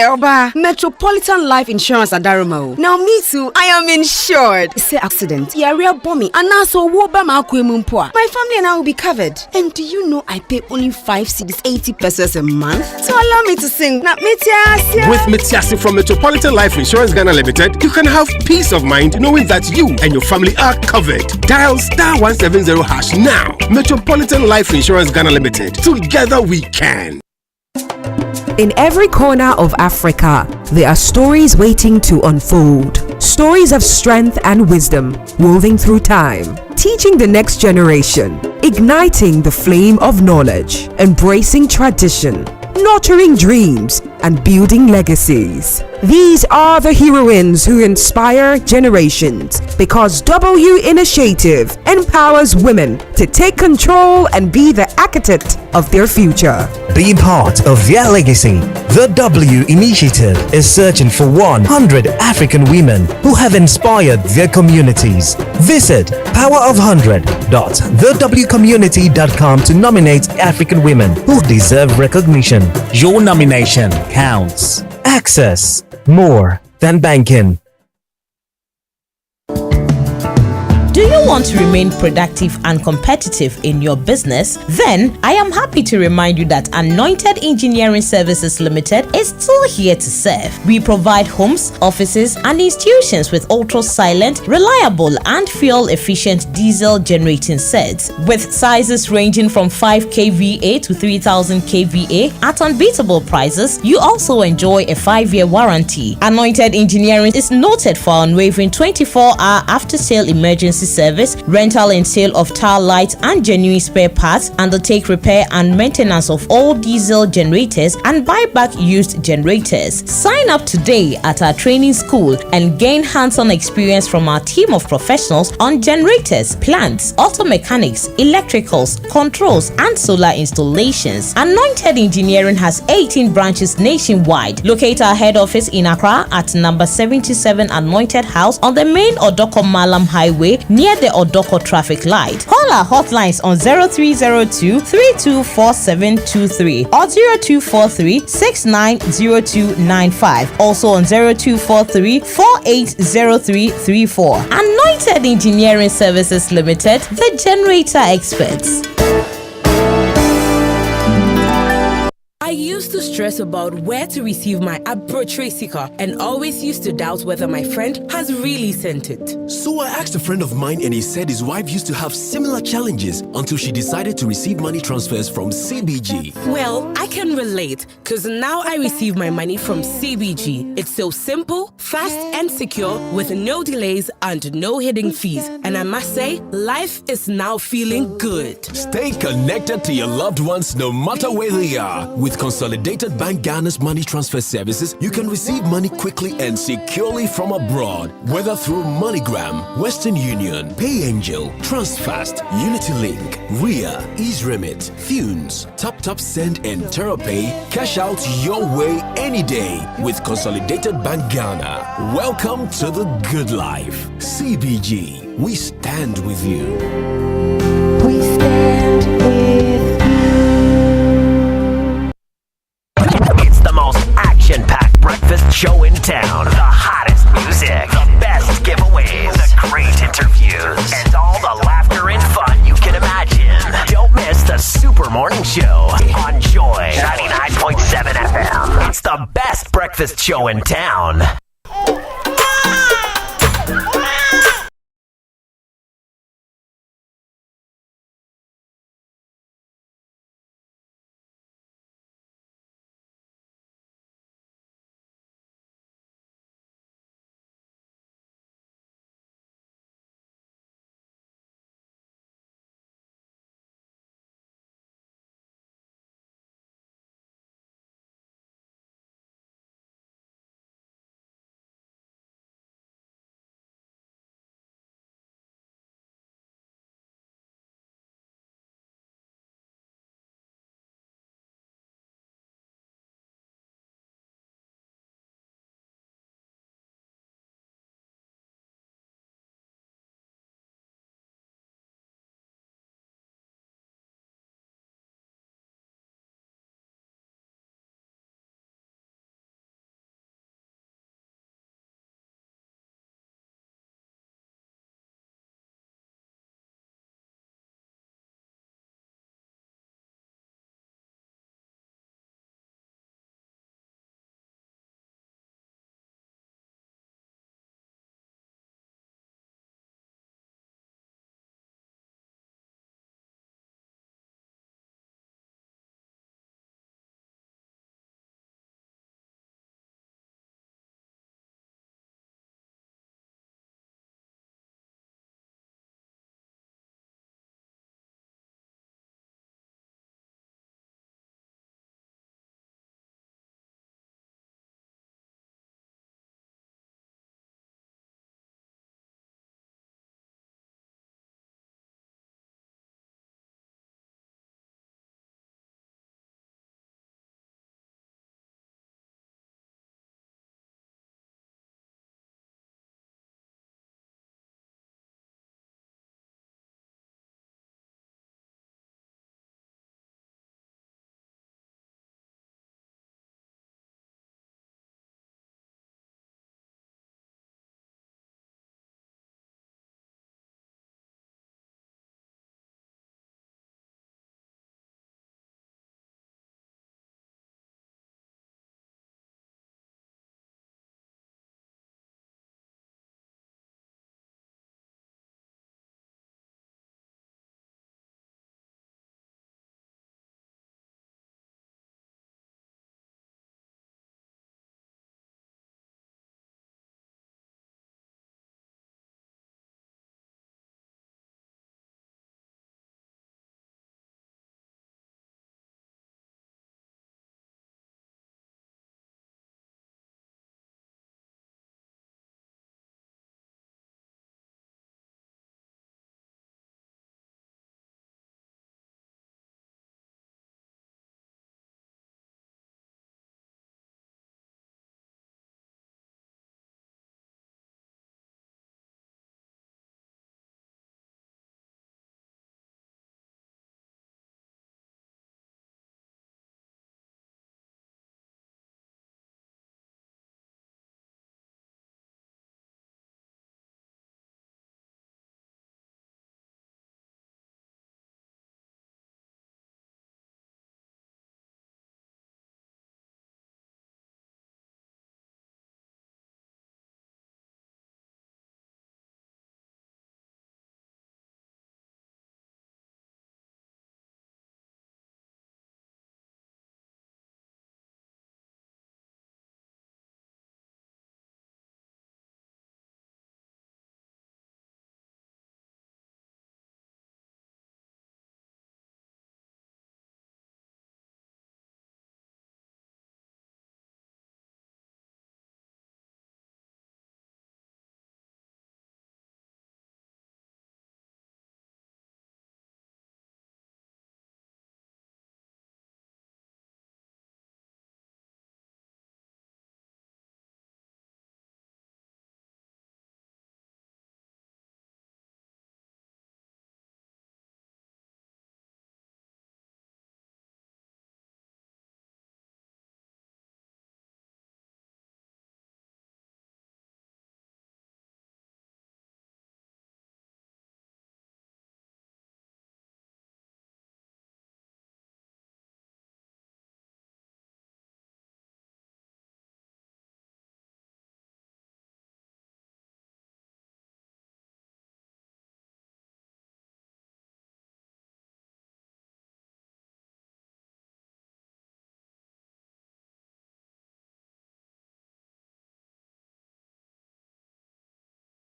Oba. Metropolitan Life Insurance at Daramo. Now, me too, I am insured. Say accident. Yeah, real bommy. And also, my family and I will be covered. And do you know I pay only 5 cedis 80 pesos a month? So allow me to sing. With Metiasi from Metropolitan Life Insurance Ghana Limited, you can have peace of mind knowing that you and your family are covered. Dial *170# now. Metropolitan Life Insurance Ghana Limited. Together we can. In every corner of Africa, there are stories waiting to unfold. Stories of strength and wisdom woven through time, teaching the next generation, igniting the flame of knowledge, embracing tradition, nurturing dreams, and building legacies. These are the heroines who inspire generations, because W Initiative empowers women to take control and be the architect of their future. Be part of their legacy. The W Initiative is searching for 100 African women who have inspired their communities. Visit powerofhundred.thewcommunity.com to nominate African women who deserve recognition. Your nomination counts. Access more than banking. Do you want to remain productive and competitive in your business? Then I am happy to remind you that Anointed Engineering Services Limited is still here to serve. We provide homes, offices, and institutions with ultra-silent, reliable, and fuel-efficient diesel generating sets with sizes ranging from 5 kVA to 3000 kVA at unbeatable prices. You also enjoy a 5-year warranty. Anointed Engineering is noted for unwavering 24-hour after-sale emergency service, rental and sale of tile lights and genuine spare parts, undertake repair and maintenance of all diesel generators, and buy back used generators. Sign up today at our training school and gain hands-on experience from our team of professionals on generators, plants, auto mechanics, electricals, controls, and solar installations. Anointed Engineering has 18 branches nationwide. Locate our head office in Accra at number 77 Anointed House on the main Odoko Malam Highway near the Odoko traffic light. Call our hotlines on 0302 324723 or 0243 690295. Also on 0243 480334. Anointed Engineering Services Limited, the generator experts. I used to stress about where to receive my Abro sticker and always used to doubt whether my friend has really sent it. So I asked a friend of mine and he said his wife used to have similar challenges until she decided to receive money transfers from CBG. Well, I can relate because now I receive my money from CBG. It's so simple, fast and secure with no delays and no hidden fees. And I must say, life is now feeling good. Stay connected to your loved ones no matter where they are. With Consolidated Bank Ghana's money transfer services, you can receive money quickly and securely from abroad, whether through MoneyGram, Western Union, PayAngel, Transfast, UnityLink, RIA, EaseRemit, Thunes, TapTap Send, and TerraPay. Cash out your way any day with Consolidated Bank Ghana. Welcome to the good life. CBG, we stand with you. We stand with It's the most action-packed breakfast show in town. The hottest music, the best giveaways, the great interviews, and all the laughter and fun you can imagine. Don't miss the Super Morning Show on Joy 99.7 FM. It's the best breakfast show in town.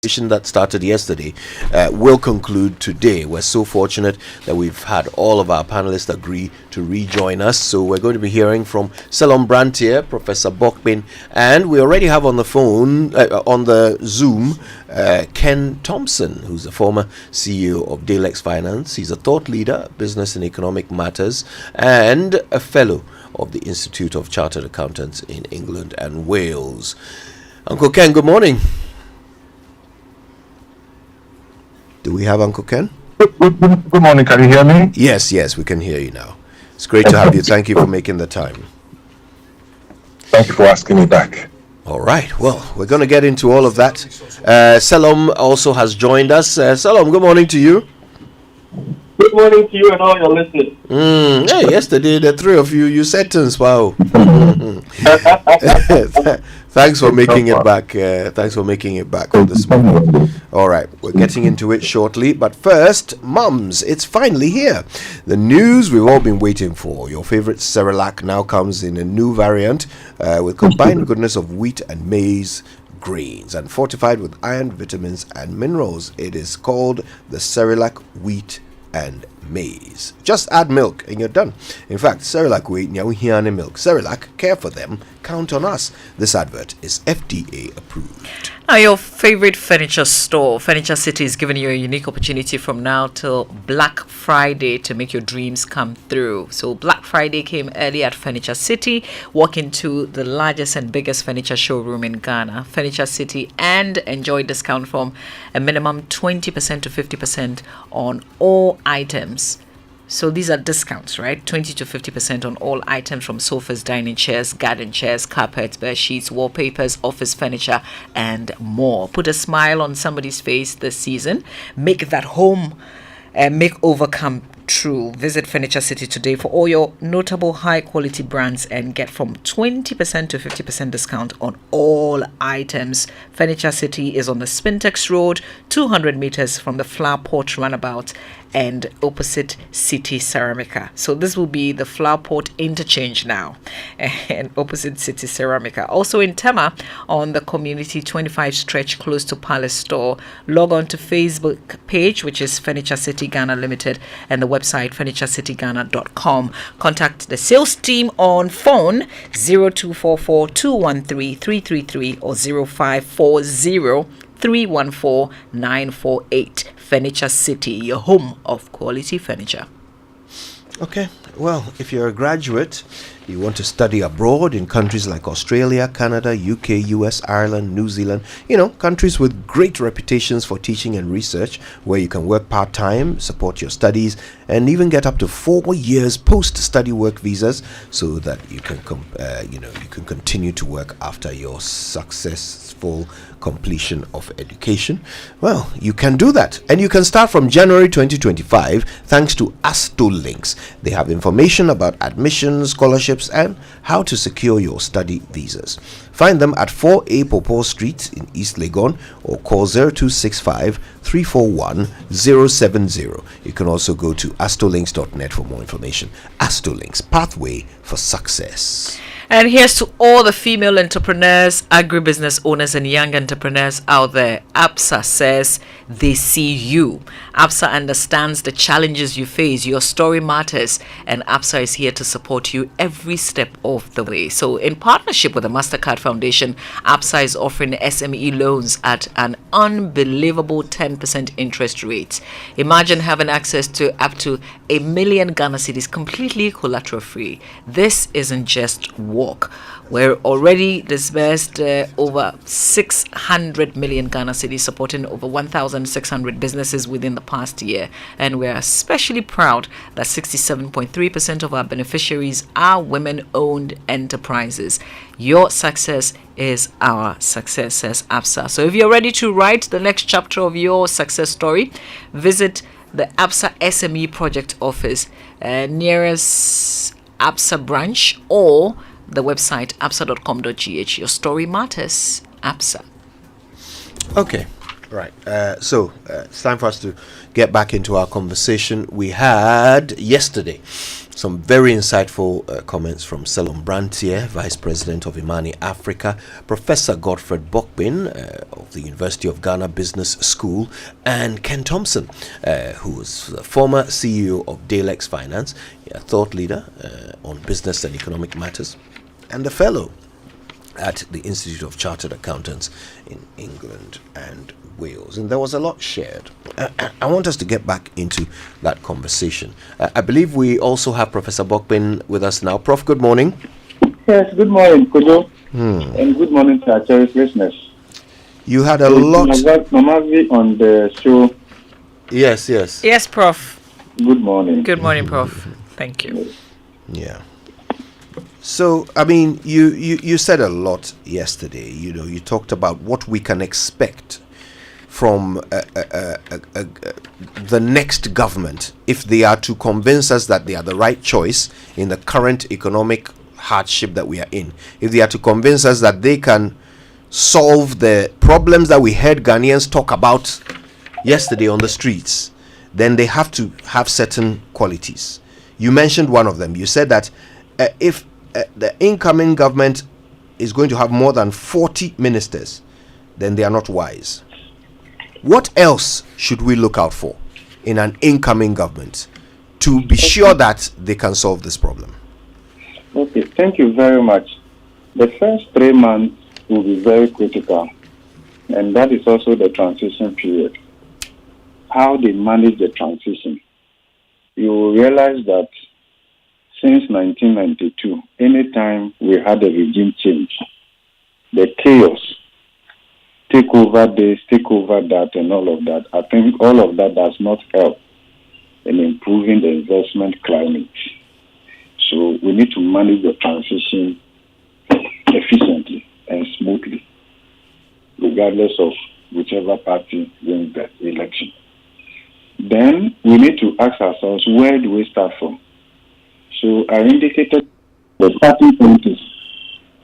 that started yesterday will conclude today. We're so fortunate that we've had all of our panelists agree to rejoin us. So we're going to be hearing from Selom Brantier, Professor Bokbin, and we already have on the phone, on the Zoom, Ken Thompson, who's the former CEO of Dalex Finance. He's a thought leader, business and economic matters, and a fellow of the Institute of Chartered Accountants in England and Wales. Uncle Ken, good morning. Do we have Uncle Ken? Good morning. Can you hear me? Yes, we can hear you now. It's great to have you. Thank you for making the time. Thank you for asking me back. All right. Well, we're going to get into all of that. Selom also has joined us. Selom, good morning to you. Good morning to you and all your listeners. Hey, yesterday, the three of you sentence. Wow. Thanks for making it back. Thanks for making it back for this morning. All right, we're getting into it shortly. But first, mums, it's finally here. The news we've all been waiting for. Your favorite Cerelac now comes in a new variant with combined goodness of wheat and maize grains and fortified with iron, vitamins, and minerals. It is called the Cerelac Wheat and Maize. Just add milk and you're done. In fact, Cerelac wheat, Nyawihiane milk. Cerelac, care for them, count on us. This advert is FDA approved. Now, your favorite furniture store, Furniture City, is giving you a unique opportunity from now till Black Friday to make your dreams come through. So Black Friday came early at Furniture City. Walk into the largest and biggest furniture showroom in Ghana, Furniture City, and enjoy discount from a minimum 20% to 50% on all items. So these are discounts, right? 20 to 50% on all items from sofas, dining chairs, garden chairs, carpets, bed sheets, wallpapers, office furniture, and more. Put a smile on somebody's face this season. Make that home makeover come true. Visit Furniture City today for all your notable high quality brands and get from 20% to 50% discount on all items. Furniture City is on the Spintex Road, 200 meters from the Flower Port Runabout and opposite City Ceramica. So this will be the Flower Port interchange now and opposite City Ceramica. Also in Tema on the Community 25 stretch close to Palace Store. Log on to Facebook page, which is Furniture City Ghana Limited, and the website furniturecityghana.com. Contact the sales team on phone 0244 213 333 or 0540 314 948. Furniture City, your home of quality furniture. Okay, well, if you're a graduate, you want to study abroad in countries like Australia, Canada, UK, US, Ireland, New Zealand, countries with great reputations for teaching and research, where you can work part-time, support your studies, and even get up to 4 years post-study work visas, so that you can you can continue to work after your successful completion of education. Well, you can do that, and you can start from January 2025 thanks to AstoLinks. They have information about admissions, scholarships, and how to secure your study visas. Find them at 4A Popo Street in East Legon or call 0265 341 070. You can also go to astolinks.net for more information. AstoLinks, pathway for success. And here's to all the female entrepreneurs, agribusiness owners, and young entrepreneurs out there. APSA says they see you. APSA understands the challenges you face. Your story matters, and APSA is here to support you every step of the way. So, in partnership with the MasterCard Foundation, APSA is offering SME loans at an unbelievable 10% interest rate. Imagine having access to up to 1 million Ghana cedis completely collateral free. This isn't just work. We're already disbursed over 600 million Ghana cedis, supporting over 1,600 businesses within the past year. And we're especially proud that 67.3% of our beneficiaries are women-owned enterprises. Your success is our success, says APSA. So if you're ready to write the next chapter of your success story, visit the APSA SME Project Office nearest APSA branch or the website apsa.com.gh. Your story matters. APSA. Okay. Right. So it's time for us to get back into our conversation. We had yesterday some very insightful comments from Selom Brantier, Vice President of Imani Africa, Professor Godfred Bokbin of the University of Ghana Business School, and Ken Thompson, who was the former CEO of Dalex Finance, a thought leader on business and economic matters, and a fellow at the Institute of Chartered Accountants in England and Wales. And there was a lot shared. I want us to get back into that conversation. I believe we also have Professor Bokbin with us now. Prof, good morning. Yes, good morning, Kojo. And good morning to our cherished listeners. You had a lot. Mamavi on the show. Yes. Yes, Prof. Good morning. Good morning, Prof. Thank you. Yeah. So, I mean, you said a lot yesterday. You know, you talked about what we can expect from the next government if they are to convince us that they are the right choice in the current economic hardship that we are in. If they are to convince us that they can solve the problems that we heard Ghanaians talk about yesterday on the streets, then they have to have certain qualities. You mentioned one of them. You said that if the incoming government is going to have more than 40 ministers, then they are not wise. What else should we look out for in an incoming government to be sure that they can solve this problem? Okay, thank you very much. The first 3 months will be very critical, and that is also the transition period. How they manage the transition. You will realize that since 1992, anytime we had a regime change, the chaos, take over this, take over that, and all of that, I think all of that does not help in improving the investment climate. So we need to manage the transition efficiently and smoothly, regardless of whichever party wins the election. Then we need to ask ourselves, where do we start from? So I indicated the starting point is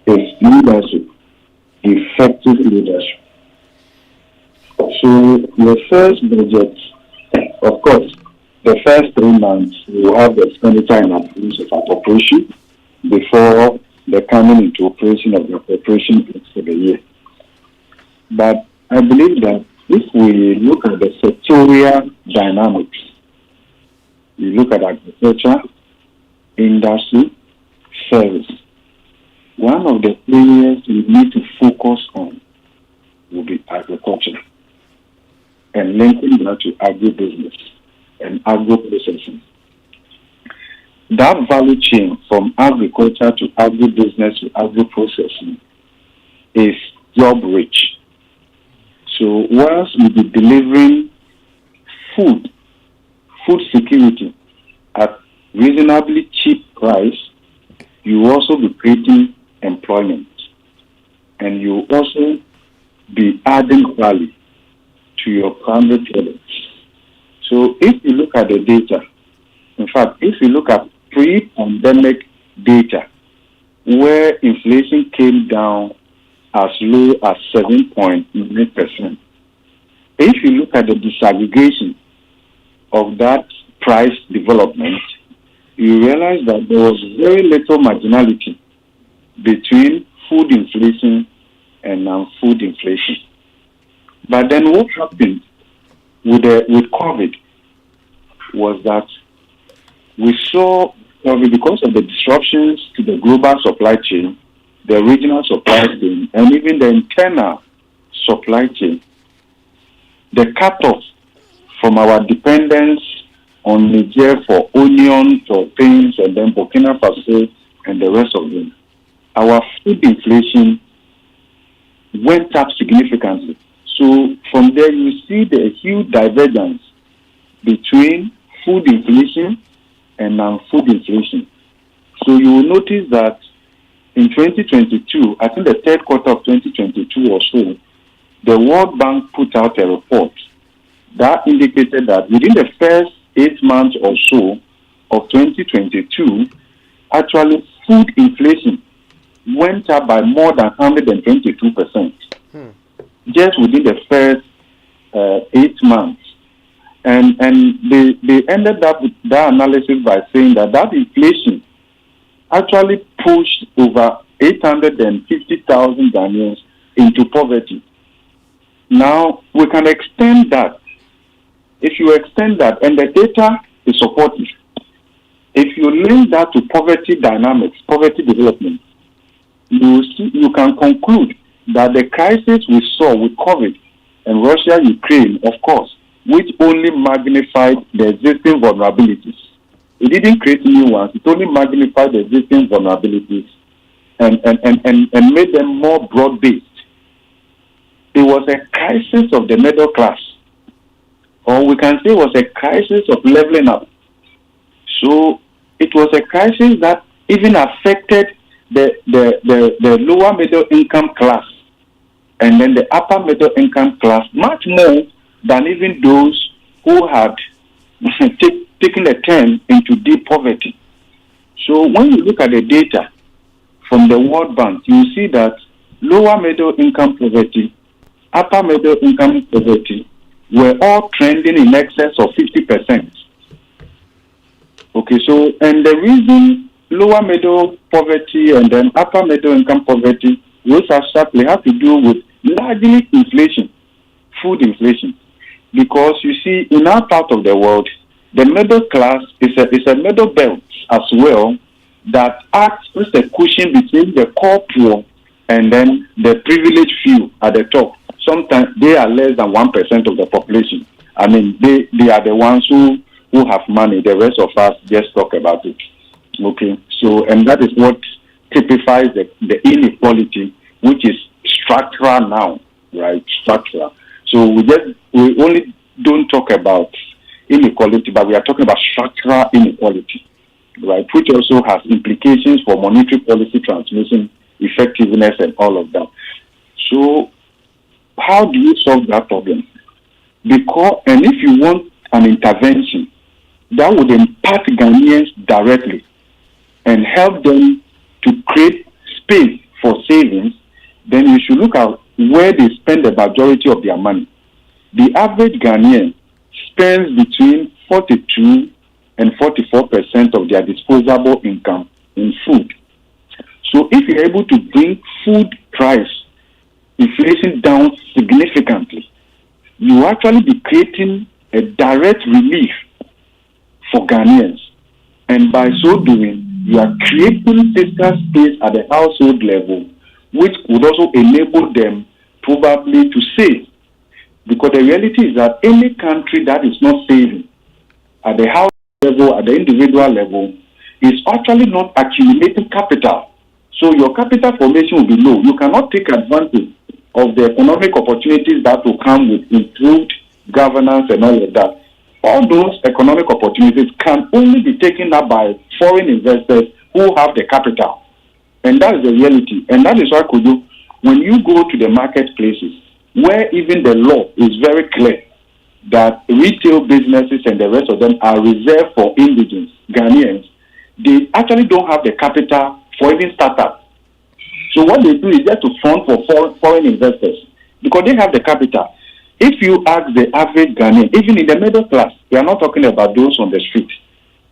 leadership, effective leadership. So the first budget, of course, the first 3 months, we will have the expenditure and approval of our operation before the coming into operation of the operation for the year. But I believe that if we look at the sectorial dynamics, we look at agriculture, industry, service, one of the areas we need to focus on will be agriculture and linking that to agribusiness and agro-processing. That value chain from agriculture to agribusiness to agro-processing is job rich. So whilst we be delivering food security at reasonably cheap price, you also be creating employment, and you also be adding value to your primary products. So if you look at the data, in fact, if you look at pre-pandemic data, where inflation came down as low as 7.9%, if you look at the disaggregation of that price development, you realize that there was very little marginality between food inflation and non-food inflation. But then what happened with COVID was that we saw COVID, because of the disruptions to the global supply chain, the regional supply chain, and even the internal supply chain, the cutoff from our dependence on Niger for onion, for things, and then Burkina Faso and the rest of them, our food inflation went up significantly. So from there you see the huge divergence between food inflation and non-food inflation. So you will notice that in 2022, I think the third quarter of 2022 or so, the World Bank put out a report that indicated that within the first 8 months or so of 2022, actually food inflation went up by more than 122%. Just within the first 8 months. And they ended up with that analysis by saying that inflation actually pushed over 850,000 Ghanaians into poverty. Now, we can extend that. If you extend that, and the data is supportive, if you link that to poverty dynamics, poverty development, you can conclude that the crisis we saw with COVID and Russia-Ukraine, of course, which only magnified the existing vulnerabilities. It didn't create new ones. It only magnified the existing vulnerabilities and made them more broad-based. It was a crisis of the middle class, or we can say it was a crisis of leveling up. So it was a crisis that even affected the lower middle income class and then the upper middle income class much more than even those who had taken a turn into deep poverty. So when you look at the data from the World Bank, you see that lower middle income poverty, upper middle income poverty were all trending in excess of 50%. Okay, so, and the reason lower middle poverty and then upper middle income poverty rose as sharply have to do with largely inflation, food inflation. Because you see, in our part of the world, the middle class is a middle belt as well that acts as a cushion between the core poor and then the privileged few at the top. Sometimes they are less than 1% of the population. I mean, they are the ones who have money. The rest of us just talk about it. Okay, so, and that is what typifies the inequality, which is structural now, right? Structural. So we only don't talk about inequality, but we are talking about structural inequality, right? Which also has implications for monetary policy transmission, effectiveness, and all of that. So how do you solve that problem? Because, and if you want an intervention that would impact Ghanaians directly and help them to create space for savings, then you should look at where they spend the majority of their money. The average Ghanaian spends between 42 and 44% of their disposable income in food. So if you're able to bring food price inflation down significantly, you actually be creating a direct relief for Ghanaians. And by so doing, you are creating fiscal space at the household level, which would also enable them probably to save. Because the reality is that any country that is not saving at the house level, at the individual level, is actually not accumulating capital. So your capital formation will be low. You cannot take advantage of the economic opportunities that will come with improved governance and all of that. All those economic opportunities can only be taken up by foreign investors who have the capital. And that is the reality. And that is why, Kudu, when you go to the marketplaces, where even the law is very clear that retail businesses and the rest of them are reserved for indigents, Ghanaians, they actually don't have the capital for even startups. So what they do is just to fund for foreign investors because they have the capital. If you ask the average Ghanaian, even in the middle class, we are not talking about those on the street.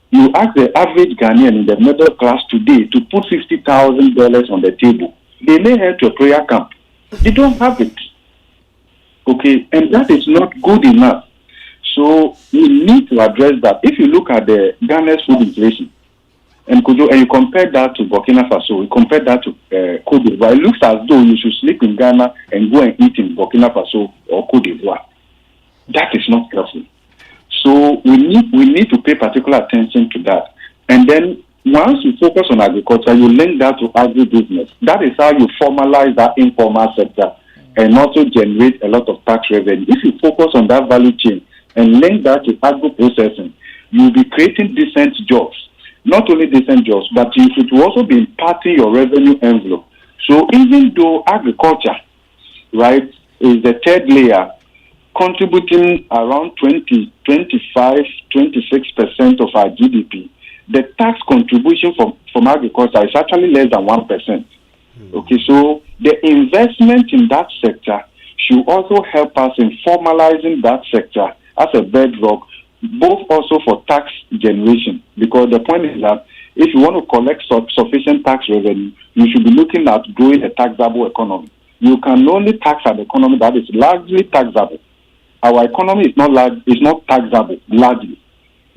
You ask the average Ghanaian in the middle class today to put $50,000 on the table, they may head to a prayer camp. They don't have it. Okay, and that is not good enough. So we need to address that. If you look at the Ghana's food inflation, and you compare that to Burkina Faso, you compare that to Côte d'Ivoire, it looks as though you should sleep in Ghana and go and eat in Burkina Faso or Côte d'Ivoire. That is not possible. So we need to pay particular attention to that. And then once you focus on agriculture, you link that to agribusiness. That is how you formalize that informal sector and also generate a lot of tax revenue. If you focus on that value chain and link that to agro-processing, you'll be creating decent jobs. Not only decent jobs, but it will also be imparting your revenue envelope. So even though agriculture, right, is the third layer, contributing around 20, 25, 26% of our GDP, the tax contribution from agriculture is actually less than 1%. Okay, so the investment in that sector should also help us in formalizing that sector as a bedrock, both also for tax generation. Because the point is that if you want to collect sufficient tax revenue, you should be looking at growing a taxable economy. You can only tax an economy that is largely taxable. Our economy is not taxable largely,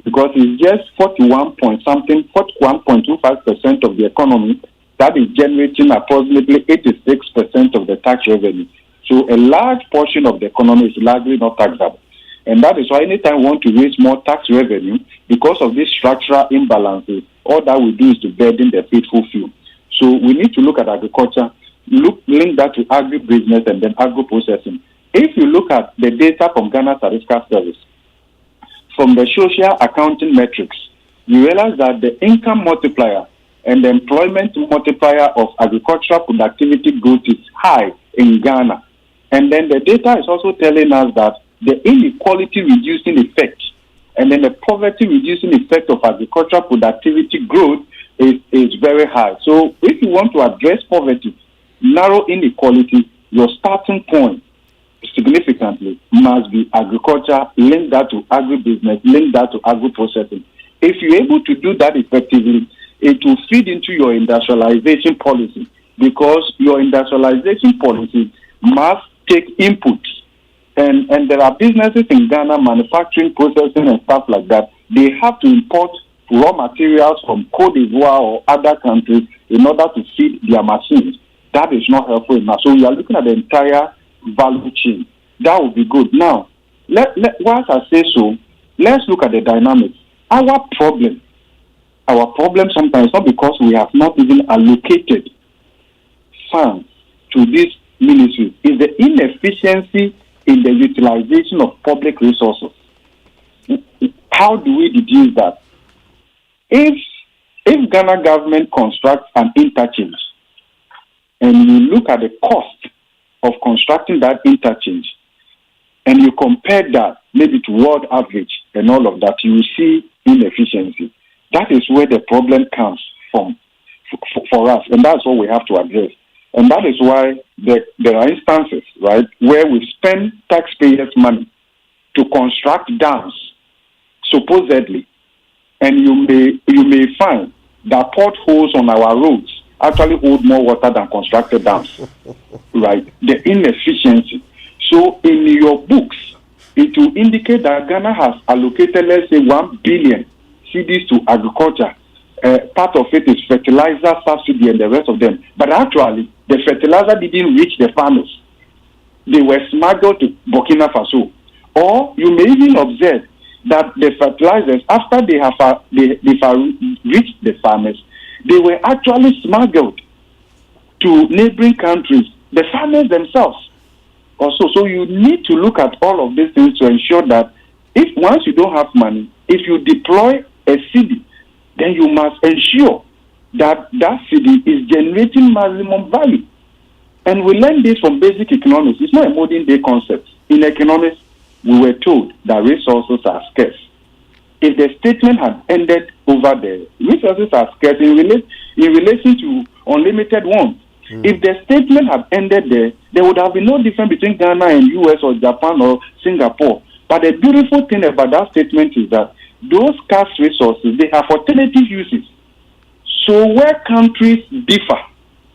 because it's just 41.25% of the economy that is generating approximately 86% of the tax revenue. So a large portion of the economy is largely not taxable. And that is why anytime we want to raise more tax revenue, because of these structural imbalances, all that we do is to burden the faithful few. So we need to look at agriculture, link that to agribusiness and then agro-processing. If you look at the data from Ghana Statistical Service, from the social accounting metrics, you realize that the income multiplier and the employment multiplier of agricultural productivity growth is high in Ghana. And then the data is also telling us that the inequality reducing effect and then the poverty reducing effect of agricultural productivity growth is very high. So if you want to address poverty, narrow inequality, your starting point significantly must be agriculture, link that to agribusiness, link that to agro-processing. If you're able to do that effectively, it will feed into your industrialization policy, because your industrialization policy must take inputs. And there are businesses in Ghana, manufacturing, processing, and stuff like that. They have to import raw materials from Cote d'Ivoire or other countries in order to feed their machines. That is not helpful enough. So we are looking at the entire value chain. That would be good. Now, once I say so, let's look at the dynamics. Our problem sometimes not because we have not even allocated funds to this ministry, is the inefficiency in the utilization of public resources. How do we deduce that? If Ghana government constructs an interchange and you look at the cost of constructing that interchange and you compare that maybe to world average and all of that, you will see inefficiency. That is where the problem comes from for us, and that's what we have to address. And that is why there are instances, right, where we spend taxpayers' money to construct dams, supposedly, and you may find that potholes on our roads actually hold more water than constructed dams, right? The inefficiency. So in your books, it will indicate that Ghana has allocated, let's say, 1 billion cedis to agriculture. Part of it is fertilizer subsidy and the rest of them. But actually, the fertilizer didn't reach the farmers. They were smuggled to Burkina Faso. Or you may even observe that the fertilizers, after they have reached the farmers, they were actually smuggled to neighboring countries, the farmers themselves. Also, so you need to look at all of these things to ensure that if once you don't have money, if you deploy a cedi, then you must ensure that that cedi is generating maximum value. And we learn this from basic economics. It's not a modern day concept. In economics, we were told that resources are scarce. If the statement had ended over there, resources are scarce in relation to unlimited ones. If the statement had ended there would have been no difference between Ghana and US or Japan or Singapore. But the beautiful thing about that statement is that those scarce resources, they have alternative uses. So where countries differ,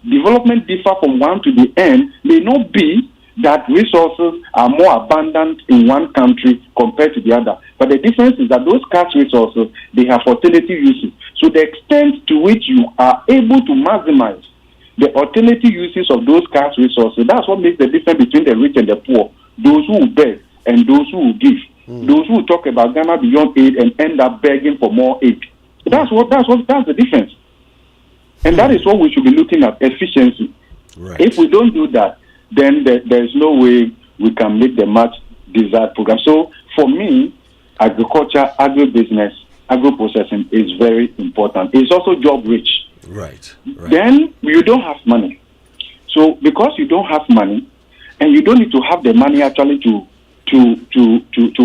development differ from one to the end, may not be that resources are more abundant in one country compared to the other. But the difference is that those scarce resources, they have alternative uses. So the extent to which you are able to maximize the alternative uses of those scarce resources, that's what makes the difference between the rich and the poor, those who beg and those who give. Those who talk about Ghana beyond aid and end up begging for more aid. That's the difference. And that is what we should be looking at, efficiency. Right. If we don't do that, then there is no way we can make the much desired program. So for me, agriculture, agribusiness, agro-processing is very important. It's also job rich. Right. Then you don't have money. So because you don't have money, and you don't need to have the money actually to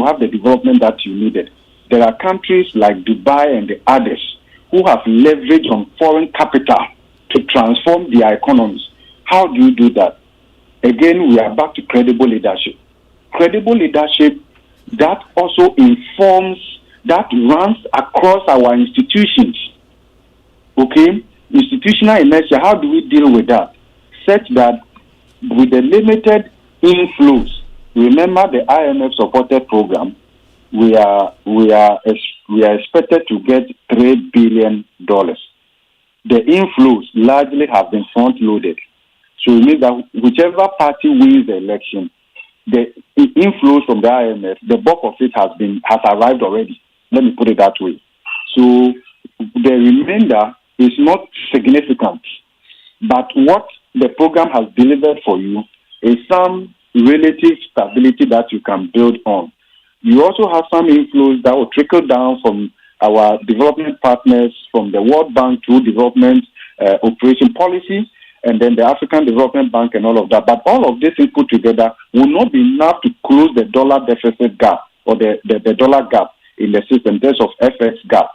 have the development that you needed. There are countries like Dubai and the others who have leverage on foreign capital to transform their economies. How do you do that? again, we are back to credible leadership. Credible leadership that also informs, that runs across our institutions. Okay? Institutional inertia, how do we deal with that? Such that with the limited inflows, remember the IMF supported program, we are expected to get $3 billion. The inflows largely have been front loaded. So it means that whichever party wins the election, the inflows from the IMF, the bulk of it has arrived already. Let me put it that way. So the remainder is not significant. But what the program has delivered for you is some relative stability that you can build on. You also have some inflows that will trickle down from our development partners, from the World Bank through development operation policy, and then the African Development Bank and all of that. But all of this put together will not be enough to close the dollar deficit gap or the dollar gap in the system in terms of FX gap.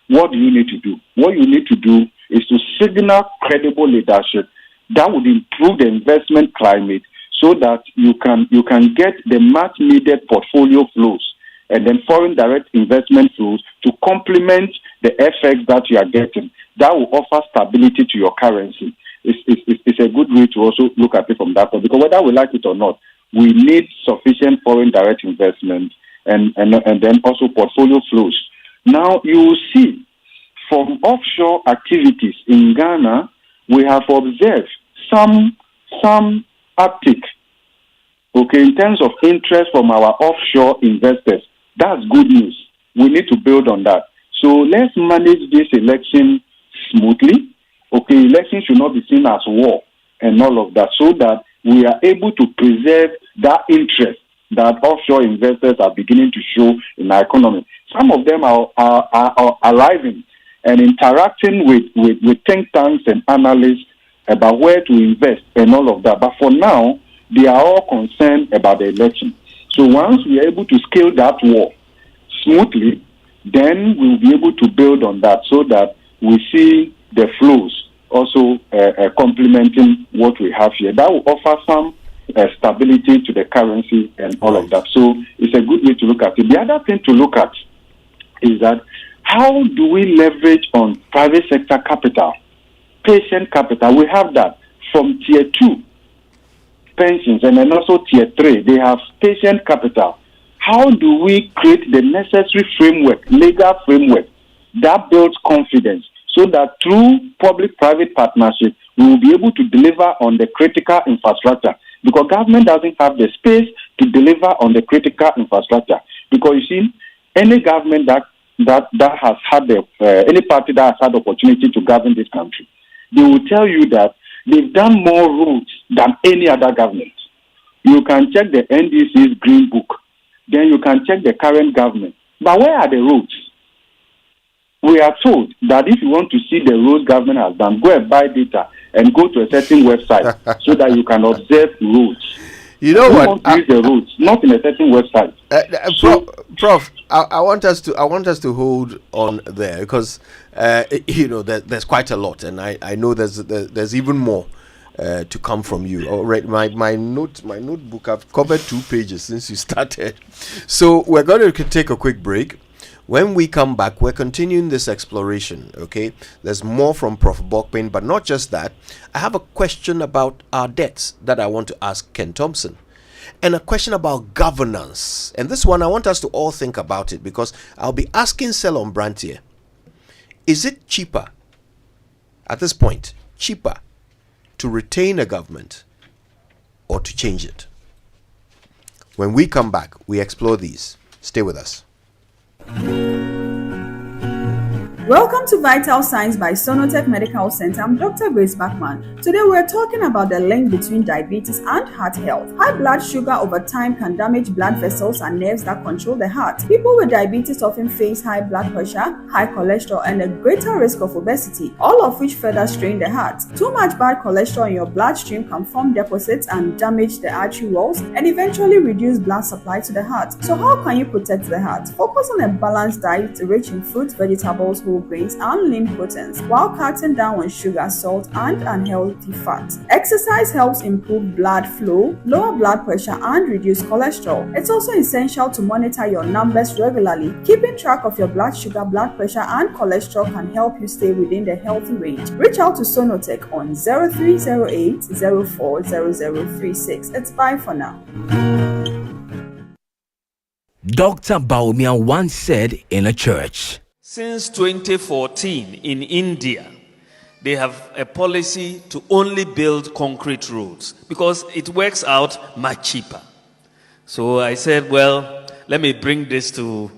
What do you need to do? What you need to do is to signal credible leadership that would improve the investment climate so that you can get the much needed portfolio flows and then foreign direct investment flows to complement the FX that you are getting. That will offer stability to your currency. It's a good way to also look at it from that point, because whether we like it or not, we need sufficient foreign direct investment and then also portfolio flows. Now you will see from offshore activities in Ghana, we have observed some uptick. Okay, in terms of interest from our offshore investors. That's good news. We need to build on that. So let's manage this election smoothly. Okay, elections should not be seen as war and all of that, so that we are able to preserve that interest that offshore investors are beginning to show in our economy. Some of them are arriving and interacting with think tanks and analysts about where to invest and all of that. But for now, they are all concerned about the election. So once we are able to scale that war smoothly, then we'll be able to build on that so that we see the flows also complementing what we have here. That will offer some stability to the currency and all of that. So it's a good way to look at it. The other thing to look at is that how do we leverage on private sector capital, patient capital? We have that from tier 2 pensions and then also tier 3. They have patient capital. How do we create the necessary framework, legal framework that builds confidence so that through public-private partnership, we will be able to deliver on the critical infrastructure? Because government doesn't have the space to deliver on the critical infrastructure. Because you see, any government that has had any party that has had the opportunity to govern this country, they will tell you that they've done more roads than any other government. You can check the NDC's Green Book. Then you can check the current government. But where are the roads? We are told that if you want to see the roads government has done, go and buy data and go to a certain website so that you can observe roads. You know what? Want to use the roads, not in a certain website. Prof, I want us to hold on there because there's quite a lot, and I know there's even more to come from you. Alright, my notebook, I've covered 2 pages since you started. So we're going to take a quick break. When we come back, we're continuing this exploration, okay? There's more from Prof. Bokpin, but not just that. I have a question about our debts that I want to ask Ken Thompson, and a question about governance. And this one, I want us to all think about it, because I'll be asking Selon Brantier, is it cheaper, at this point, to retain a government or to change it? When we come back, we explore these. Stay with us. Welcome to Vital Signs by Sonotech Medical Center. I'm Dr. Grace Bachman. Today we're talking about the link between diabetes and heart health. High blood sugar over time can damage blood vessels and nerves that control the heart. People with diabetes often face high blood pressure, high cholesterol, and a greater risk of obesity, all of which further strain the heart. Too much bad cholesterol in your bloodstream can form deposits and damage the artery walls and eventually reduce blood supply to the heart. So how can you protect the heart? Focus on a balanced diet rich in fruits, vegetables, whole whole grains and lean proteins, while cutting down on sugar, salt, and unhealthy fat. Exercise helps improve blood flow, lower blood pressure, and reduce cholesterol. It's also essential to monitor your numbers regularly. Keeping track of your blood sugar, blood pressure, and cholesterol can help you stay within the healthy range. Reach out to Sonotech on 0308 040036. It's bye for now. Dr. Baumia once said in a church, since 2014 in India, they have a policy to only build concrete roads because it works out much cheaper. So I said, well, let me bring this to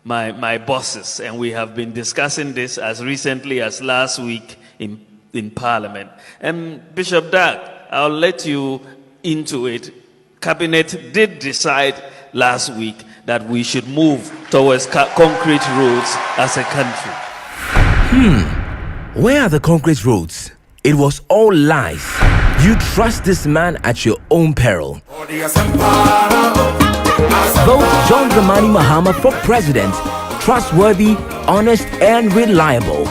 my bosses, and we have been discussing this as recently as last week in Parliament. And Bishop Dag, I'll let you into it. Cabinet did decide last week that we should move towards concrete roads as a country. Where are the concrete roads? It was all lies. You trust this man at your own peril. Vote John Dramani Mahama for president. Trustworthy, honest, and reliable.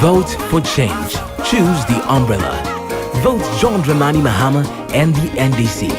Vote for change. Choose the umbrella. Vote John Dramani Mahama and the NDC.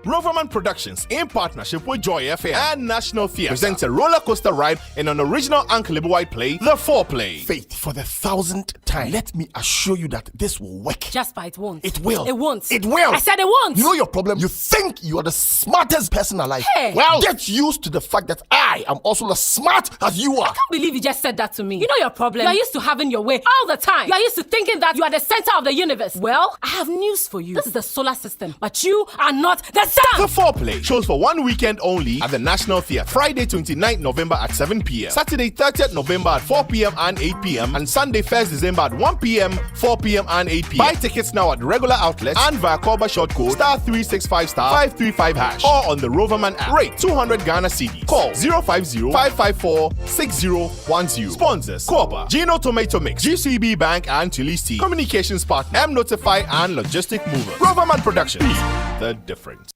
Roverman Productions, in partnership with Joy FM and National Theatre, presents a roller coaster ride in an original Uncle White play, The Foreplay. Faith, for the 1,000th time, let me assure you that this will work. Jasper, it won't. It will. It won't. It will. I said it won't. You know your problem? You think you are the smartest person alive. Hey. Well, get used to the fact that I am also as smart as you are. I can't believe you just said that to me. You know your problem? You are used to having your way all the time. You are used to thinking that you are the center of the universe. Well, I have news for you. This is the solar system, but you are not the sun. The Foreplay shows for one weekend only at the National Theatre. Friday 29th November at 7 p.m. Saturday 30th November at 4 p.m. and 8 p.m. and Sunday 1st December at 1 p.m., 4 p.m. and 8 p.m. Buy tickets now at regular outlets and via Korba short code *365*535# or on the Roverman app. Rate 200 Ghana cedis. Call 050-554-6010. Sponsors: Korba, Gino Tomato Mix, GCB Bank, and Tulisi. Communications partner: M Notify and Logistic Movers. Roverman Productions. The difference.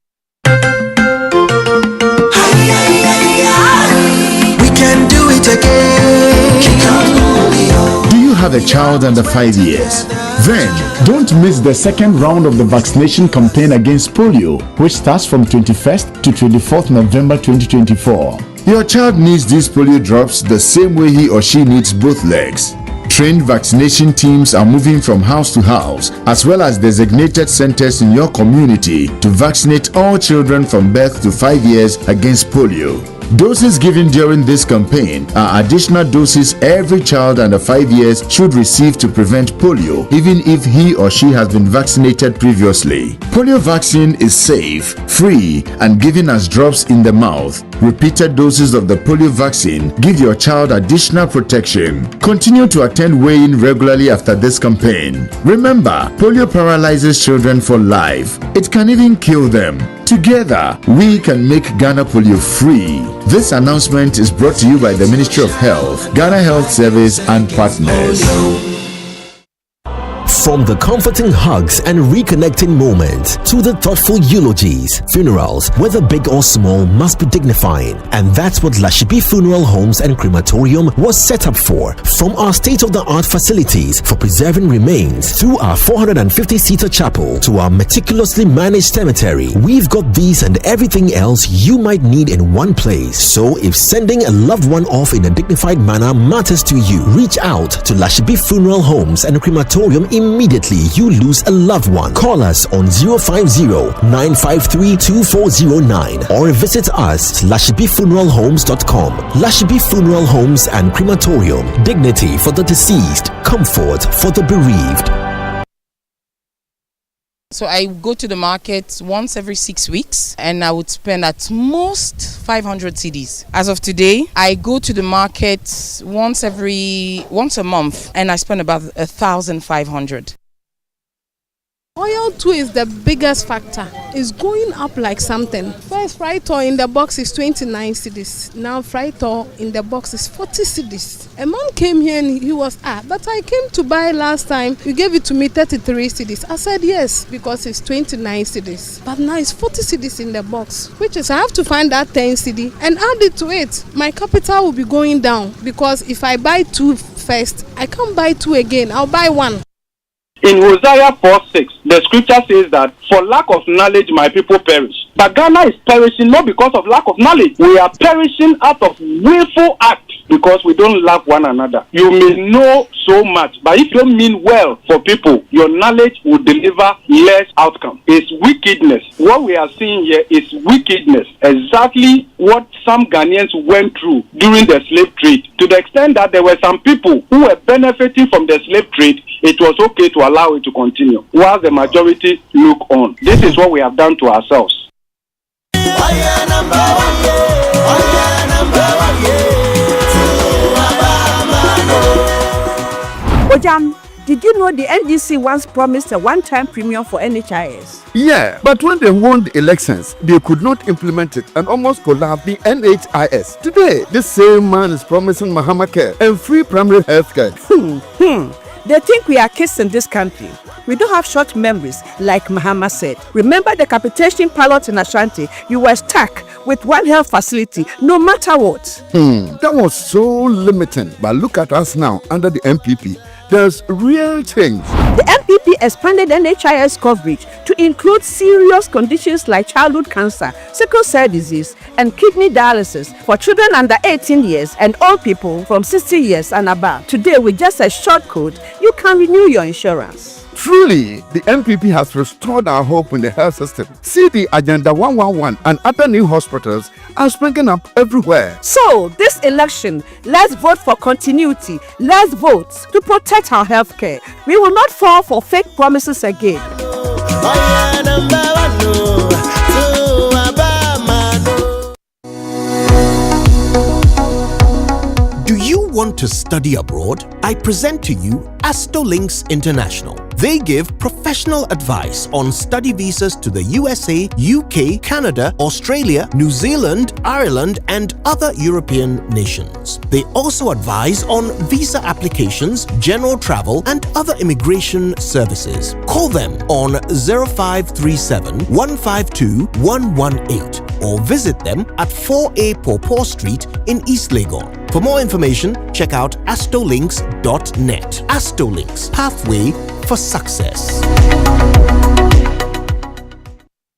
We can do it again. Do you have a child under 5 years? Then don't miss the second round of the vaccination campaign against polio, which starts from 21st to 24th November 2024. Your child needs these polio drops the same way he or she needs both legs. Trained vaccination teams are moving from house to house, as well as designated centers in your community to vaccinate all children from birth to 5 years against polio. Doses given during this campaign are additional doses every child under 5 years should receive to prevent polio, even if he or she has been vaccinated previously. Polio vaccine is safe, free, and given as drops in the mouth. Repeated doses of the polio vaccine give your child additional protection. Continue to attend weigh-in regularly after this campaign. Remember, polio paralyzes children for life. It can even kill them. Together, we can make Ghana polio free. This announcement is brought to you by the Ministry of Health, Ghana Health Service, and partners. From the comforting hugs and reconnecting moments to the thoughtful eulogies, funerals, whether big or small, must be dignifying. And that's what Lashibi Funeral Homes and Crematorium was set up for. From our state-of-the-art facilities for preserving remains, through our 450-seater chapel to our meticulously managed cemetery, we've got these and everything else you might need in one place. So if sending a loved one off in a dignified manner matters to you, reach out to Lashibi Funeral Homes and Crematorium immediately you lose a loved one. Call us on 050-953-2409 or visit us at lashibifuneralhomes.com. Lashibi Funeral Homes and Crematorium. Dignity for the deceased, comfort for the bereaved. So I go to the market once every 6 weeks and I would spend at most 500 cedis. As of today, I go to the market once a month and I spend about 1,500. Oil too is the biggest factor. It's going up like something. First, fried oil in the box is 29 cedis. Now, fried oil in the box is 40 cedis. A man came here and he was, but I came to buy last time. You gave it to me 33 cedis. I said yes, because it's 29 cedis. But now it's 40 cedis in the box, which is I have to find that 10 cedi and add it to it. My capital will be going down because if I buy 2 first, I can't buy 2 again. I'll buy 1. In Hosea 4:6, the scripture says that for lack of knowledge my people perish. But Ghana is perishing not because of lack of knowledge. We are perishing out of willful act because we don't love one another. You may know so much, but if you don't mean well for people, your knowledge will deliver less outcome. It's wickedness. What we are seeing here is wickedness. Exactly what some Ghanaians went through during the slave trade. To the extent that there were some people who were benefiting from the slave trade, it was okay to allow it to continue, while the majority look on. This is what we have done to ourselves. Ojam, did you know the NDC once promised a one-time premium for NHIS? Yeah, but when they won the elections, they could not implement it and almost collapsed the NHIS. Today, this same man is promising Mahama Care and free primary health care. They think we are kids in this country. We don't have short memories, like Mahama said. Remember the capitation pilot in Ashanti? You were stuck with one health facility, no matter what. That was so limiting. But look at us now under the MPP. There's real change. The MPP expanded NHIS coverage to include serious conditions like childhood cancer, sickle cell disease, and kidney dialysis for children under 18 years and old people from 60 years and above. Today, with just a short code, you can renew your insurance. Truly, the MPP has restored our hope in the health system. See, the Agenda 111 and other new hospitals are springing up everywhere. So, this election, let's vote for continuity. Let's vote to protect our healthcare. We will not fall for fake promises again. Do you want to study abroad? I present to you Astolinks International. They give professional advice on study visas to the USA, UK, Canada, Australia, New Zealand, Ireland, and other European nations. They also advise on visa applications, general travel, and other immigration services. Call them on 0537 152 118 or visit them at 4A Pawpaw Street in East Legon. For more information, check out astolinks.net. Astolinks, pathway for success.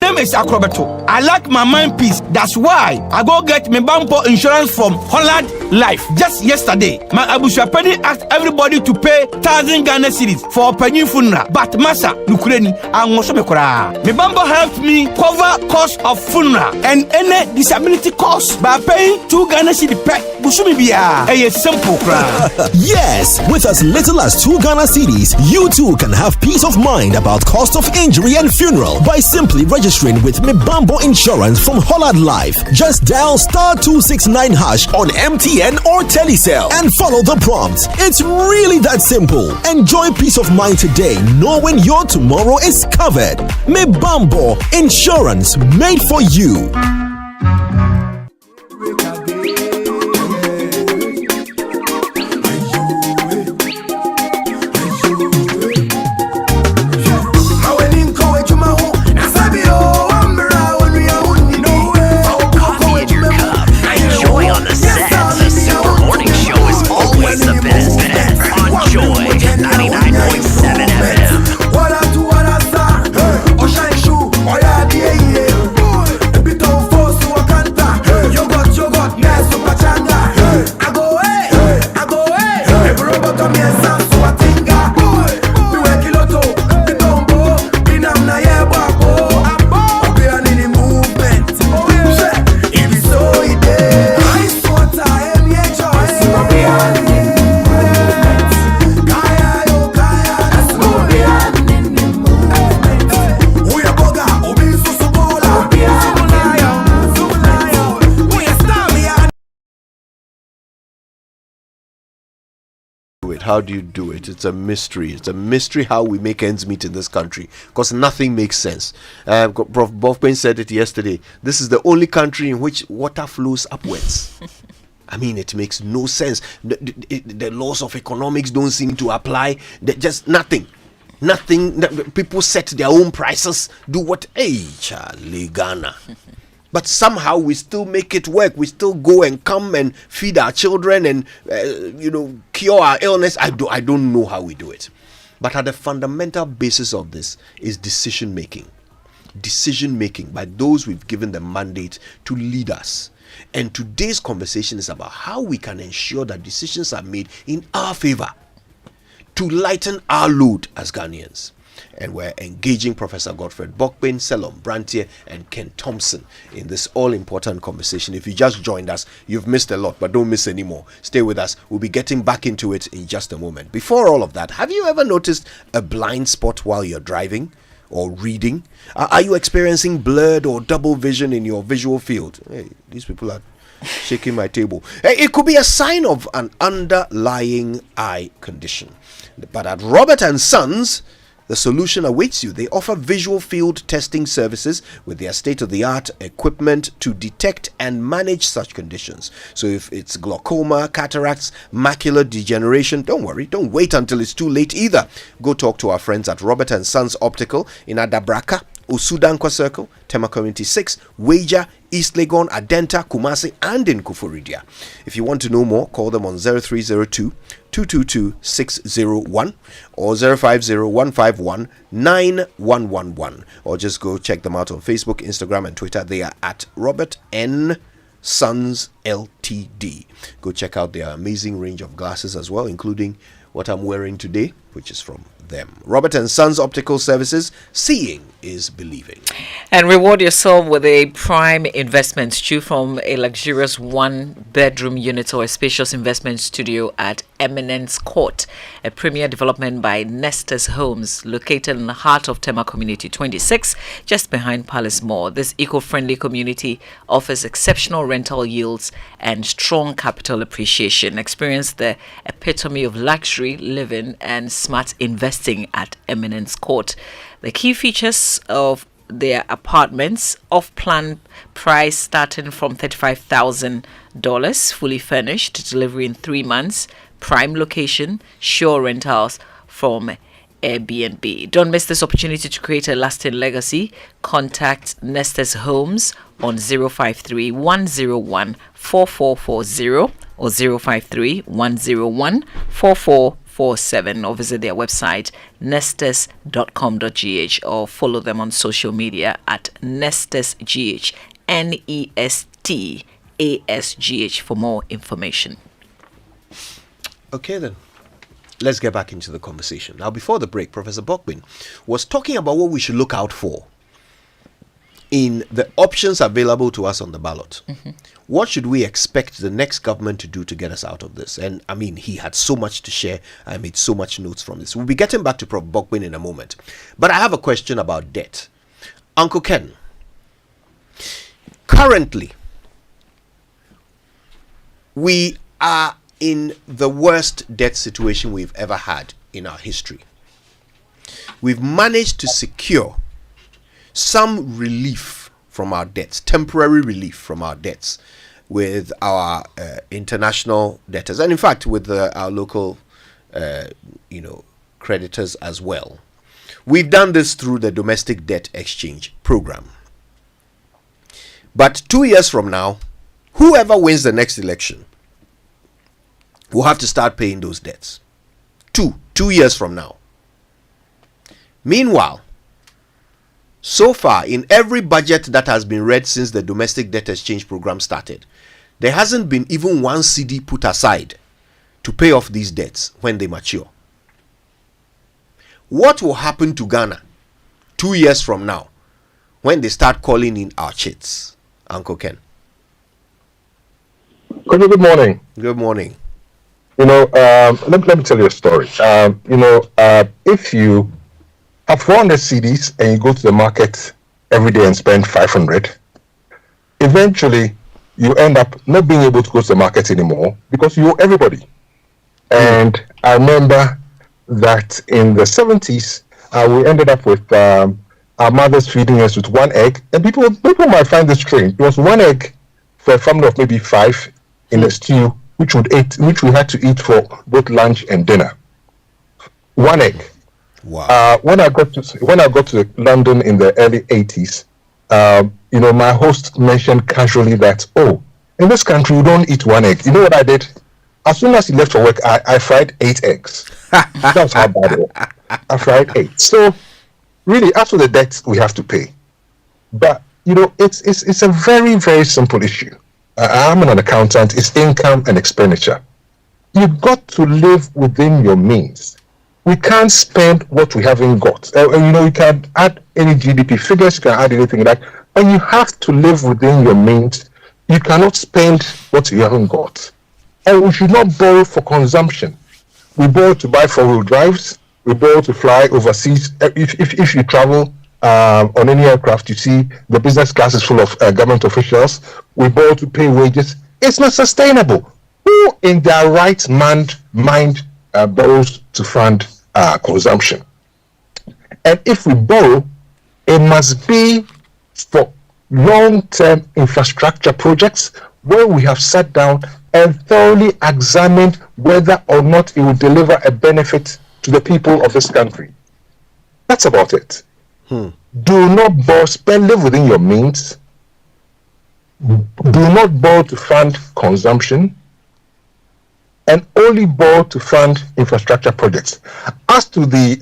My name is Akrobeto. I like my mind peace. That's why I go get my Bampo insurance from Holland Life. Just yesterday, my Abushapeni asked everybody to pay 1,000 Ghana cedis for a penny funeral. But Masa Nukureni and Mosomekora. My Bambo helped me cover cost of funeral and any disability cost by paying 2 Ghana cedis per Bushumibia. A simple crowd. Yes, with as little as 2 Ghana cedis, you too can have peace of mind about cost of injury and funeral by simply registering with Mibambo Insurance from Holland Life. Just dial *269# on MTN or Telecel and follow the prompts. It's really that simple. Enjoy peace of mind today, knowing your tomorrow is covered. Mibambo Insurance, made for you. What I do, what I say, it? How do you do it? It's a mystery. It's a mystery how we make ends meet in this country, because nothing makes sense. Prof. Bofben said it yesterday. This is the only country in which water flows upwards. I mean, it makes no sense. The laws of economics don't seem to apply. Just nothing. People set their own prices. Do what? Hey, Charlie Ghana. But somehow we still make it work. We still go and come and feed our children and cure our illness. I don't know how we do it. But at the fundamental basis of this is decision making. Decision making by those we've given the mandate to lead us. And today's conversation is about how we can ensure that decisions are made in our favor to lighten our load as Ghanaians. And we're engaging Professor Godfred Bokpin, Selom Brantier, and Ken Thompson in this all-important conversation. If you just joined us, you've missed a lot, but don't miss any more. Stay with us. We'll be getting back into it in just a moment. Before all of that, have you ever noticed a blind spot while you're driving or reading? Are you experiencing blurred or double vision in your visual field? Hey, these people are shaking my table. It could be a sign of an underlying eye condition. But at Robert & Sons, the solution awaits you. They offer visual field testing services with their state-of-the-art equipment to detect and manage such conditions. So if it's glaucoma, cataracts, macular degeneration, don't worry, don't wait until it's too late either. Go talk to our friends at Robert & Sons Optical in Adabraka, Usudankwa Circle, Tema Community 6, Waja, East Legon, Adenta, Kumasi, and in Kufuridia. If you want to know more, call them on 0302 222 601 or 050-151-9111, or just go check them out on Facebook, Instagram, and Twitter. They are at Robert N. Sons Ltd. Go check out their amazing range of glasses as well, including what I'm wearing today, which is from them. Robert & Sons Optical Services, seeing is believing. And reward yourself with a prime investment. Choose from a luxurious one-bedroom unit or a spacious investment studio at Eminence Court, a premier development by Nestor's Homes, located in the heart of Tema Community 26, just behind Palace Mall. This eco-friendly community offers exceptional rental yields and strong capital appreciation. Experience the epitome of luxury living and smart investing at Eminence Court. The key features of their apartments: off-plan price starting from $35,000, fully furnished, delivery in 3 months, prime location, sure rentals from Airbnb. Don't miss this opportunity to create a lasting legacy. Contact Nestor's Homes on 053-101-4440 or 053-101-4447, or visit their website nestus.com.gh, or follow them on social media at nestusgh, NESTASGH, for more information. Okay then, let's get back into the conversation. Now, before the break, Professor Bokpin was talking about what we should look out for in the options available to us on the ballot. Mm-hmm. What should we expect the next government to do to get us out of this? And I mean, he had so much to share. I made so much notes from this. We'll be getting back to Prof. Bokpin in a moment. But I have a question about debt. Uncle Ken, currently, we are in the worst debt situation we've ever had in our history. We've managed to secure some relief from our debts, temporary relief from our debts, with our international debtors, and in fact with our local creditors as well. We've done this through the domestic debt exchange program. But 2 years from now, whoever wins the next election will have to start paying those debts. Two years from now. Meanwhile, so far, in every budget that has been read since the domestic debt exchange program started, there hasn't been even one cedi put aside to pay off these debts when they mature. What will happen to Ghana 2 years from now when they start calling in our chits, Uncle Ken? Good morning. Good morning. Let me tell you a story. If you have 400 CDs and you go to the market every day and spend 500, eventually you end up not being able to go to the market anymore because you owe everybody. And I remember that in the 70s, we ended up with our mothers feeding us with one egg. And people might find this strange. It was one egg for a family of maybe 5 in a stew, which we had to eat for both lunch and dinner. One egg. Wow. When I got to London in the early 80s, my host mentioned casually that, in this country we don't eat one egg. You know what I did? As soon as he left for work, I fried 8 eggs. That's how bad it was. I fried 8. So really, after the debt we have to pay. But it's a very, very simple issue. I'm an accountant. It's income and expenditure. You've got to live within your means. We can't spend what we haven't got. You can add any GDP figures, you can add anything like that, but you have to live within your means. You cannot spend what you haven't got. And we should not borrow for consumption. We borrow to buy 4-wheel drives. We borrow to fly overseas. If you travel on any aircraft, you see the business class is full of government officials. We borrow to pay wages. It's not sustainable. Who in their right mind borrows to fund consumption? And if we borrow, it must be for long-term infrastructure projects where we have sat down and thoroughly examined whether or not it will deliver a benefit to the people of this country. That's about it. Do not borrow, live within your means. Do not borrow to fund consumption, and only borrow to fund infrastructure projects. As to the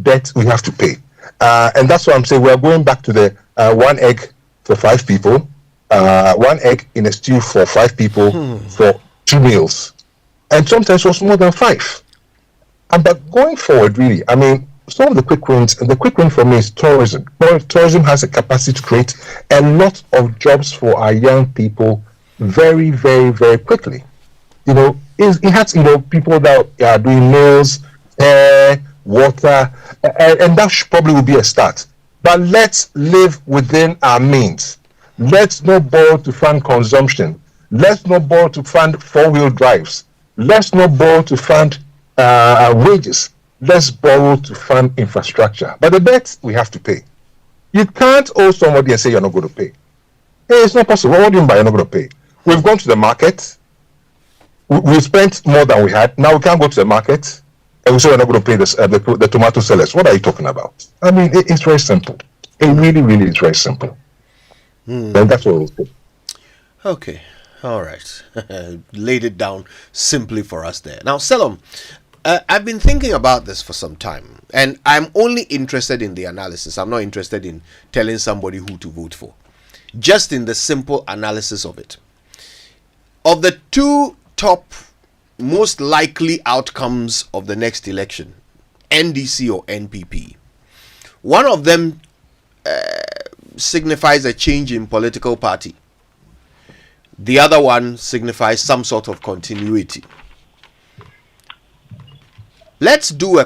debt we have to pay, and that's why I'm saying we're going back to the one egg for 5 people, one egg in a stew for 5 people for 2 meals, and sometimes it was more than 5. But going forward, really, I mean, some of the quick wins, and the quick win for me is tourism. Tourism has a capacity to create a lot of jobs for our young people very, very, very quickly. It has, people that are doing nails, air, water, and that probably will be a start. But let's live within our means. Let's not borrow to fund consumption. Let's not borrow to fund 4-wheel drives. Let's not borrow to fund wages. Let's borrow to fund infrastructure. But the debt we have to pay. You can't owe somebody and say you're not going to pay. Hey, it's not possible. What do you mean by you're not going to pay? We've gone to the market. We spent more than we had. Now we can't go to the market and we say we're not going to pay the tomato sellers. What are you talking about? I mean, it's very simple. It really, really is very simple. And that's what we'll do. Okay. All right. Laid it down simply for us there. Now, Selom, I've been thinking about this for some time, and I'm only interested in the analysis. I'm not interested in telling somebody who to vote for. Just in the simple analysis of it. Of the 2 top most likely outcomes of the next election, NDC or NPP, one of them signifies a change in political party. The other one signifies some sort of continuity. Let's do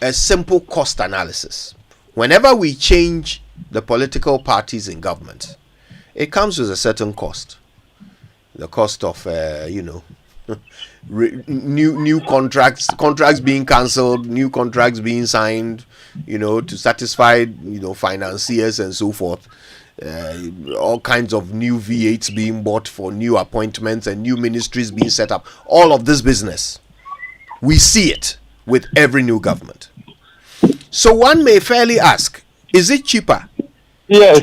a simple cost analysis. Whenever we change the political parties in government, it comes with a certain cost. The cost of, new contracts being cancelled, new contracts being signed, to satisfy, financiers and so forth. All kinds of new V8s being bought for new appointments and new ministries being set up. All of this business, we see it with every new government. So one may fairly ask, is it cheaper? Yes.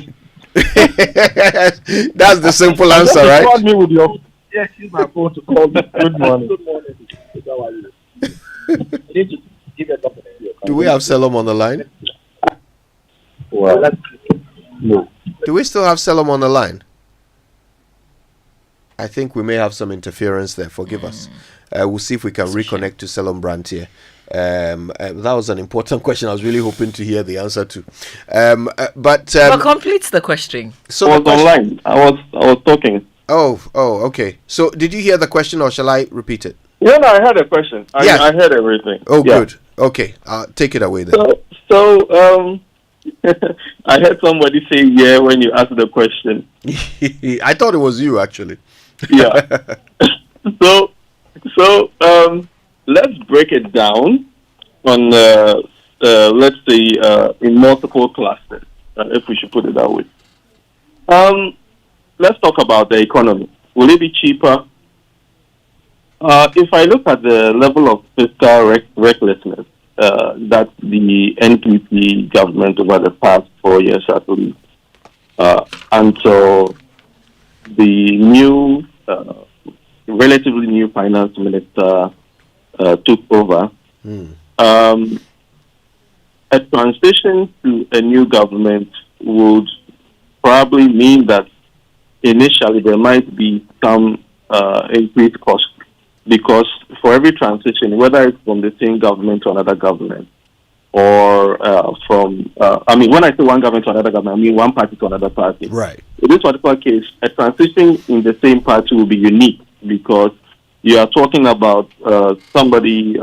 That's the simple answer, right? Call me with your... Yes, use my phone to call me. Good morning. Good morning. Do we have Selom on the line? Well, no. Do we still have Selom on the line? I think we may have some interference there. Forgive us. We'll see if we can reconnect to Selom Brandt here. That was an important question. I was really hoping to hear the answer to. But completes the question. So I was online. I was talking. Oh, okay. So did you hear the question, or shall I repeat it? Yeah, no, I heard the question. I heard everything. Oh, yeah. Good. Okay, take it away then. So I heard somebody say yeah when you asked the question. I thought it was you actually. Yeah. So let's break it down on, let's say, in multiple clusters, if we should put it that way. Let's talk about the economy. Will it be cheaper? If I look at the level of fiscal recklessness that the NPP government over the past 4 years at least, until the new, relatively new finance minister took over, a transition to a new government would probably mean that initially there might be some increased cost, because for every transition, whether it's from the same government to another government, or when I say one government to another government, I mean one party to another party. Right. In this particular case, a transition in the same party will be unique, because you are talking about somebody,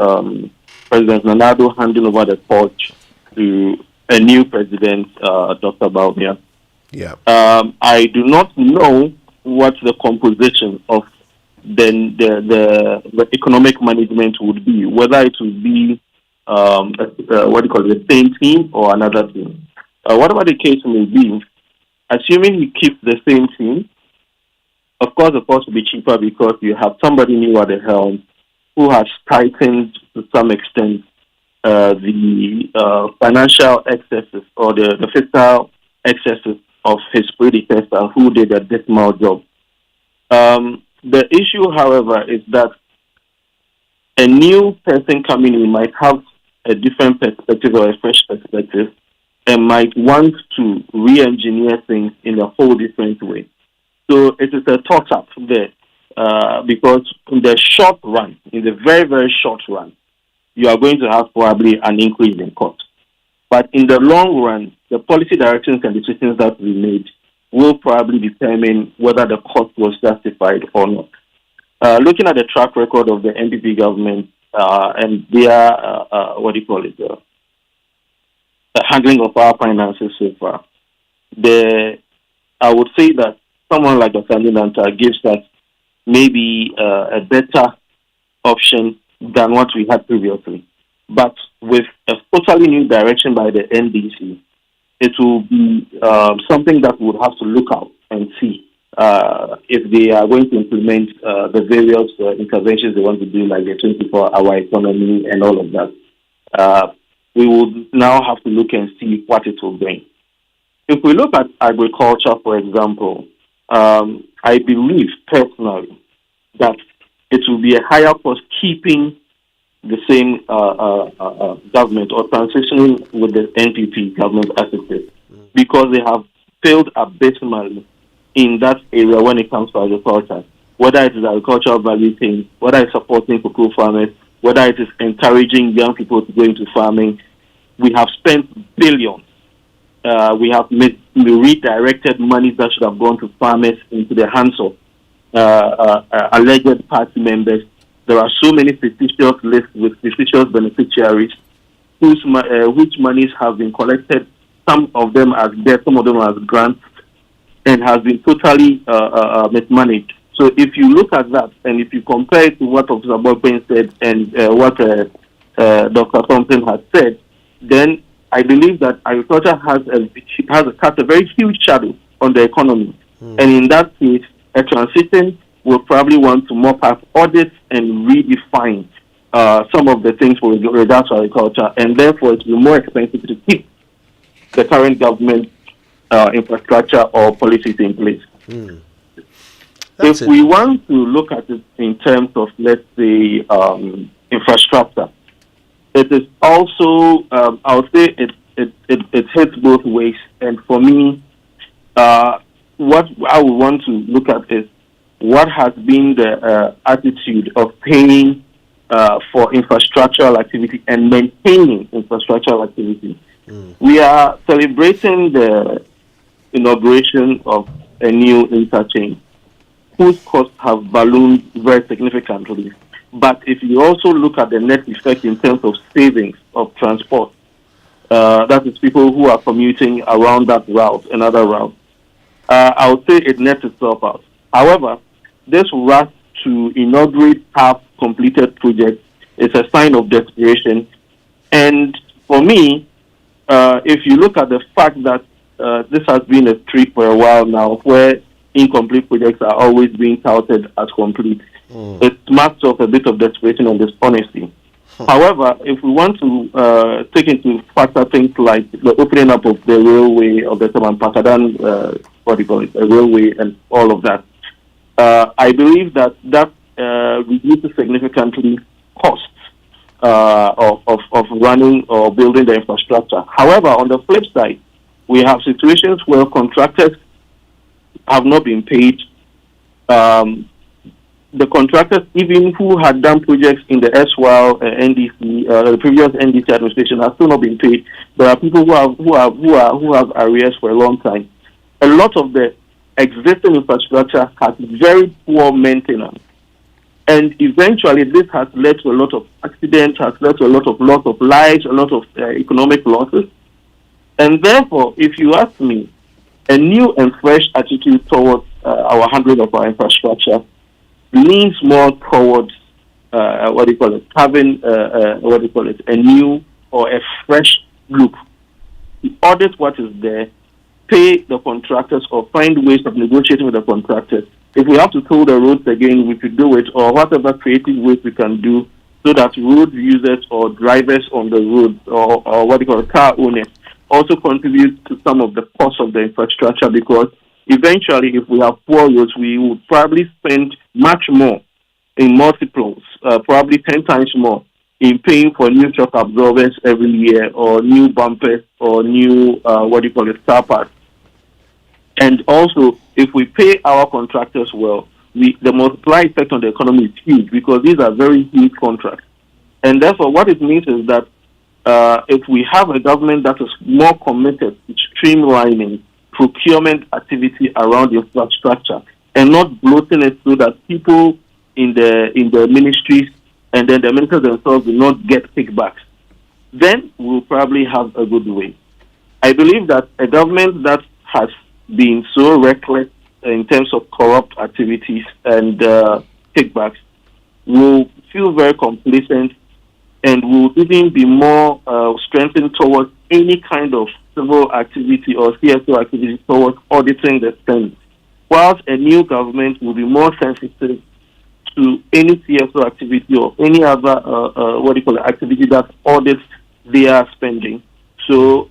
President Nanado, handing over the torch to a new president, Dr. Baumia. Yeah. I do not know what the composition of the economic management would be, whether it would be the same team or another team. Whatever the case may be, assuming he keeps the same team, of course the cost will be cheaper, because you have somebody new at the helm who has tightened to some extent the financial excesses or the fiscal excesses of his predecessor, who did a dismal job. The issue, however, is that a new person coming in might have a different perspective or a fresh perspective, and might want to re-engineer things in a whole different way. So it is a toss-up there, because in the short run, in the very, very short run, you are going to have probably an increase in cost. But in the long run, the policy directions and decisions that we made will probably determine whether the cost was justified or not. Looking at the track record of the NPP government and their, the handling of our finances so far, I would say that someone like Dr. Nilanta gives us maybe a better option than what we had previously. But with a totally new direction by the NDC, it will be something that we would have to look out and see if they are going to implement the various interventions they want to do, like the 24-hour economy and all of that. We will now have to look and see what it will bring. If we look at agriculture, for example, I believe personally that it will be a higher cost keeping the same government or transitioning with the NPP government as it is, because they have failed abysmally in that area when it comes to agriculture, whether it is agricultural value chain, whether it's supporting cocoa farmers, whether it is encouraging young people to go into farming. We have spent billions. We have redirected money that should have gone to farmers into the hands of alleged party members. There are so many fictitious lists with fictitious beneficiaries which monies have been collected, some of them as debt, some of them as grants, and has been totally mismanaged. So if you look at that, and if you compare it to what Officer Boypen said and what Dr. Thompson has said, then I believe that agriculture has cast a very huge shadow on the economy. And in that case, a transition will probably want to mop up audits and redefine some of the things with regards to agriculture, and therefore it will be more expensive to keep the current government infrastructure or policies in place. If we want to look at it in terms of, let's say, infrastructure, it is also, I would say it hits both ways. And for me, what I would want to look at is what has been the attitude of paying for infrastructural activity and maintaining infrastructural activity. We are celebrating the inauguration of a new interchange whose costs have ballooned very significantly. But if you also look at the net effect in terms of savings of transport, that is people who are commuting around that route and other routes, I would say it nets itself out. However, this rush to inaugurate half-completed projects It's a sign of desperation. And for me, if you look at the fact that this has been a trend for a while now, where incomplete projects are always being touted as complete, it marks of a bit of desperation and dishonesty. However, if we want to take into factor things like the opening up of the railway of the Taman-Pakadan, a railway and all of that, I believe that reduces significantly costs of running or building the infrastructure. However, on the flip side, we have situations where contractors have not been paid. The contractors, even who had done projects in the SWAL NDC, the previous NDC administration, have still not been paid. There are people who have arrears for a long time. A lot of the existing infrastructure has very poor maintenance, and eventually this has led to a lot of accidents, has led to a lot of loss of lives, a lot of economic losses. And therefore, if you ask me, a new and fresh attitude towards our handling of our infrastructure leans more towards having a new or a fresh look. Audit what is there, pay the contractors, or find ways of negotiating with the contractors. If we have to toll the roads again, we could do it, or whatever creative ways we can do, so that road users or drivers on the road, or car owners, also contribute to some of the cost of the infrastructure, because eventually, if we have poor roads, we would probably spend much more in multiples, probably 10 times more, in paying for new shock absorbers every year, or new bumpers, or new car parts. And also, if we pay our contractors well, the multiply effect on the economy is huge, because these are very huge contracts. And therefore, what it means is that if we have a government that is more committed to streamlining procurement activity around infrastructure and not bloating it so that people in the ministries and then the ministers themselves will not get kickbacks, then we'll probably have a good way. I believe that a government that has been so reckless in terms of corrupt activities and kickbacks will feel very complacent and will even be more strengthened towards any kind of civil activity or CSO activity towards auditing the spend, whilst a new government will be more sensitive to any CSO activity or any other activity that audits their spending. So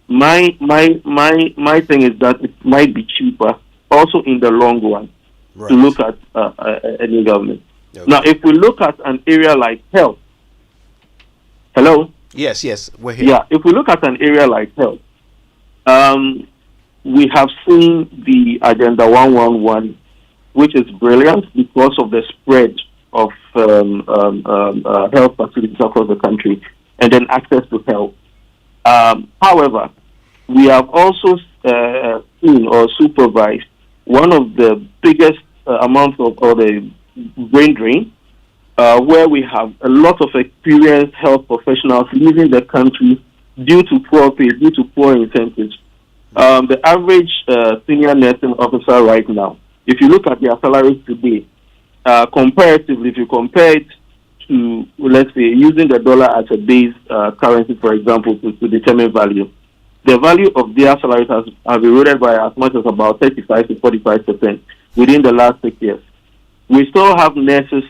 my thing is that it might be cheaper also in the long run to look at a new government. Okay. Now, if we look at an area like health, hello? Yes, we're here. Yeah, if we look at an area like health, we have seen the Agenda 111, which is brilliant because of the spread of health facilities across the country and then access to health. However, we have also seen or supervised one of the biggest amounts of the brain drain, where we have a lot of experienced health professionals leaving the country due to poor pay, due to poor incentives. The average senior nursing officer right now, if you look at their salaries today, comparatively, if you compare it to, let's say, using the dollar as a base currency, for example, to determine value, the value of their salaries have eroded by as much as about 35 to 45% within the last 6 years. We still have nurses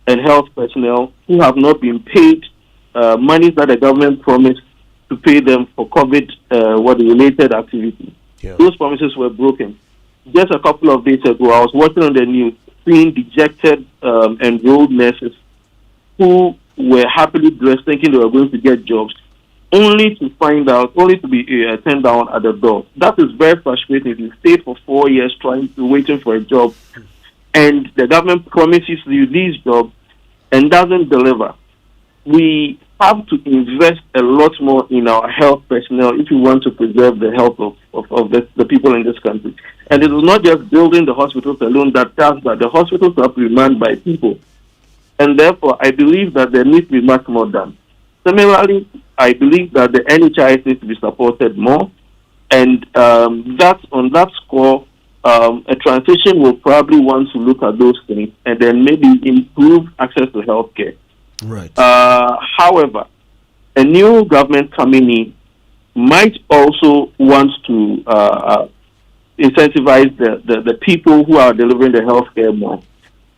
and health personnel who have not been paid money that the government promised to pay them for COVID-related activities. Yeah. Those promises were broken. Just a couple of days ago, I was watching on the news, seeing dejected enrolled nurses who were happily dressed, thinking they were going to get jobs, only to be turned down at the door. That is very frustrating. You stayed for 4 years waiting for a job, and the government promises you these jobs and doesn't deliver. We have to invest a lot more in our health personnel if we want to preserve the health of the people in this country. And it is not just building the hospitals alone that does that. The hospitals have to be manned by people. And therefore, I believe that there needs to be much more done. Similarly, I believe that the NHIS needs to be supported more. And that's on that score, a transition will probably want to look at those things and then maybe improve access to healthcare. Right. However, a new government coming in might also want to incentivize the people who are delivering the healthcare more,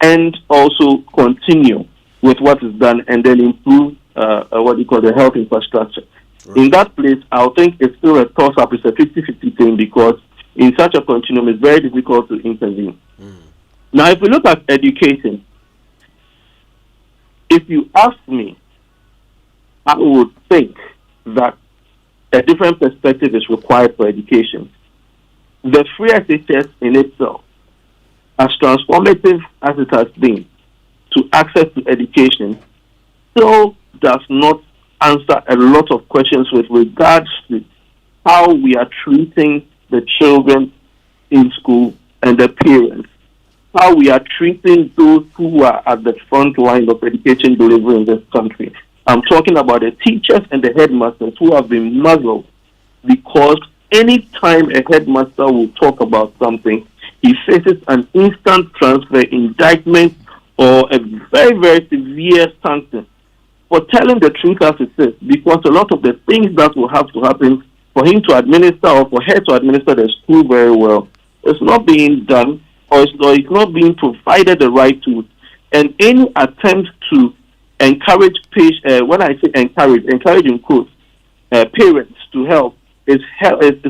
and also continue with what is done, and then improve what you call the health infrastructure. Right. In that place, I think it's still a toss-up. It's a 50-50 thing, because in such a continuum, it's very difficult to intervene. Now, if we look at education, if you ask me, I would think that a different perspective is required for education. The free SHS in itself, as transformative as it has been to access to education, still does not answer a lot of questions with regards to how we are treating the children in school and the parents, how we are treating those who are at the front line of education delivery in this country. I'm talking about the teachers and the headmasters who have been muzzled, because any time a headmaster will talk about something, he faces an instant transfer, indictment, or a very, very severe sanction for telling the truth as it is, because a lot of the things that will have to happen for him to administer or for her to administer the school very well, it's not being done, or it's not being provided the right tools. And any attempt to encourage, when I say encourage in quotes, parents to help, is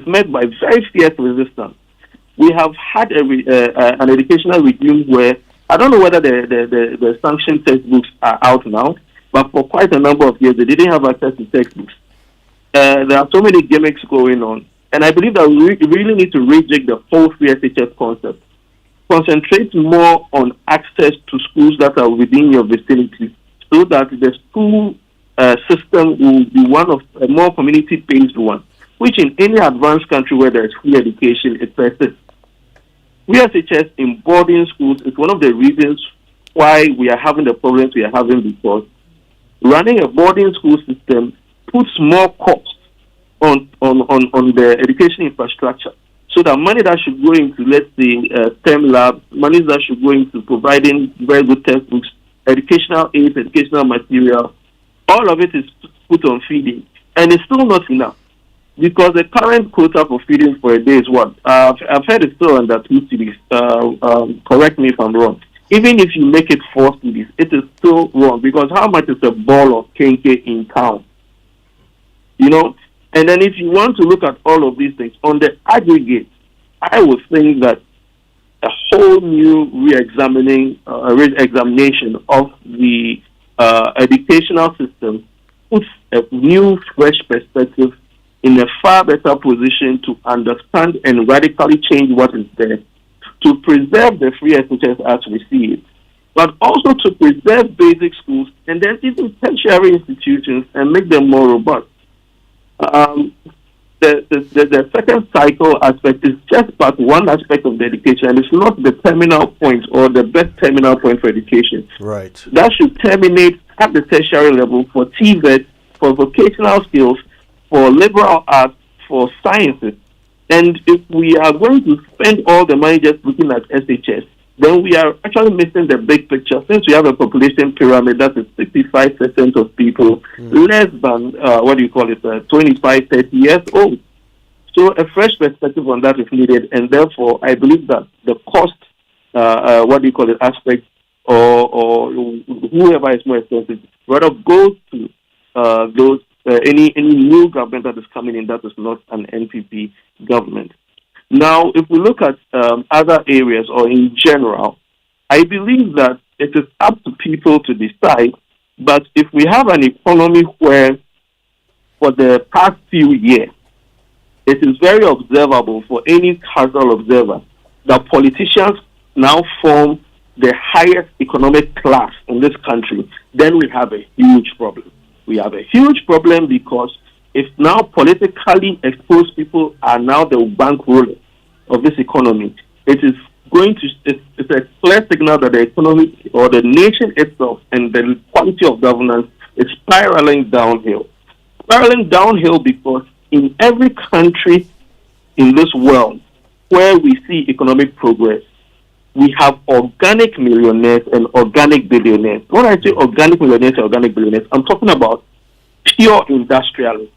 met by very fierce resistance. We have had an educational regime where, I don't know whether the sanctioned textbooks are out now, but for quite a number of years, they didn't have access to textbooks. There are so many gimmicks going on. And I believe that we really need to rejig the whole free SHS concept. Concentrate more on access to schools that are within your vicinity, so that the school system will be one of a more community-based one, which in any advanced country where there is free education, it persists. Free SHS in boarding schools is one of the reasons why we are having the problems we are having, because running a boarding school system puts more cost on the education infrastructure. So that money that should go into, let's say, STEM labs, money that should go into providing very good textbooks, educational aids, educational material, all of it is put on feeding. And it's still not enough, because the current quota for feeding for a day is what? I've heard it's still under 2 cities. Correct me if I'm wrong. Even if you make it 4 cities, it is still wrong, because how much is a ball of kenke in town? You know? And then if you want to look at all of these things, on the aggregate, I would think that a whole new re-examination of the educational system puts a new, fresh perspective in a far better position to understand and radically change what is there, to preserve the free SHS as we see it, but also to preserve basic schools and then even tertiary institutions and make them more robust. The second cycle aspect is just but one aspect of the education, and it's not the terminal point or the best terminal point for education. Right. That should terminate at the tertiary level for TVET, for vocational skills, for liberal arts, for sciences. And if we are going to spend all the money just looking at SHS, then we are actually missing the big picture. Since we have a population pyramid that is 65% of people less than, 25, 30 years old. So a fresh perspective on that is needed, and therefore I believe that the cost, aspect, or whoever is more expensive, rather goes to any new government that is coming in that is not an NPP government. Now, if we look at other areas or in general, I believe that it is up to people to decide. But if we have an economy where, for the past few years, it is very observable for any casual observer that politicians now form the highest economic class in this country, then we have a huge problem. We have a huge problem because if now politically exposed people are now the bankrollers of this economy, it is going to, it's a clear signal that the economy or the nation itself and the quality of governance is spiraling downhill. Spiraling downhill because in every country in this world where we see economic progress, we have organic millionaires and organic billionaires. When I say organic millionaires and organic billionaires, I'm talking about pure industrialists.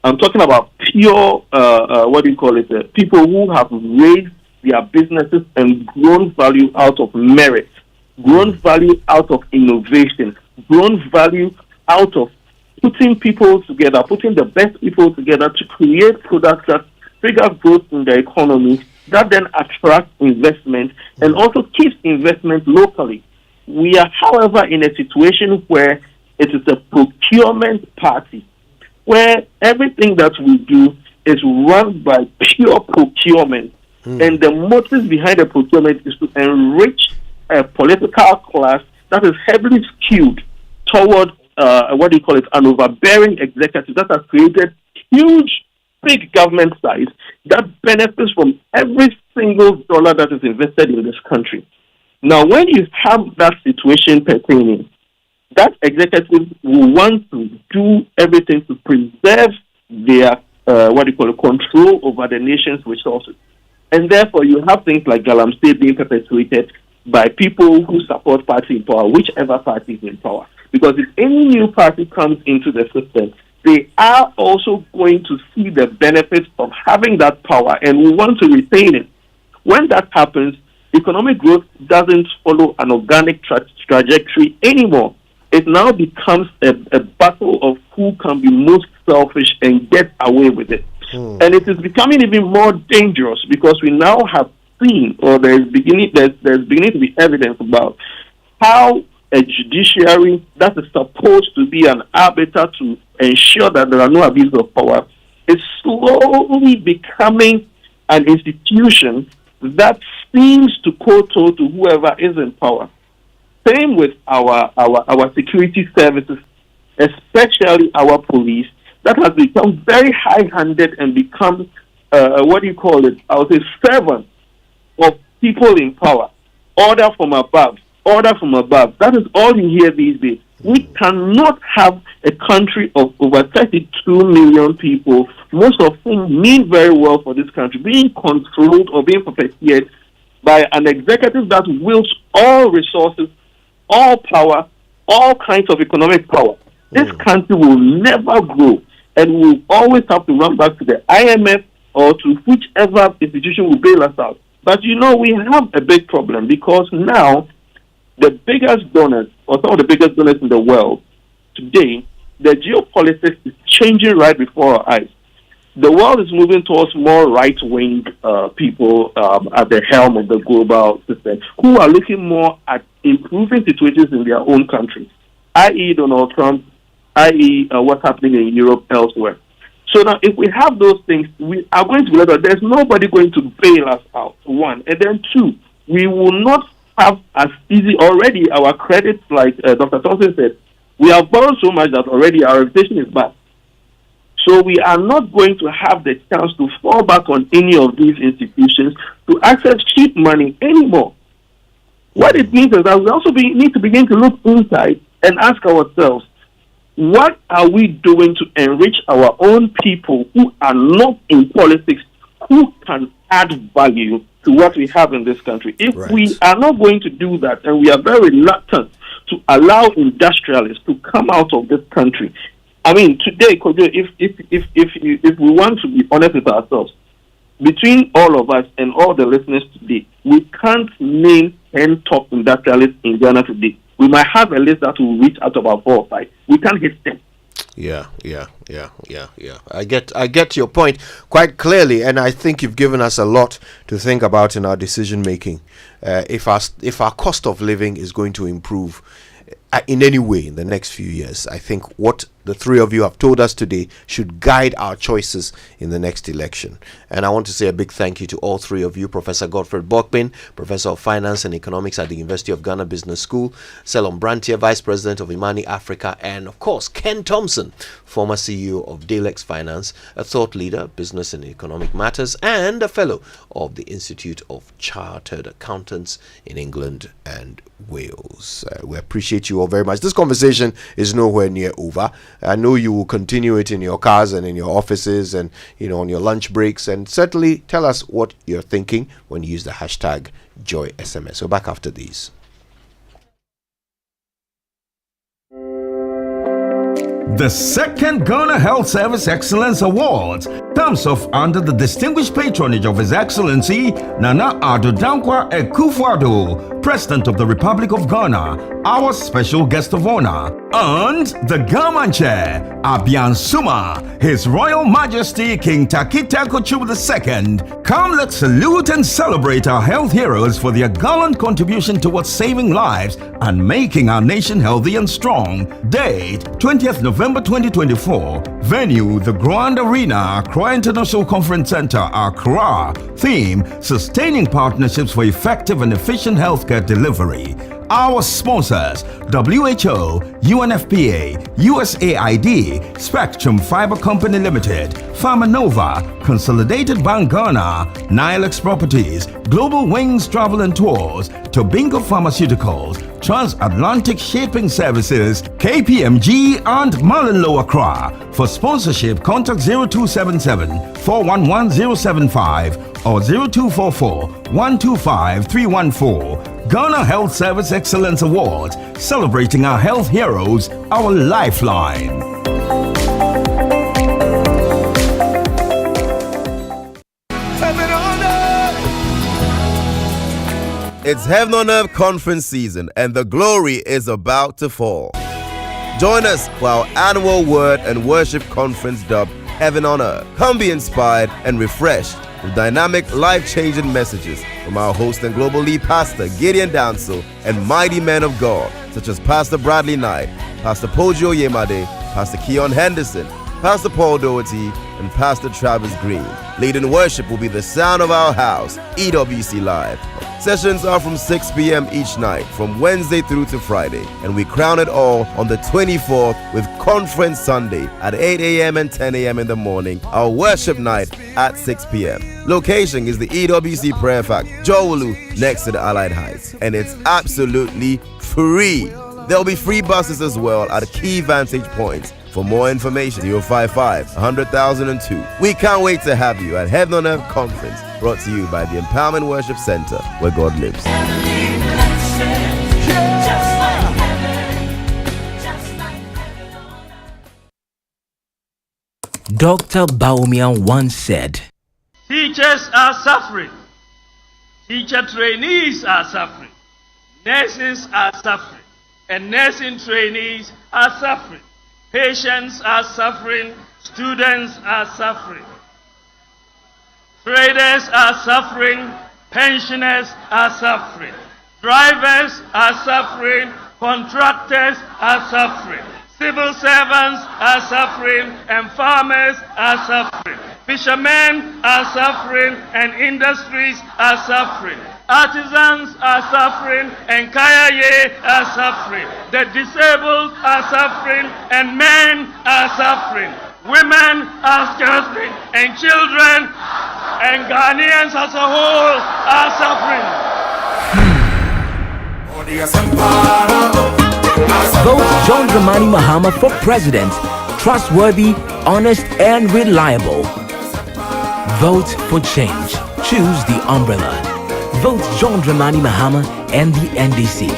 I'm talking about pure, people who have raised their businesses and grown value out of merit, grown value out of innovation, grown value out of putting people together, putting the best people together to create products that trigger growth in the economy, that then attracts investment and also keeps investment locally. We are, however, in a situation where it is a procurement party, where everything that we do is run by pure procurement. And the motive behind the procurement is to enrich a political class that is heavily skewed toward an overbearing executive that has created huge, big government size that benefits from every single dollar that is invested in this country. Now, when you have that situation pertaining, that executive will want to do everything to preserve their control over the nation's resources. And therefore, you have things like galamsey being perpetuated by people who support party in power, whichever party is in power. Because if any new party comes into the system, they are also going to see the benefits of having that power and will want to retain it. When that happens, economic growth doesn't follow an organic trajectory anymore. It now becomes a battle of who can be most selfish and get away with it. And it is becoming even more dangerous because we now have seen, or there's beginning to be evidence about how a judiciary that is supposed to be an arbiter to ensure that there are no abuses of power is slowly becoming an institution that seems to kowtow to whoever is in power. Same with our security services, especially our police, that has become very high-handed and become, I would say, servant of people in power. Order from above. That is all you hear these days. We cannot have a country of over 32 million people, most of whom mean very well for this country, being controlled or being perpetuated by an executive that wields all resources, all power, all kinds of economic power. This country will never grow, and we'll always have to run back to the IMF or to whichever institution will bail us out. But we have a big problem because now the biggest donors, or some of the biggest donors in the world today, the geopolitics is changing right before our eyes. The world is moving towards more right-wing people at the helm of the global system who are looking more at improving situations in their own countries, i.e. Donald Trump, i.e. what's happening in Europe, elsewhere. So now, if we have those things, we are going to realize that there's nobody going to bail us out, one. And then two, we will not have as easy already our credits, like Dr. Thompson said, we have borrowed so much that already our reputation is bad. So we are not going to have the chance to fall back on any of these institutions to access cheap money anymore. What it means is that we also need to begin to look inside and ask ourselves, what are we doing to enrich our own people who are not in politics, who can add value to what we have in this country? If we are not going to do that, and we are very reluctant to allow industrialists to come out of this country, I mean, today, if we want to be honest with ourselves, between all of us and all the listeners today, we can't name 10 top industrialists in Ghana today. We might have a list that will reach out about 4 or 5. We can't hit 10. Yeah. I get your point quite clearly, and I think you've given us a lot to think about in our decision making. If our cost of living is going to improve in any way in the next few years, I think what the three of you have told us today should guide our choices in the next election. And I want to say a big thank you to all three of you: Professor Godfred Bokpin, Professor of Finance and Economics at the University of Ghana Business School; Selom Brantier, Vice President of Imani Africa; and of course Ken Thompson, former CEO of Dalex Finance, a thought leader, business and economic matters, and a fellow of the Institute of Chartered Accountants in England and Wales. We appreciate you you all very much. This conversation is nowhere near over. I know you will continue it in your cars and in your offices and, on your lunch breaks. And certainly tell us what you're thinking when you use the hashtag JoySMS. So back after these. The second Ghana Health Service Excellence Awards comes off under the distinguished patronage of His Excellency Nana Addo Dankwa Akufo-Addo, President of the Republic of Ghana, our special guest of honor, and the Gaman Chair, Abian Suma, His Royal Majesty King Takita Kochu II. Come, let's salute and celebrate our health heroes for their gallant contribution towards saving lives and making our nation healthy and strong. Date 20th November 2024. Venue the Grand Arena, Accra International Conference Center, Accra. Theme: sustaining partnerships for effective and efficient healthcare delivery. Our sponsors: WHO, UNFPA, USAID, Spectrum Fiber Company Limited, Pharmanova, Consolidated Bank Ghana, Nilex Properties, Global Wings Travel and Tours, Tobingo Pharmaceuticals, Transatlantic Shipping Services, KPMG, and Malinlow Accra. For sponsorship, contact 0277 411 075 or 0244 125 314. Ghana Health Service Excellence Awards, celebrating our health heroes, our lifeline. It's Heaven on Earth conference season and the glory is about to fall. Join us for our annual word and worship conference dubbed Heaven on Earth. Come be inspired and refreshed with dynamic, life-changing messages from our host and global lead pastor Gideon Danso and mighty men of God such as Pastor Bradley Knight, Pastor Pojo Yemade, Pastor Keon Henderson, Pastor Paul Doherty, and Pastor Travis Green. Leading worship will be the sound of our house, EWC Live. Sessions are from 6 p.m. each night, from Wednesday through to Friday, and we crown it all on the 24th with Conference Sunday at 8 a.m. and 10 a.m. in the morning, our worship night at 6 p.m. Location is the EWC Prayer Fact, Jowulu, next to the Allied Heights, and it's absolutely free. There'll be free buses as well at key vantage points. For more information, 055 100,002. We can't wait to have you at Heaven on Earth Conference, brought to you by the Empowerment Worship Center, where God lives. Dr. Baumian once said, Teachers are suffering. Teacher trainees are suffering. Nurses are suffering. And nursing trainees are suffering. Patients are suffering. Students are suffering. Traders are suffering. Pensioners are suffering. Drivers are suffering. Contractors are suffering. Civil servants are suffering. And farmers are suffering. Fishermen are suffering. And industries are suffering. Artisans are suffering and Kayaye are suffering. The disabled are suffering and men are suffering. Women are suffering and children and Ghanaians as a whole are suffering. Vote John Dramani Mahama for president. Trustworthy, honest, and reliable. Vote for change. Choose the umbrella. Vote John Dramani Mahama and the NDC.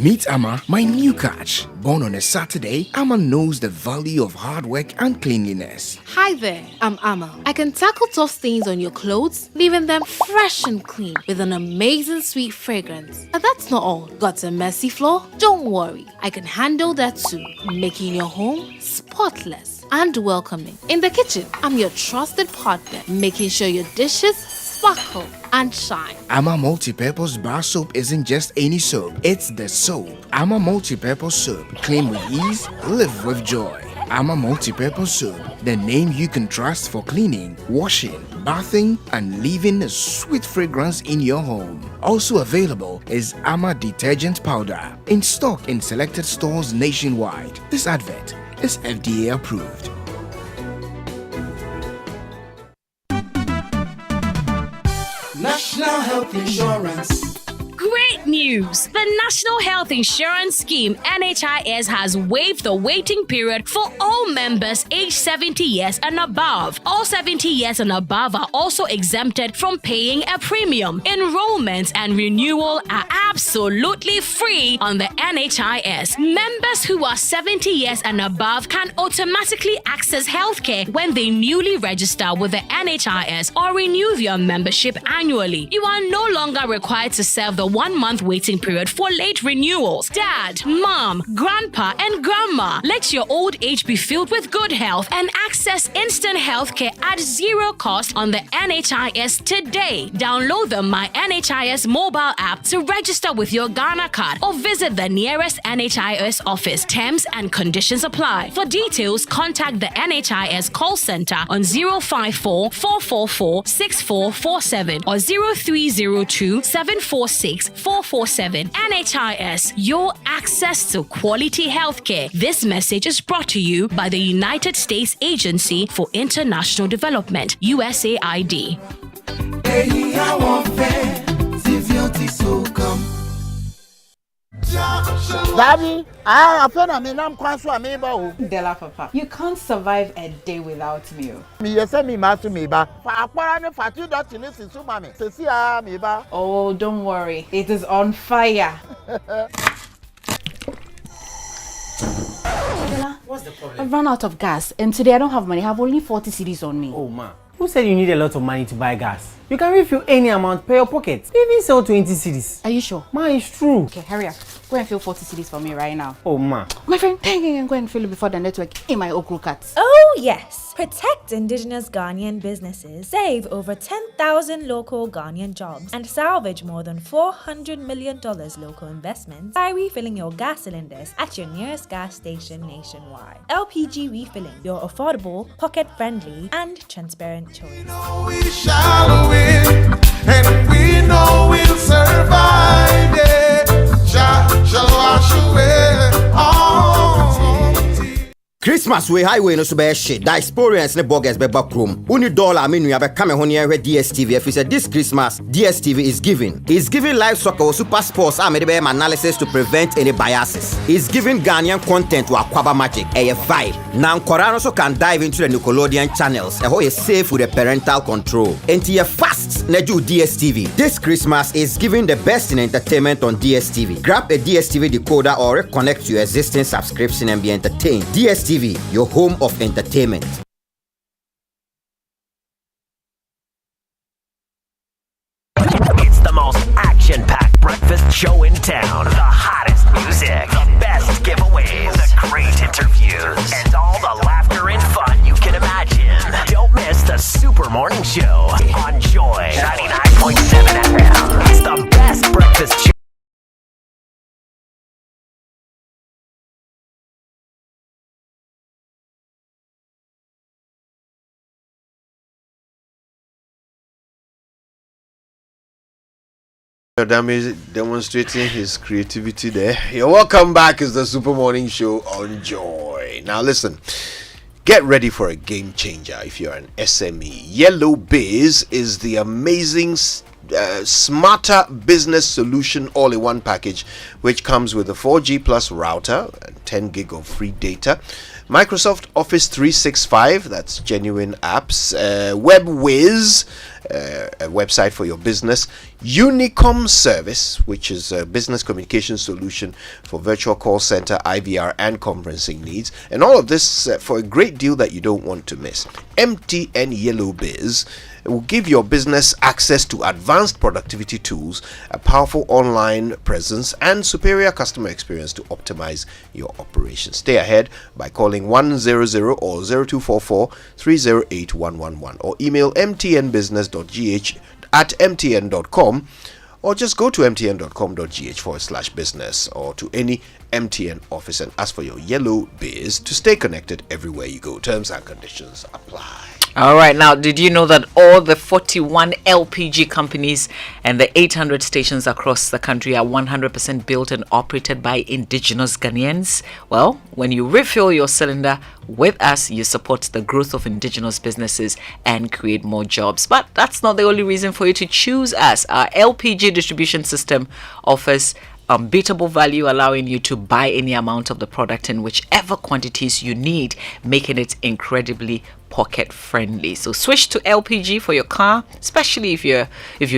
Meet Amma, my new catch. Born on a Saturday, Amma knows the value of hard work and cleanliness. Hi there, I'm Amma. I can tackle tough stains on your clothes, leaving them fresh and clean with an amazing sweet fragrance. But that's not all. Got a messy floor? Don't worry, I can handle that too, making your home spotless and welcoming. In the kitchen, I'm your trusted partner, making sure your dishes sparkle and shine. Amma Multi-Purpose Bar Soap isn't just any soap, it's the soap. Amma Multi-Purpose Soap. Clean with ease, live with joy. Amma Multi-Purpose Soap, the name you can trust for cleaning, washing, bathing, and leaving a sweet fragrance in your home. Also available is Amma Detergent Powder, in stock in selected stores nationwide. This advert is FDA approved. National Health Insurance. Great news! The National Health Insurance Scheme (NHIS) has waived the waiting period for all members aged 70 years and above. All 70 years and above are also exempted from paying a premium. Enrollment and renewal are absolutely free on the NHIS. Members who are 70 years and above can automatically access healthcare when they newly register with the NHIS or renew their membership annually. You are no longer required to serve the 1-month waiting period for late renewals. Dad, mom, grandpa, and grandma, let your old age be filled with good health and access instant healthcare at zero cost on the NHIS today. Download the My NHIS mobile app to register with your Ghana card or visit the nearest NHIS office. Terms and conditions apply. For details, contact the NHIS call center on 054 444 6447 or 0302 746 447. NHIS, your access to quality healthcare. This message is brought to you by the United States Agency for International Development, USAID. Daddy, I feel I mean I'm quite sure me ba Della Papa. You can't survive a day without me. Me yes me ma to me ba. Fa akwara ne fatu dot ni sisu mami. Sesi a me ba. Oh, don't worry. It is on fire. Della, what's the problem? I've run out of gas and today I don't have money. I have only 40 cedis on me. Oh ma. Who said you need a lot of money to buy gas? You can refill any amount per your pocket. Even sell 20 cedis. Are you sure? Ma, it's true. Okay, hurry up. Go and fill 40 cedis for me right now. Oh ma. My friend, go and fill it before the network in my okra cuts. Oh yes. Protect indigenous Ghanaian businesses, save over 10,000 local Ghanaian jobs, and salvage more than $400 million local investments by refilling your gas cylinders at your nearest gas station nationwide. LPG Refilling, your affordable, pocket-friendly, and transparent choice. We know we shall win, and we know we'll survive it. Shall wash away all. Christmas we highway no so be shit. That experience ne bogus be back room. Uni dollar me nua be come ho near DSTV. If you say this Christmas DSTV is giving. It's giving live soccer or super sports and be analysis to prevent any biases. It's giving Ghanaian content to Aquaba Magic. A vibe. Now Korano so can dive into the Nickelodeon channels. A is safe with the parental control. And you fast na do DSTV. This Christmas is giving the best in entertainment on DSTV. Grab a DSTV decoder or reconnect to your existing subscription and be entertained. DSTV, your home of entertainment. It's the most action-packed breakfast show in town. The hottest music, the best giveaways, the great interviews, and all the laughter and fun you can imagine. Don't miss the Super Morning Show on Joy 99.7 FM. It's the best breakfast show. Demonstrating his creativity there. You're welcome back. It's the Super Morning Show on Joy. Now listen, get ready for a game changer if you're an SME. Yellow Biz is the amazing smarter business solution all-in-one package, which comes with a 4G plus router and 10 gig of free data, Microsoft Office 365, that's genuine apps, WebWiz, a website for your business, Unicom Service, which is a business communication solution for virtual call center, IVR, and conferencing needs, and all of this for a great deal that you don't want to miss. MTN Yellow Biz will give your business access to advanced productivity tools, a powerful online presence, and superior customer experience to optimize your operations. Stay ahead by calling 100 or 0244 308 111 or email mtnbusiness.gh@mtn.com, or just go to mtn.com.gh/business or to any MTN office and ask for your Yellow Biz to stay connected everywhere you go. Terms and conditions apply. All right, now, did you know that all the 41 LPG companies and the 800 stations across the country are 100% built and operated by indigenous Ghanaians? Well, when you refill your cylinder with us, you support the growth of indigenous businesses and create more jobs. But that's not the only reason for you to choose us. Our LPG distribution system offers unbeatable value, allowing you to buy any amount of the product in whichever quantities you need, making it incredibly pocket friendly. So switch to LPG for your car, especially if you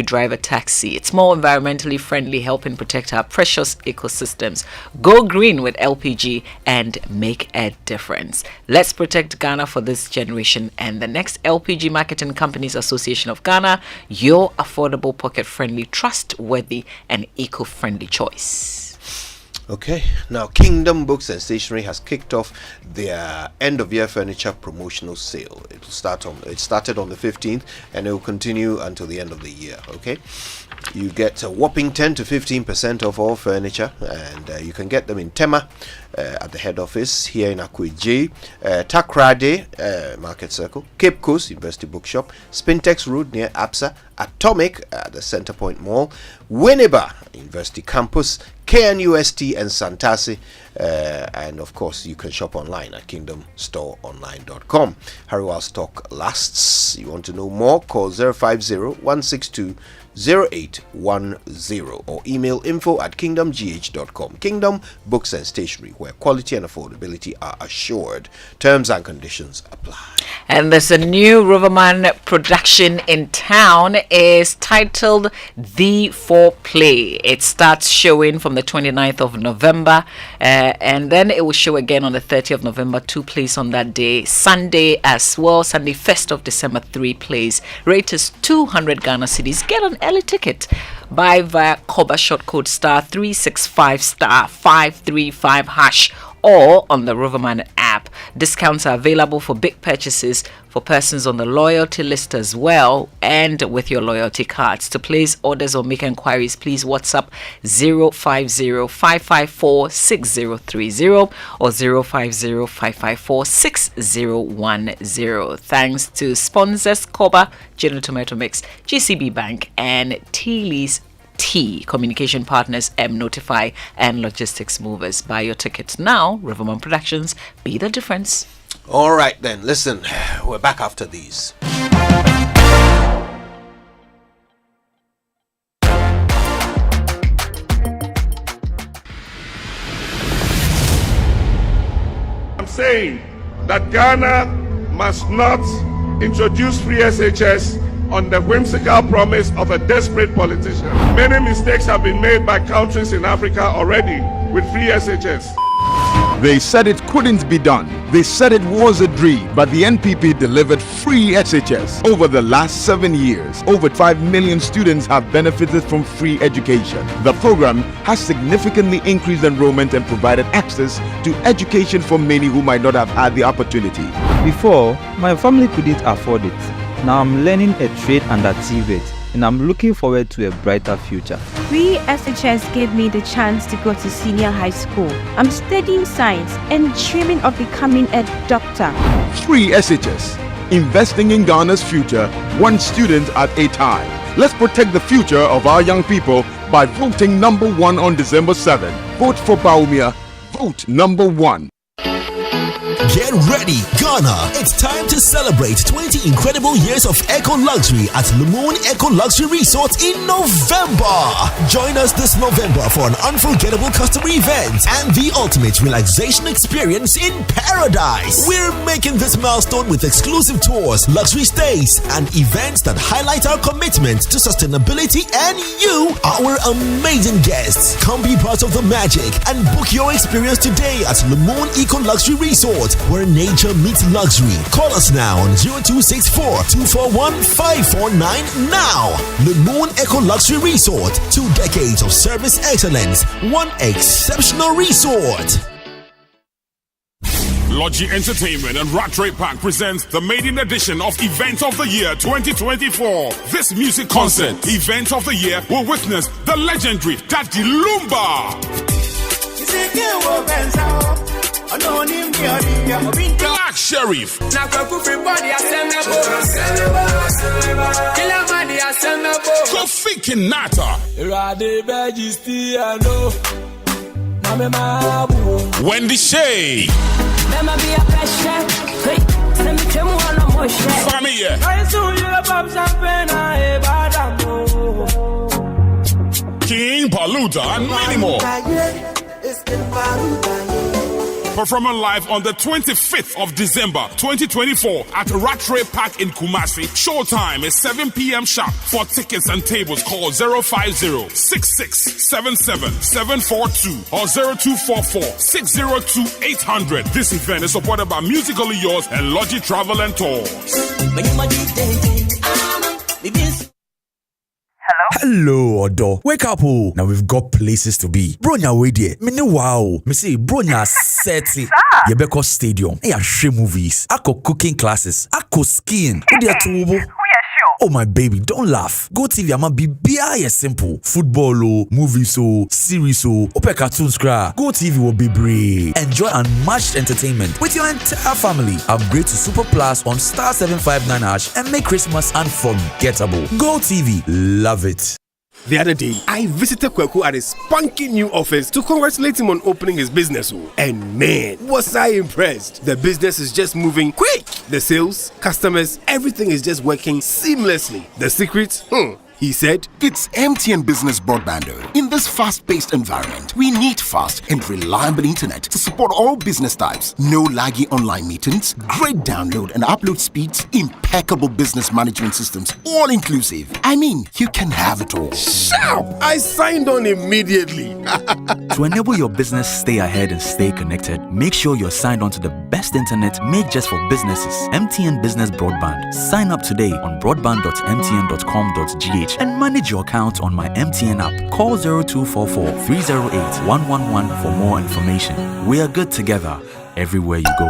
drive a taxi. It's more environmentally friendly, helping protect our precious ecosystems. Go green with LPG and make a difference. Let's protect Ghana for this generation and the next. LPG Marketing Companies Association of Ghana, your affordable, pocket friendly, trustworthy and eco-friendly choice. Okay, now Kingdom Books and Stationery has kicked off their end-of-year furniture promotional sale. It started on the 15th and it will continue until the end of the year. Okay, you get a whopping 10 to 15% off all furniture, and you can get them in Tema at the head office here in Akweji, Takrade Market Circle, Cape Coast University Bookshop, Spintex Road near APSA, Atomic at the Center Point Mall, Winneba University Campus, KNUST and Santasi, and of course you can shop online at kingdomstoreonline.com. Hurry while stock lasts. You want to know more? Call 050-162-0810 or email info@kingdomgh.com. Kingdom Books and Stationery, where quality and affordability are assured. Terms and conditions apply. And there's a new Riverman production in town. Is titled The Foreplay. It starts showing from the 29th of November, and then it will show again on the 30th of November. 2 plays on that day. Sunday as well. Sunday 1st of December, 3 plays. Rate is 200 Ghana cedis. Get an early ticket. Buy via Koba short code *365*535# or on the Riverman app. Discounts are available for big purchases for persons on the loyalty list as well, and with your loyalty cards. To place orders or make inquiries, please WhatsApp 050-554-6030 or 050-554-6010. Thanks to sponsors Koba, General Tomato Mix, GCB Bank, and Teely's T Communication Partners, M Notify, and Logistics Movers. Buy your tickets now. Riverman Productions, be the difference. All right then, listen, we're back after these. I'm saying that Ghana must not introduce free SHS on the whimsical promise of a desperate politician. Many mistakes have been made by countries in Africa already with free SHS. They said it couldn't be done. They said it was a dream, but the NPP delivered free SHS. Over the last 7 years, over 5 million students have benefited from free education. The program has significantly increased enrollment and provided access to education for many who might not have had the opportunity. Before, my family couldn't afford it. Now I'm learning a trade under TVET, and I'm looking forward to a brighter future. Free SHS gave me the chance to go to senior high school. I'm studying science and dreaming of becoming a doctor. Free SHS, investing in Ghana's future, one student at a time. Let's protect the future of our young people by voting number 1 on December 7. Vote for Baumia. Vote number 1. Get ready, Ghana! It's time to celebrate 20 incredible years of eco luxury at Lumoon Eco Luxury Resort in November. Join us this November for an unforgettable customer event and the ultimate relaxation experience in paradise. We're making this milestone with exclusive tours, luxury stays, and events that highlight our commitment to sustainability and you, our amazing guests. Come be part of the magic and book your experience today at Lumoon Eco Luxury Resort, where nature meets luxury. Call us now on 0264-241-549 now. The Moon Eco Luxury Resort. 2 decades of service excellence. One exceptional resort. Logi Entertainment and Rat Rate Pack presents the maiden edition of Event of the Year 2024. This music concert, Event of the Year, will witness the legendary Daddy Lumba. Black Sheriff. Kofi Kinata. Wendy Shay. Famille. King Paluta and many more. Performing live on the 25th of December 2024 at Rattray Park in Kumasi. Showtime is 7 p.m. sharp. For tickets and tables, call 050-6677-742 or 0244-602-800. This event is supported by Musically Yours and Logi Travel and Tours. Hello, Odo. Wake up, oh. Now we've got places to be. Bronya way there. Me wow. Me say Bronya seti. Yebeko Stadium. Eya show movies. Ako cooking classes. Ako skiing. Udia tubo. Oh my baby, don't laugh. Go TV ama bibia simple. Football oh, movies oh, series oh, ope cartoons cra. Go TV will be brave. Enjoy unmatched entertainment with your entire family. Upgrade to Super Plus on star 759 hash and make Christmas unforgettable. Go TV, love it. The other day, I visited Kweku at his spunky new office to congratulate him on opening his business. And man, was I impressed. The business is just moving quick. The sales, customers, everything is just working seamlessly. The secret? He said, it's MTN Business Broadband. In this fast-paced environment, we need fast and reliable internet to support all business types. No laggy online meetings, great download and upload speeds, impeccable business management systems, all inclusive. I mean, you can have it all. Shout! I signed on immediately. To enable your business stay ahead and stay connected, make sure you're signed on to the best internet made just for businesses. MTN Business Broadband. Sign up today on broadband.mtn.com.gh and manage your account on my MTN app. Call 0244 308 111 for more information. We are good together everywhere you go.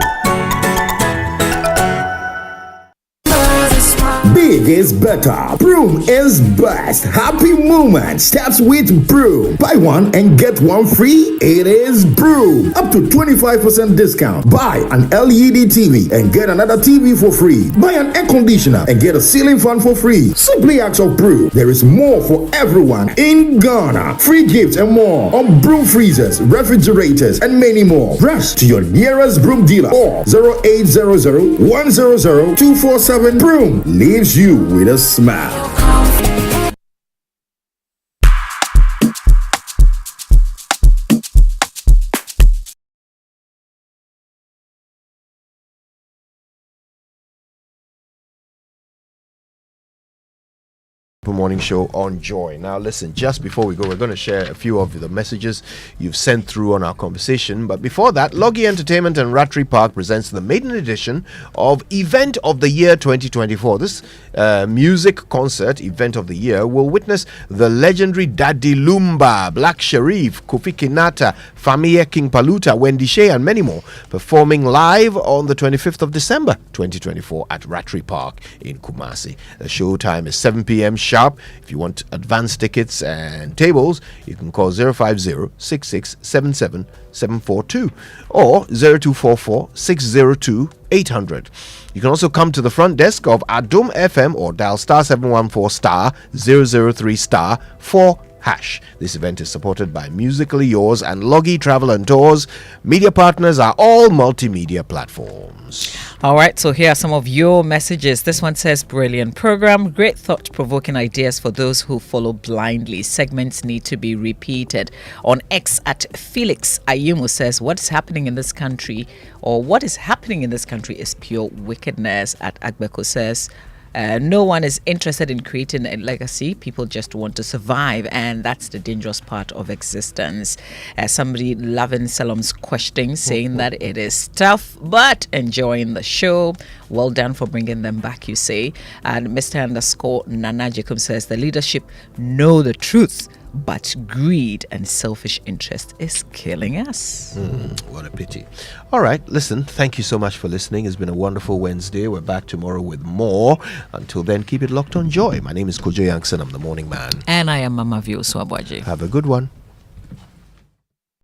Big is better. Broom is best. Happy moment starts with Broom. Buy one and get one free. It is Broom. Up to 25% discount. Buy an LED TV and get another TV for free. Buy an air conditioner and get a ceiling fan for free. Simply ask of Broom. There is more for everyone in Ghana. Free gifts and more on Broom freezers, refrigerators, and many more. Rush to your nearest Broom dealer or 0800 100 247. Broom leaves you with a smile. Morning show on Joy. Now listen, just before we go, we're going to share a few of the messages you've sent through on our conversation, but before that, Logi Entertainment and Rattray Park presents the maiden edition of Event of the Year 2024. This music concert event of the year will witness the legendary Daddy Lumba, Black Sherif, Kofi Kinata, Famille King Paluta, Wendy Shay, and many more performing live on the 25th of December 2024 at Rattray Park in Kumasi. The show time is 7 p.m. sharp. If you want advance tickets and tables, you can call 050-6677-742 or 0244-602-800. You can also come to the front desk of Adum FM or dial star 714 star 003 star 4 hash. This event is supported by Musically Yours and Logi Travel and Tours. Media partners are all multimedia platforms. All right, so here are some of your messages. This one says, brilliant program, great thought-provoking ideas for those who follow blindly. Segments need to be repeated. On X at Felix Ayumu says, what's happening in this country, or what is happening in this country is pure wickedness. At Agbeko says, no one is interested in creating a legacy. People just want to survive, and that's the dangerous part of existence. Somebody loving Salom's question, saying that it is tough but enjoying the show. Well done for bringing them back, you say. And Mr. Nana Jacob says the leadership know the truth, but greed and selfish interest is killing us. What a pity. All right, listen, thank you so much for listening. It's been a wonderful Wednesday. We're back tomorrow with more. Until then, keep it locked on Joy. My name is Kojo Yankson. I'm the morning man. And I am Mama Vio Swabwaji. Have a good one.